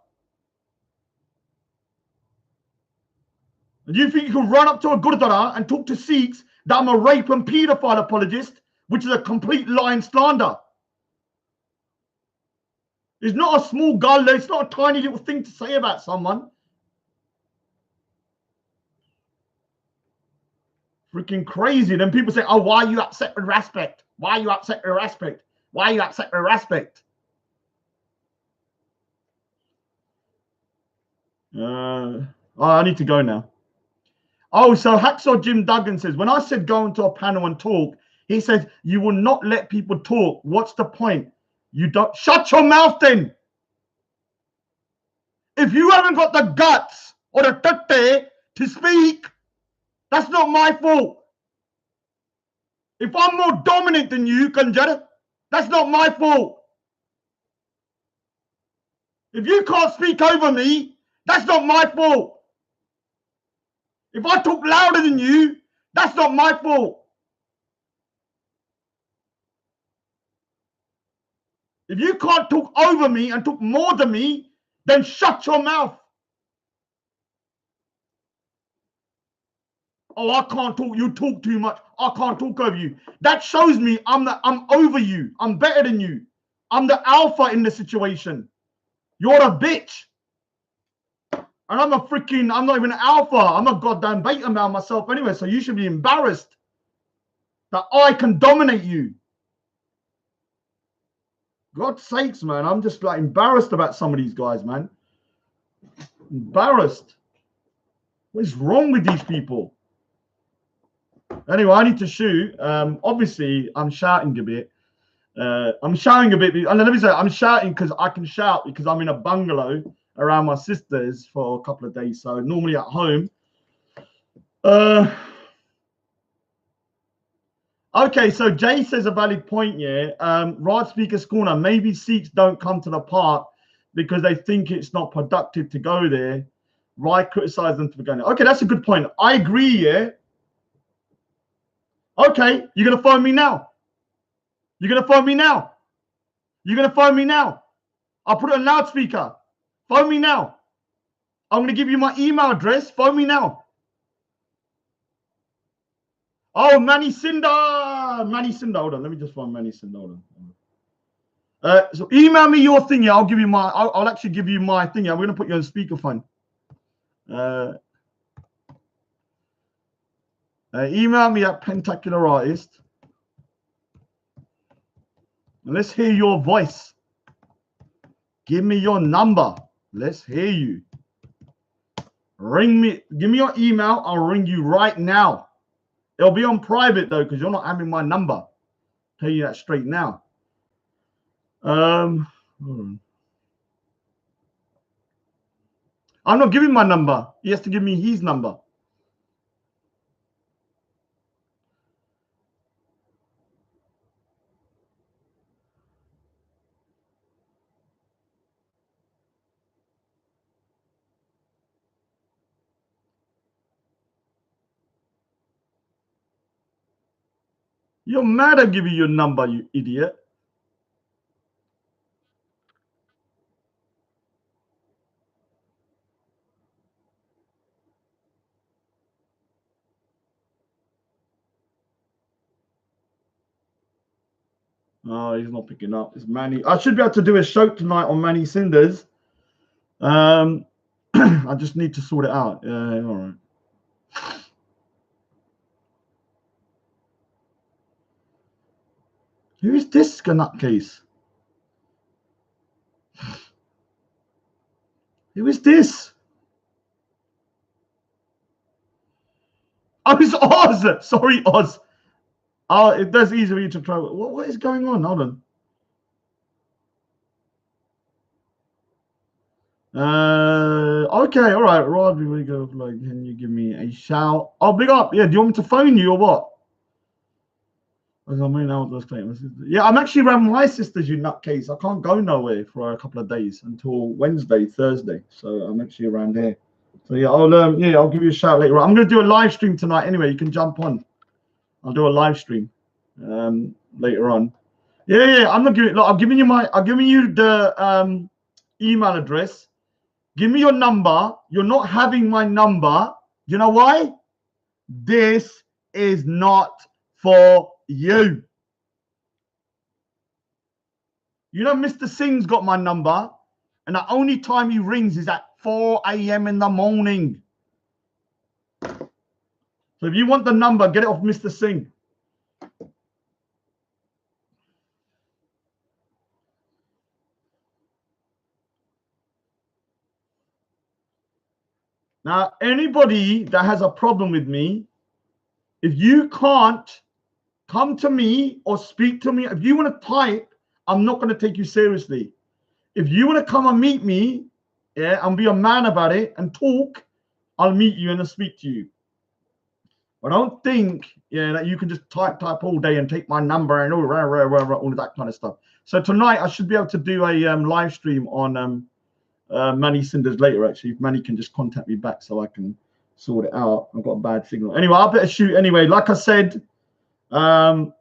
And you think you can run up to a Gurdwara and talk to Sikhs that I'm a rape and paedophile apologist, which is a complete lie and slander? It's not a small gull, it's not a tiny little thing to say about someone. Freaking crazy. Then people say, oh, why are you upset with respect? Why are you upset with respect? Why are you upset with respect? Oh, I need to go now. Oh, so Hacksaw Jim Duggan says, when I said go into a panel and talk, he says, you will not let people talk. What's the point? You don't. Shut your mouth then. If you haven't got the guts or the tete to speak, that's not my fault. If I'm more dominant than you, Kanjar, that's not my fault. If you can't speak over me, that's not my fault. If I talk louder than you, that's not my fault. If you can't talk over me and talk more than me, then shut your mouth. Oh, I can't talk. You talk too much. I can't talk over you. That shows me I'm over you. I'm better than you. I'm the alpha in the situation. You're a bitch. And I'm not even an alpha. I'm a goddamn beta male myself anyway. So you should be embarrassed that I can dominate you. God's sakes, man. I'm just like embarrassed about some of these guys, man. Embarrassed. What is wrong with these people? Anyway, I need to shoot. Obviously, I'm shouting a bit. I'm shouting a bit. And let me say, I'm shouting because I can shout because I'm in a bungalow around my sisters for a couple of days. So normally at home. Okay, so Jay says a valid point, yeah. Rod Speaker's Corner, maybe Sikhs don't come to the park because they think it's not productive to go there. Right, criticize them for going there. Okay, that's a good point. I agree, yeah. Okay, you're going to phone me now. You're going to phone me now. You're going to phone me now. I'll put it on loudspeaker. Phone me now. I'm going to give you my email address. Phone me now. Oh, Manny Cinder. Manny Cinder. Hold on. Let me just find Manny Cinder. Hold on. So email me your thing. Yeah, I'll give you my. I'll actually give you my thing. Yeah, we're going to put you on speakerphone. Email me at Pentacular Artist. Let's hear your voice. Give me your number. Let's hear you. Ring me. Give me your email. I'll ring you right now. It'll be on private though, because you're not having my number. Tell you that straight now. I'm not giving my number. He has to give me his number. You're mad at giving you your number, you idiot. Oh, he's not picking up. It's Manny. I should be able to do a show tonight on Manny Cinders. I just need to sort it out. Yeah, all right. Who is this nutcase? Who is this? Oh, it's Oz. Sorry, Oz. Oh, it does easy for you to try. What is going on? Hold on. Okay, all right. Rod, we go. Like, can you give me a shout? Oh, big up. Yeah, do you want me to phone you or what? Yeah, I'm actually around my sisters, you nutcase. I can't go nowhere for a couple of days until Wednesday, Thursday. So I'm actually around here. So yeah, I'll give you a shout later. I'm gonna do a live stream tonight anyway. You can jump on. I'll do a live stream later on. Yeah. I'm not giving. Look, I'm giving you the email address. Give me your number. You're not having my number. You know why? This is not for you. You know, Mr. Singh's got my number, and the only time he rings is at 4 a.m. in the morning. So if you want the number, get it off Mr. Singh. Now, anybody that has a problem with me, if you can't come to me or speak to me, if you want to type, I'm not going to take you seriously. If you want to come and meet me, yeah, and be a man about it and talk, I'll meet you and I'll speak to you. But I don't think, yeah, that you can just type all day and take my number and all of that kind of stuff. So tonight I should be able to do a live stream on Manny Cinders later. Actually, if Manny can just contact me back so I can sort it out. I've got a bad signal. Anyway, I better shoot anyway. Like I said, oh,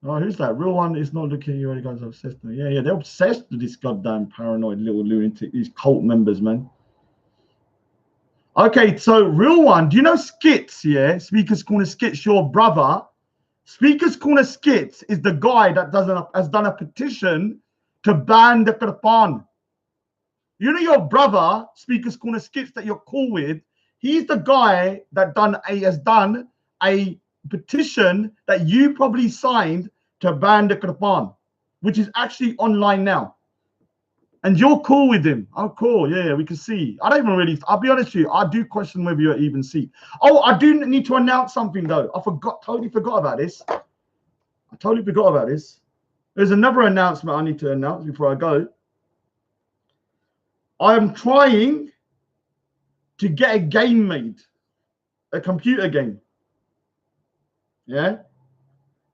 who's that? Real one is not looking at you. Guys are obsessed. Yeah, they're obsessed with this goddamn paranoid little lunatic. These cult members, man. Okay, so Real One, do you know Skits? Yeah, Speaker's Corner Skits, your brother. Speaker's Corner Skits is the guy that has done a petition to ban the Quran. You know your brother, Speaker's Corner Skits, that you're cool with. He's the guy that has done a petition that you probably signed to ban the Quran, which is actually online now. And you're cool with him. I'm cool. Yeah, we can see. I don't even really, I'll be honest with you, I do question whether you even see. Oh, I do need to announce something though. Totally forgot about this. There's another announcement I need to announce before I go. I am trying to get a game made, a computer game. Yeah.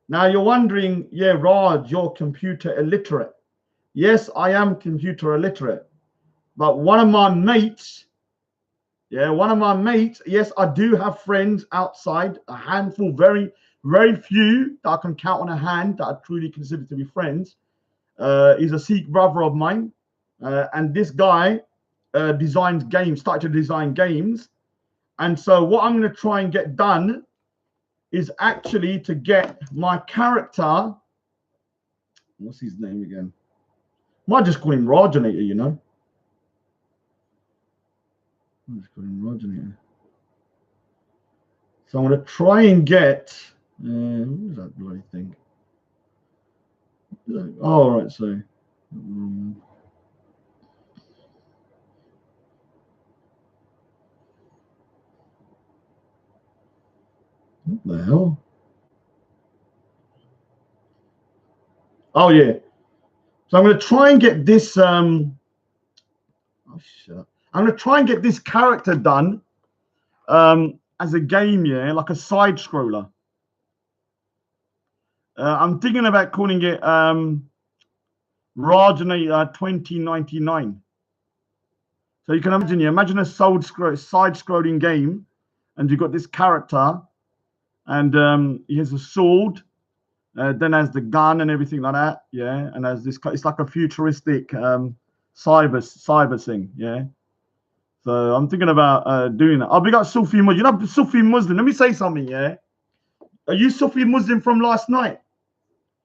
Now you're wondering, yeah, Raj, you're computer illiterate. Yes, I am computer illiterate, but one of my mates, yes, I do have friends outside, a handful, very, very few that I can count on a hand that I truly consider to be friends. He's a Sikh brother of mine, and this guy started to design games. And so what I'm going to try and get done is actually to get my character, what's his name again? Might just call him Rajanator, you know. I'll just call him Rajanator. So I'm going to try and get, what is that bloody thing? Oh, all right, so. What the hell? Oh, yeah. So I'm going to try and get this, oh, shut up. I'm going to try and get this character done as a game, yeah, like a side scroller. I'm thinking about calling it Rajanator 2099. So you can imagine a side scrolling game, and you've got this character, and he has a sword, then has the gun and everything like that, yeah, and has this, it's like a futuristic cyber thing, yeah. So I'm thinking about doing that. Oh, we got Sufi Muslim. You know Sufi Muslim. Let me say something, yeah. Are you Sufi Muslim from last night?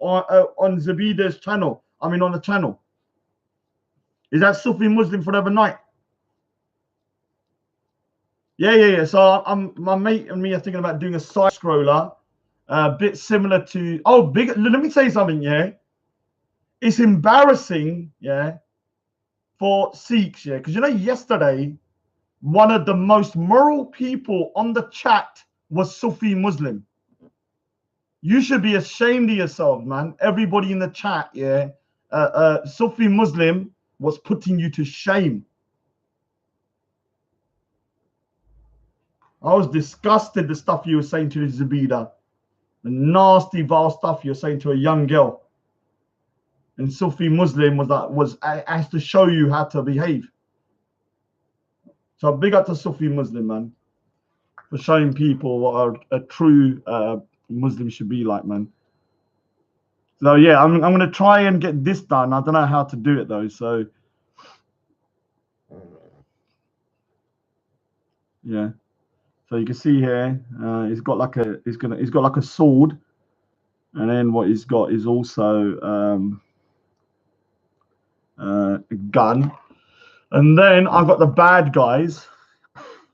Or on Zabida's channel? I mean, on the channel. Is that Sufi Muslim for the other night? Yeah. So my mate and me are thinking about doing a side scroller, a bit similar to. Oh, let me say something, yeah. It's embarrassing, yeah, for Sikhs, yeah, because you know yesterday, one of the most moral people on the chat was Sufi Muslim. You should be ashamed of yourself, man. Everybody in the chat, yeah. Sufi Muslim was putting you to shame. I was disgusted the stuff you were saying to Zabida. The nasty, vile stuff you're saying to a young girl. And Sufi Muslim has to show you how to behave. So big up to Sufi Muslim, man, for showing people what a true Muslim should be like, man. So yeah, I'm going to try and get this done. I don't know how to do it though. So yeah, so you can see here, he's got like a sword, and then what he's got is also a gun. And then I've got the bad guys.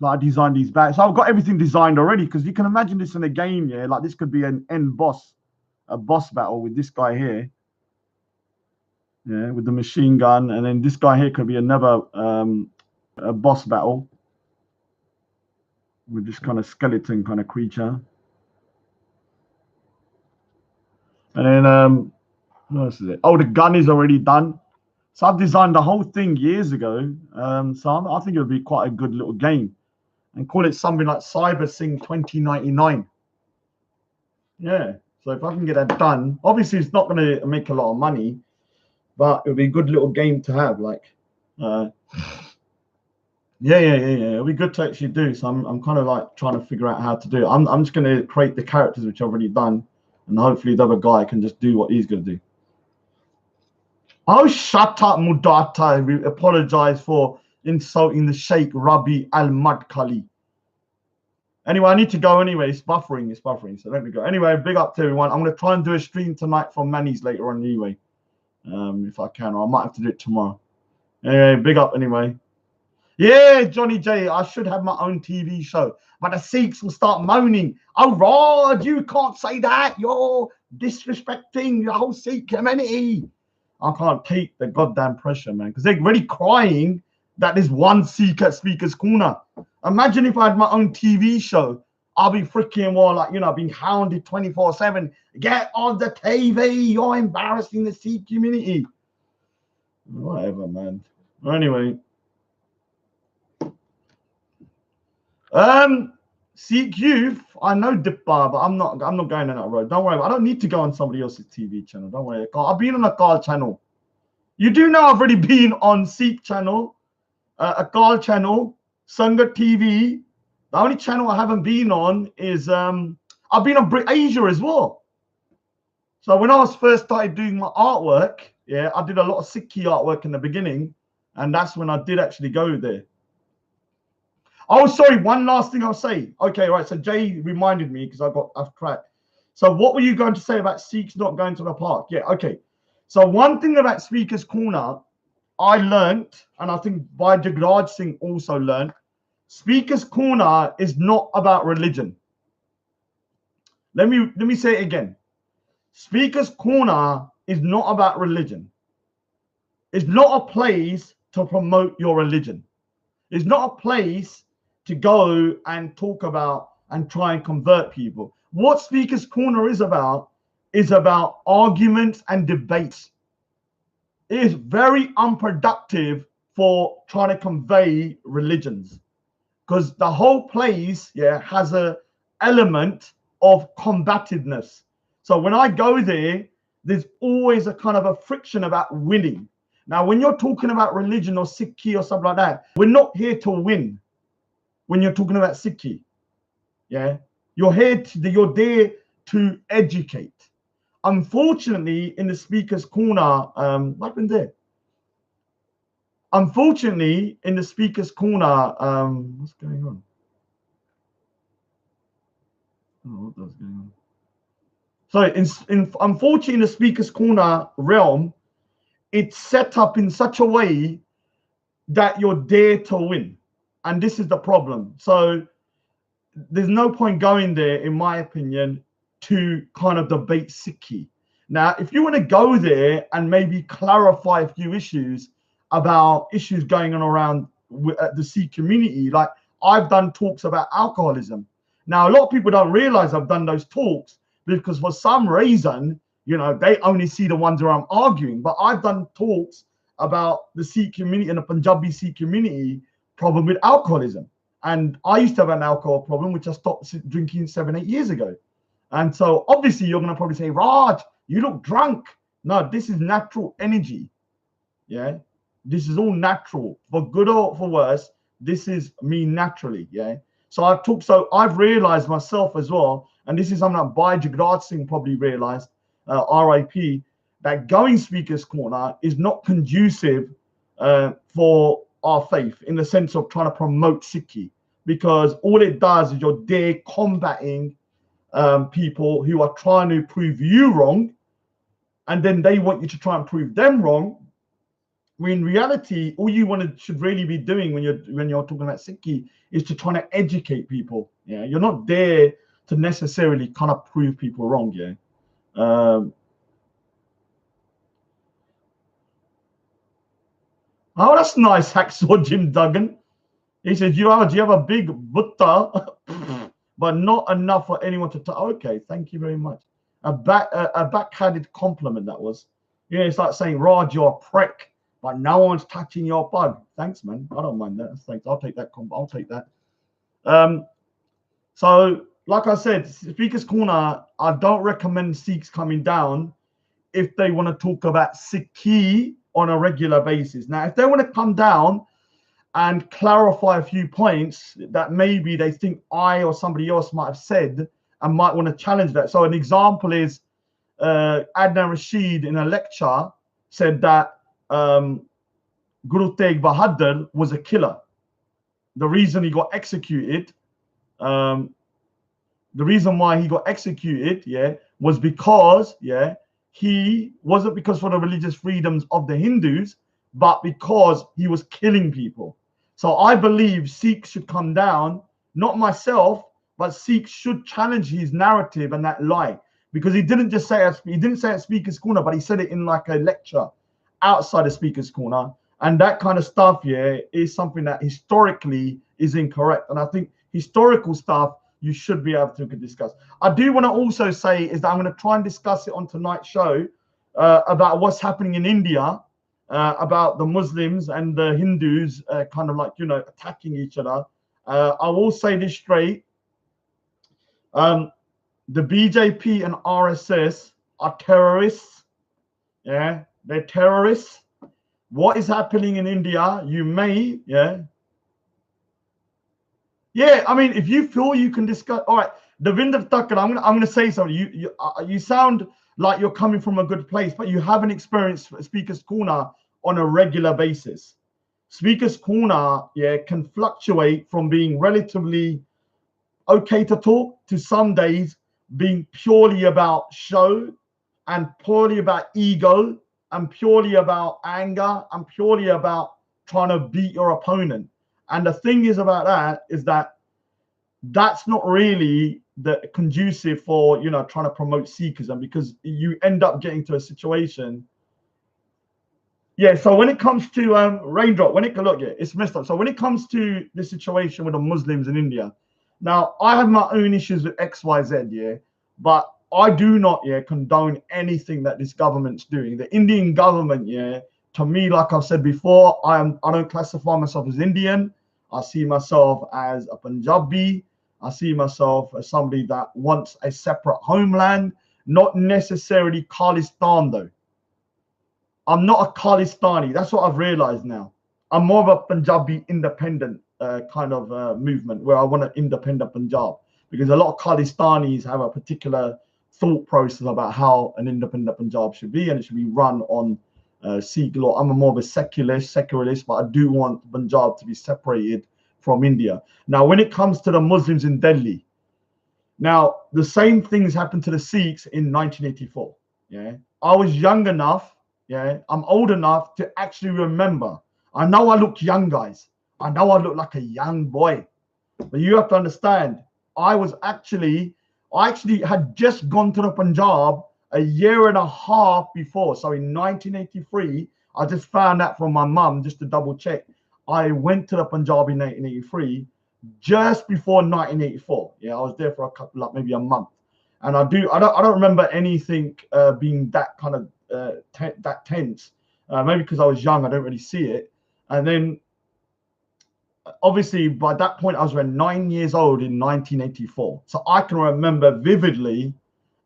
Like I designed these bad. So I've got everything designed already, because you can imagine this in a game, yeah. Like this could be an end boss, a boss battle with this guy here. Yeah, with the machine gun, and then this guy here could be another a boss battle with this kind of skeleton kind of creature. And then what else is it? Oh, the gun is already done. So I've designed the whole thing years ago. So I think it would be quite a good little game, and call it something like Cyber-Sing 2099. Yeah. So if I can get that done, obviously it's not going to make a lot of money, but it would be a good little game to have. Like, yeah. It'll be good to actually do. So I'm kind of like trying to figure out how to do it. I'm just going to create the characters which I've already done, and hopefully the other guy can just do what he's going to do. Oh, shut up, Mudata. We apologize for insulting the Sheikh Rabi Al-Madkhali. Anyway, I need to go anyway. It's buffering. So let me go. Anyway, big up to everyone. I'm going to try and do a stream tonight from Manny's later on anyway. If I can, or I might have to do it tomorrow. Anyway, big up anyway. Yeah, Johnny J, I should have my own TV show. But the Sikhs will start moaning. Oh, Rod, you can't say that. You're disrespecting the whole Sikh community. I can't take the goddamn pressure, man, because they're really crying that there's one Sikh at Speaker's Corner. Imagine if I had my own TV show. I'll be freaking well, like, you know, being hounded 24/7. Get on the TV. You're embarrassing the Sikh community. Whatever, man. Anyway. Sikh youth, I know Dippa, but I'm not going on that road. Don't worry. I don't need to go on somebody else's TV channel. Don't worry. I've been on a Carl channel. You do know I've already been on Sikh channel, a Carl channel, Sangat TV. The only channel I haven't been on is I've been on Brit Asia as well. So when I was first started doing my artwork, yeah, I did a lot of Sikhi artwork in the beginning, and that's when I did actually go there. Oh, sorry. One last thing I'll say. Okay, right. So Jay reminded me because I've cracked. So what were you going to say about Sikhs not going to the park? Yeah, okay. So one thing about Speaker's Corner, I learned, and I think Bhai Jagraj Singh also learned, Speaker's Corner is not about religion. Let me say it again. Speaker's Corner is not about religion. It's not a place to promote your religion. It's not a place to go and talk about and try and convert people. What Speaker's Corner is about arguments and debates. It is very unproductive for trying to convey religions, because the whole place, yeah, has a element of combativeness. So when I go there, there's always a kind of a friction about winning. Now, when you're talking about religion or Sikhi or something like that, we're not here to win. When you're talking about Sikhi, yeah, you're there to educate. Unfortunately, in the Speaker's Corner, what happened there? Unfortunately, in the Speaker's Corner, what's going on? Oh, what was going on? So, unfortunately, in the Speaker's Corner realm, it's set up in such a way that you're there to win. And this is the problem. So there's no point going there, in my opinion, to kind of debate Sikhi. Now, if you want to go there and maybe clarify a few issues about issues going on around the Sikh community, like I've done talks about alcoholism. Now, a lot of people don't realize I've done those talks because for some reason, you know, they only see the ones where I'm arguing. But I've done talks about the Sikh community and the Punjabi Sikh community problem with alcoholism. And I used to have an alcohol problem, which I stopped drinking 7-8 years ago. And so obviously you're going to probably say, Raj, you look drunk. No, this is natural energy. Yeah, this is all natural, for good or for worse. This is me naturally. Yeah. So I've realized myself as well, and this is something that Bhai Jagraj Singh probably realized, RIP, that going Speaker's Corner is not conducive for our faith in the sense of trying to promote Sikhi, because all it does is you're there combating people who are trying to prove you wrong, and then they want you to try and prove them wrong, when in reality, all you should really be doing when you're talking about Sikhi is to try to educate people. Yeah, you're not there to necessarily kind of prove people wrong. Yeah. Oh, that's nice, Hacksaw Jim Duggan. He said, do you have a big butta, but not enough for anyone to touch? Okay, thank you very much. A backhanded compliment that was. Yeah, it's like saying, Raj, you're a prick, but no one's touching your bug. Thanks, man. I don't mind that. Thanks. I'll take that. I'll take that. So, like I said, Speaker's Corner, I don't recommend Sikhs coming down if they want to talk about Sikhi on a regular basis. Now, if they want to come down and clarify a few points that maybe they think I or somebody else might have said and might want to challenge that. So an example is Adnan Rashid in a lecture said that Guru Tegh Bahadur was a killer. The reason he got executed, the reason why he got executed, yeah, was because, yeah, he wasn't because for the religious freedoms of the Hindus, but because he was killing people. So I believe Sikhs should come down, not myself, but Sikhs should challenge his narrative and that lie, because he didn't just say it, he didn't say it at Speaker's Corner, but he said it in like a lecture outside of Speaker's Corner, and that kind of stuff, yeah, is something that historically is incorrect. And I think historical stuff you should be able to discuss. I do want to also say is that I'm going to try and discuss it on tonight's show about what's happening in India, about the Muslims and the Hindus kind of like, you know, attacking each other. I will say this straight. The BJP and RSS are terrorists. Yeah, they're terrorists. What is happening in India, you may, yeah, I mean, if you feel you can discuss, all right, Devinder Thakkar, I'm gonna say something. You sound like you're coming from a good place, but you haven't experienced Speaker's Corner on a regular basis. Speaker's Corner, yeah, can fluctuate from being relatively okay to talk to some days being purely about show and purely about ego and purely about anger and purely about trying to beat your opponent. And the thing is about that is that that's not really the conducive for, you know, trying to promote Sikhism, because you end up getting to a situation. Yeah, so when it comes to Raindrop, it's messed up. So when it comes to the situation with the Muslims in India, now I have my own issues with XYZ, yeah, but I do not, condone anything that this government's doing. The Indian government, to me, like I've said before, I don't classify myself as Indian. I see myself as a Punjabi. I see myself as somebody that wants a separate homeland, not necessarily Khalistan though. I'm not a Khalistani. That's what I've realized now. I'm more of a Punjabi independent kind of movement where I want an independent Punjab, because a lot of Khalistanis have a particular thought process about how an independent Punjab should be, and it should be run on Sikh law. I'm more of a secularist, but I do want Punjab to be separated from India. Now, when it comes to the Muslims in Delhi, now the same things happened to the Sikhs in 1984. Yeah, I was young enough. Yeah, I'm old enough to actually remember. I know I look young, guys. I know I look like a young boy, but you have to understand, I actually had just gone to the Punjab a year and a half before. So in 1983, I just found out from my mum, just to double check. I went to the Punjab in 1983, just before 1984. Yeah, I was there for a couple, like maybe a month. And I don't remember anything being that kind of that tense. Maybe because I was young, I don't really see it. And then obviously by that point I was around 9 years old in 1984, so I can remember vividly.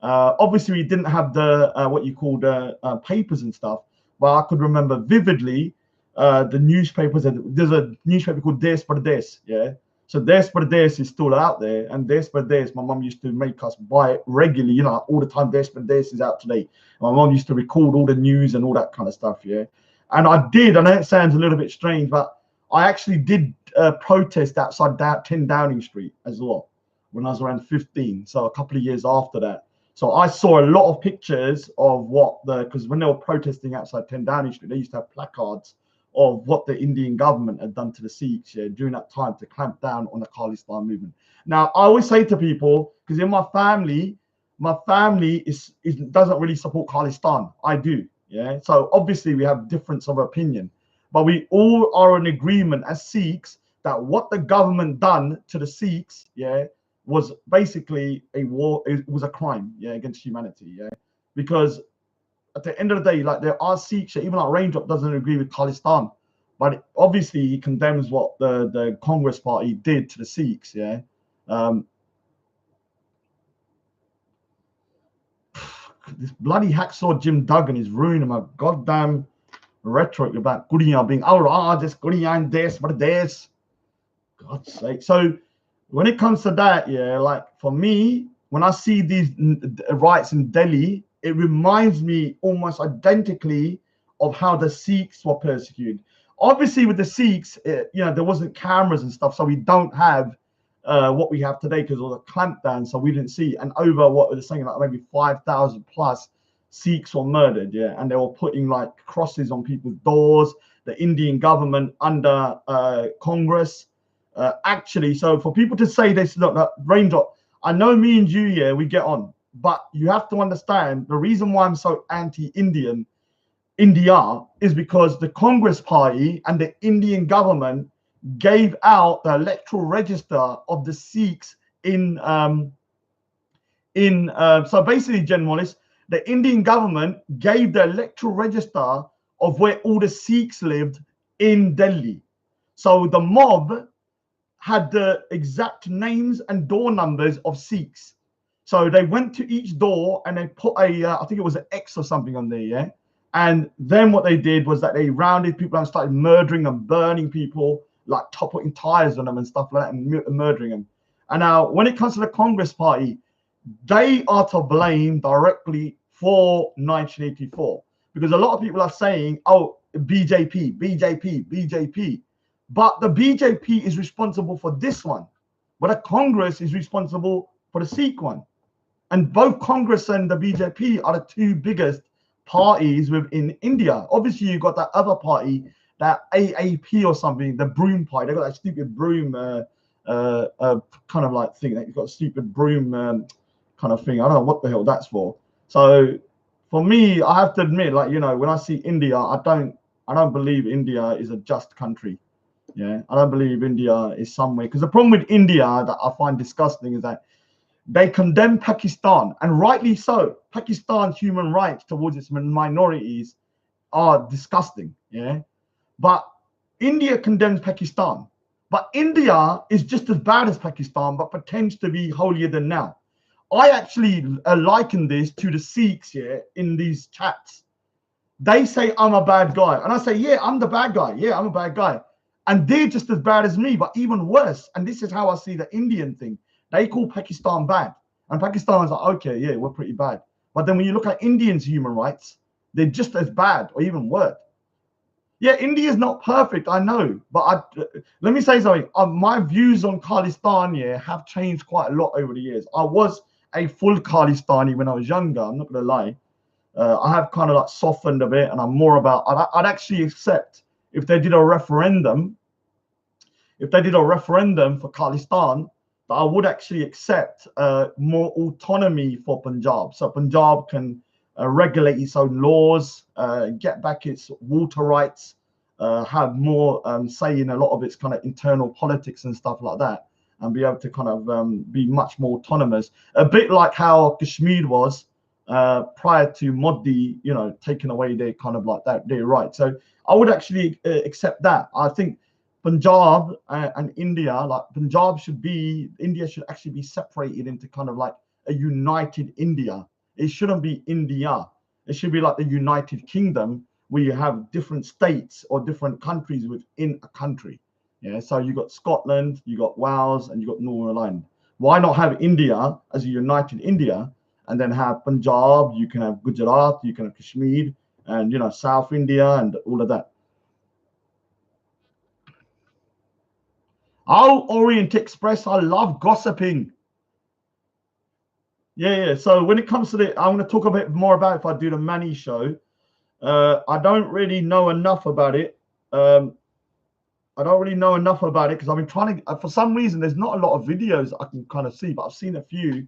Obviously we didn't have the what you call the papers and stuff, but I could remember vividly the newspapers. There's a newspaper called Des Pardes, yeah. So Des Pardes is still out there, and Des Pardes, my mum used to make us buy it regularly, you know, all the time. Des Pardes is out today. My mum used to record all the news and all that kind of stuff, yeah. And I know it sounds a little bit strange, but I actually did protest outside 10 Downing Street as well when I was around 15. So a couple of years after that. So I saw a lot of pictures of because when they were protesting outside 10 Downing Street, they used to have placards of what the Indian government had done to the Sikhs during that time to clamp down on the Khalistan movement. Now, I always say to people, because in my family doesn't really support Khalistan. I do, yeah. So obviously we have difference of opinion, but we all are in agreement as Sikhs that what the government done to the Sikhs, was basically a war. It was a crime, against humanity, because at the end of the day, like there are Sikhs, even like Raindrop doesn't agree with Khalistan, but obviously he condemns what the Congress party did to the Sikhs, this bloody hacksaw Jim Duggan is ruining my goddamn rhetoric about Kuriya being just Kuriya and this, but this. God's sake. So when it comes to that, like for me, when I see these riots in Delhi, it reminds me almost identically of how the Sikhs were persecuted. Obviously, with the Sikhs, there wasn't cameras and stuff, so we don't have what we have today because of the clampdown, so we didn't see. And over what they're saying, like maybe 5,000 plus Sikhs were murdered, and they were putting like crosses on people's doors. The Indian government under Congress, actually. So for people to say this, look, Raindrop, I know me and you, we get on. But you have to understand the reason why I'm so anti-India is because the Congress party and the Indian government gave out the electoral register of the Sikhs so basically, journalists, the Indian government gave the electoral register of where all the Sikhs lived in Delhi. So the mob had the exact names and door numbers of Sikhs. So they went to each door and they put I think it was an X or something on there, And then what they did was that they rounded people and started murdering and burning people, like putting tires on them and stuff like that, and murdering them. And now, when it comes to the Congress party, they are to blame directly for 1984, because a lot of people are saying, "Oh, BJP, BJP, BJP," but the BJP is responsible for this one, but the Congress is responsible for the Sikh one. And both Congress and the BJP are the two biggest parties within India. Obviously, you've got that other party, that AAP or something, the broom party. They've got that stupid broom kind of like thing. You've got a stupid broom kind of thing. I don't know what the hell that's for. So for me, I have to admit, like, when I see India, I don't believe India is a just country. I don't believe India is somewhere, because the problem with India that I find disgusting is that they condemn Pakistan, and rightly so. Pakistan's human rights towards its minorities are disgusting, But India condemns Pakistan. But India is just as bad as Pakistan, but pretends to be holier than thou. I actually liken this to the Sikhs, in these chats. They say I'm a bad guy, and I say, yeah, I'm the bad guy. Yeah, I'm a bad guy. And they're just as bad as me, but even worse. And this is how I see the Indian thing. They call Pakistan bad. And Pakistan's like, okay, yeah, we're pretty bad. But then when you look at Indians' human rights, they're just as bad or even worse. Yeah, India is not perfect, I know. But let me say something. My views on Khalistan, have changed quite a lot over the years. I was a full Khalistani when I was younger, I'm not going to lie. I have kind of like softened a bit, and I'm more about, I'd actually accept if they did a referendum, for Khalistan, that I would actually accept more autonomy for Punjab. So Punjab can regulate its own laws, get back its water rights, have more say in a lot of its kind of internal politics and stuff like that, and be able to kind of be much more autonomous. A bit like how Kashmir was prior to Modi, taking away their kind of like their right. So I would actually accept that. I think Punjab and India, like India should actually be separated into kind of like a united India. It shouldn't be India. It should be like the United Kingdom, where you have different states or different countries within a country. So you got Scotland, you got Wales, and you got Northern Ireland. Why not have India as a united India, and then have Punjab? You can have Gujarat, you can have Kashmir, and South India, and all of that. Oh, Orient Express, I love gossiping. Yeah. So when it comes to I'm going to talk a bit more about it if I do the Mani show. I don't really know enough about it. I don't really know enough about it because I've been trying to. For some reason, there's not a lot of videos I can kind of see, but I've seen a few.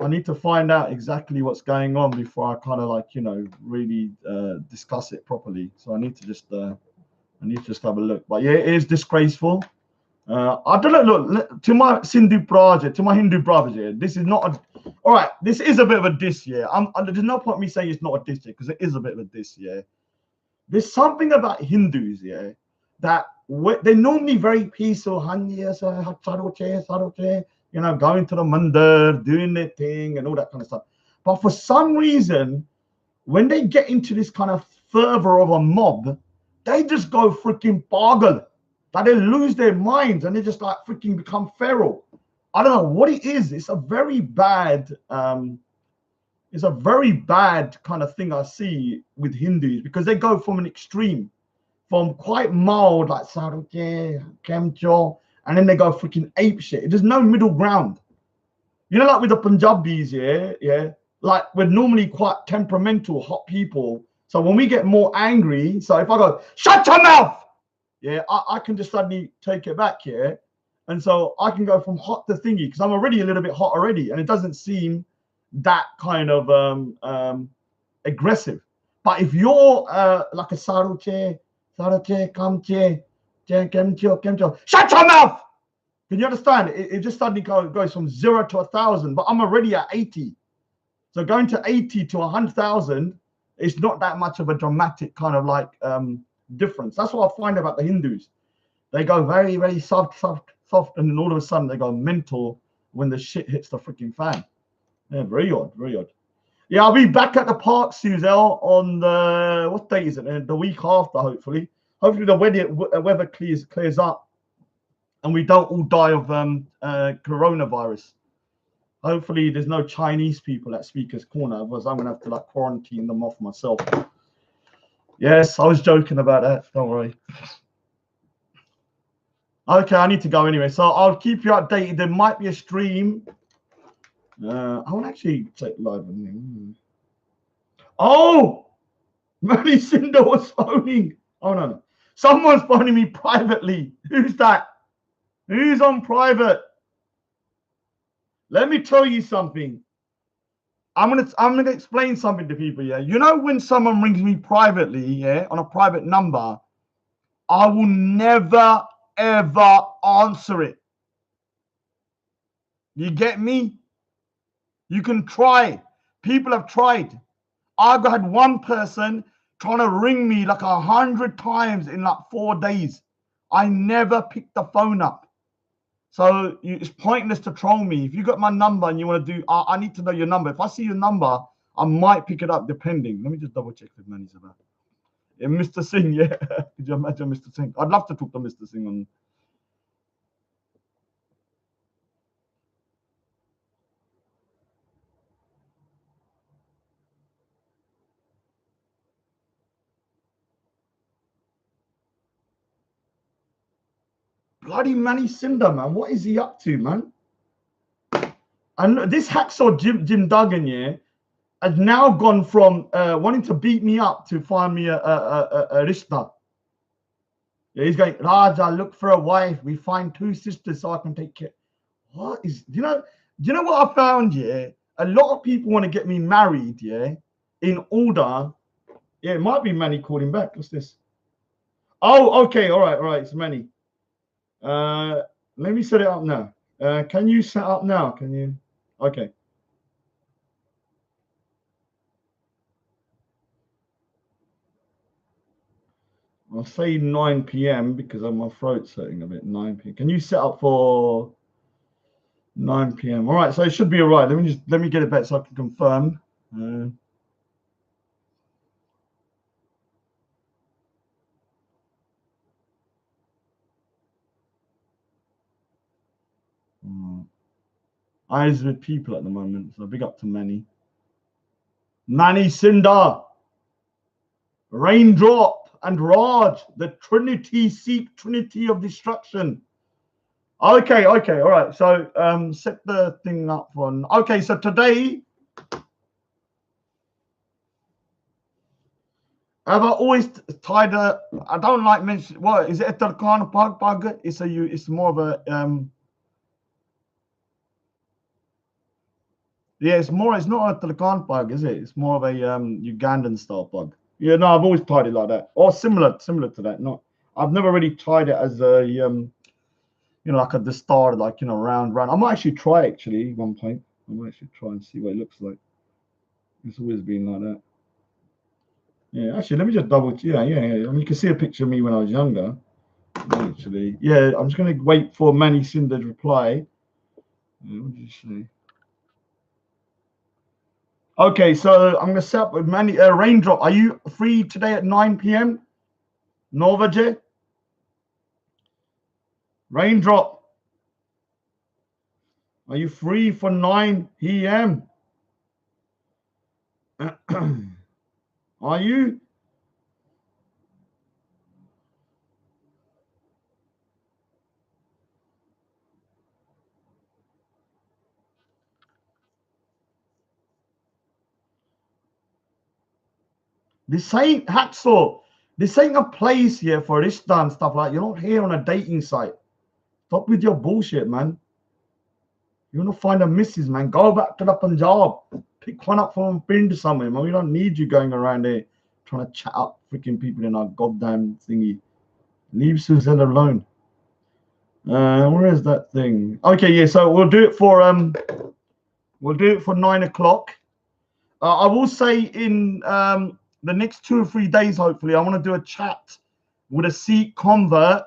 I need to find out exactly what's going on before I kind of like, you know, really discuss it properly. So I need to just have a look. But yeah, it is disgraceful. I don't know. Look, to my Hindu brothers, yeah, this is not a. All right, this is a bit of a diss, yeah. There's no point me saying it's not a diss, yeah, because it is a bit of a diss, yeah. There's something about Hindus, yeah, that they're normally very peaceful, you know, going to the mandir, doing their thing, and all that kind of stuff. But for some reason, when they get into this kind of fervor of a mob, they just go freaking pagal. That they lose their minds and they just like freaking become feral. I don't know what it is. It's a very bad kind of thing I see with Hindus, because they go from an extreme, from quite mild like Saruke, Kemcho, and then they go freaking ape shit. There's no middle ground. You know, like with the Punjabis, yeah. Like we're normally quite temperamental, hot people. So when we get more angry, so if I go, shut your mouth, yeah, I can just suddenly take it back here. And so I can go from hot to thingy because I'm already a little bit hot already. And it doesn't seem that kind of aggressive. But if you're like a Saruche, Kamche, Kemcho, shut your mouth! Can you understand? It just suddenly goes from 0 to 1,000, but I'm already at 80. So going to 80 to 100,000, it's not that much of a dramatic kind of like difference. That's what I find about the Hindus. They go very, very soft, and then all of a sudden they go mental when the shit hits the freaking fan. Yeah, very odd, very odd. Yeah, I'll be back at the park, Suzelle, on the, what day is it? The week after, hopefully. Hopefully the weather clears up and we don't all die of coronavirus. Hopefully there's no Chinese people at Speaker's Corner, otherwise I'm going to have to like quarantine them off myself. Yes, I was joking about that. Don't worry. Okay, I need to go anyway. So I'll keep you updated. There might be a stream. I won't actually take live. Oh! Manny Cinder was phoning. Oh, no. Someone's phoning me privately. Who's that? Who's on private? Let me tell you something. I'm gonna explain something to people. Yeah, you know when someone rings me privately, yeah, on a private number, I will never ever answer it. You get me? You can try. People have tried. I've had one person trying to ring me like 100 times in like 4 days. I never picked the phone up. So it's pointless to troll me. If you got my number and you want to do, I need to know your number. If I see your number, I might pick it up depending. Let me just double check if Manny's about. Yeah, Mr. Singh, yeah. Could you imagine Mr. Singh? I'd love to talk to Mr. Singh on. Bloody Manny Cinder, man. What is he up to, man? And this hacksaw Jim Duggan, yeah, has now gone from wanting to beat me up to find me a rishta. Yeah, he's going, Raja, look for a wife. We find 2 sisters so I can take care. What is, do you know what I found, yeah? A lot of people want to get me married, yeah, in order. Yeah, it might be Manny calling back. What's this? Oh, okay. All right. It's Manny. Let me set it up now. Can you set up now? Can you? Okay. I'll say 9 p.m. because my throat's hurting a bit. 9 p.m. Can you set up for 9 p.m.? All right, so it should be all right. Let me get it back so I can confirm. Eyes with people at the moment, so big up to Manny. Manny Cinder, Raindrop, and Raj, the Trinity seek Trinity of destruction. Okay, all right. So set the thing up on. Okay, so today Have I always tied a? I don't like mention. What is it? A Turkana pug? It's a you. It's more of a Yeah, it's more. It's not a Turkana pug, is it? It's more of a Ugandan style pug. Yeah, no, I've always tied it like that, or similar to that. Not. I've never really tied it as a like at the start, like round. I might actually try actually one point. I might actually try and see what it looks like. It's always been like that. Yeah, actually, let me just double. Yeah. I mean, you can see a picture of me when I was younger. Actually, yeah. I'm just gonna wait for Manny Cinder's reply. What did you say? Okay, so I'm gonna set up with Manny. Raindrop, are you free today at 9 p.m? Novaje? Raindrop, are you free for 9 p.m? Are you? This ain't Hacksaw. This ain't a place here for this and stuff like. You're not here on a dating site. Stop with your bullshit, man. You want to find a missus, man? Go back to the Punjab. Pick one up from Pind somewhere, man. We don't need you going around there trying to chat up freaking people in our goddamn thingy. Leave Suzanne alone. Where is that thing? Okay, yeah. So we'll do it for 9 o'clock. I will say in the next 2 or 3 days, hopefully, I want to do a chat with a Sikh convert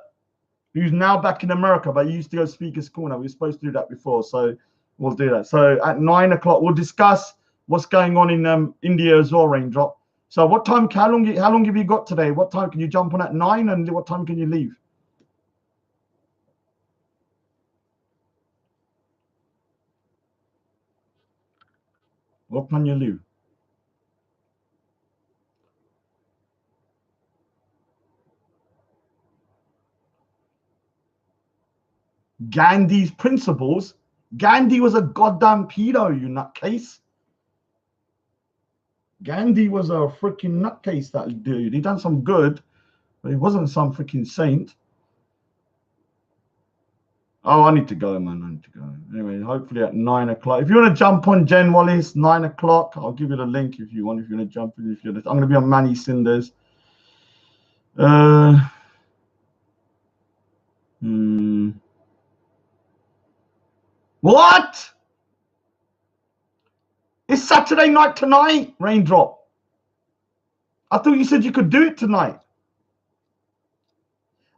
who's now back in America, but he used to go Speaker's Corner. We were supposed to do that before, so we'll do that. So at 9 o'clock, we'll discuss what's going on in India as well, Raindrop. So what time? How long have you got today? What time can you jump on at 9, and what time can you leave? What can you leave? Gandhi's principles. Gandhi was a goddamn pedo, you nutcase. Gandhi was a freaking nutcase, that dude. He done some good, but he wasn't some freaking saint. Oh, I need to go, man. I need to go. Anyway, hopefully at 9 o'clock. If you want to jump on Jen Wallace, 9 o'clock, I'll give you the link if you want. If you want to jump in, I'm going to be on Manny Cinders. What? It's Saturday night tonight, Raindrop. I thought you said you could do it tonight.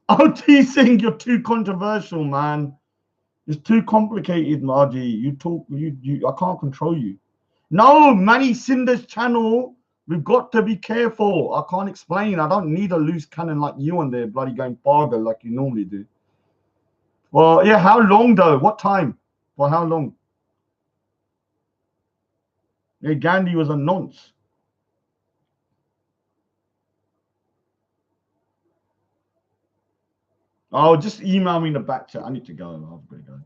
Oh, teasing, you're too controversial, man. It's too complicated, Margie. You talk, I can't control you. No, Manny Cinder's channel. We've got to be careful. I can't explain. I don't need a loose cannon like you on there, bloody going Pargo like you normally do. Well, yeah, how long though? What time? For how long? Yeah, Gandhi was a nonce. Oh, just email me in the back chat. I need to go. I've got to go.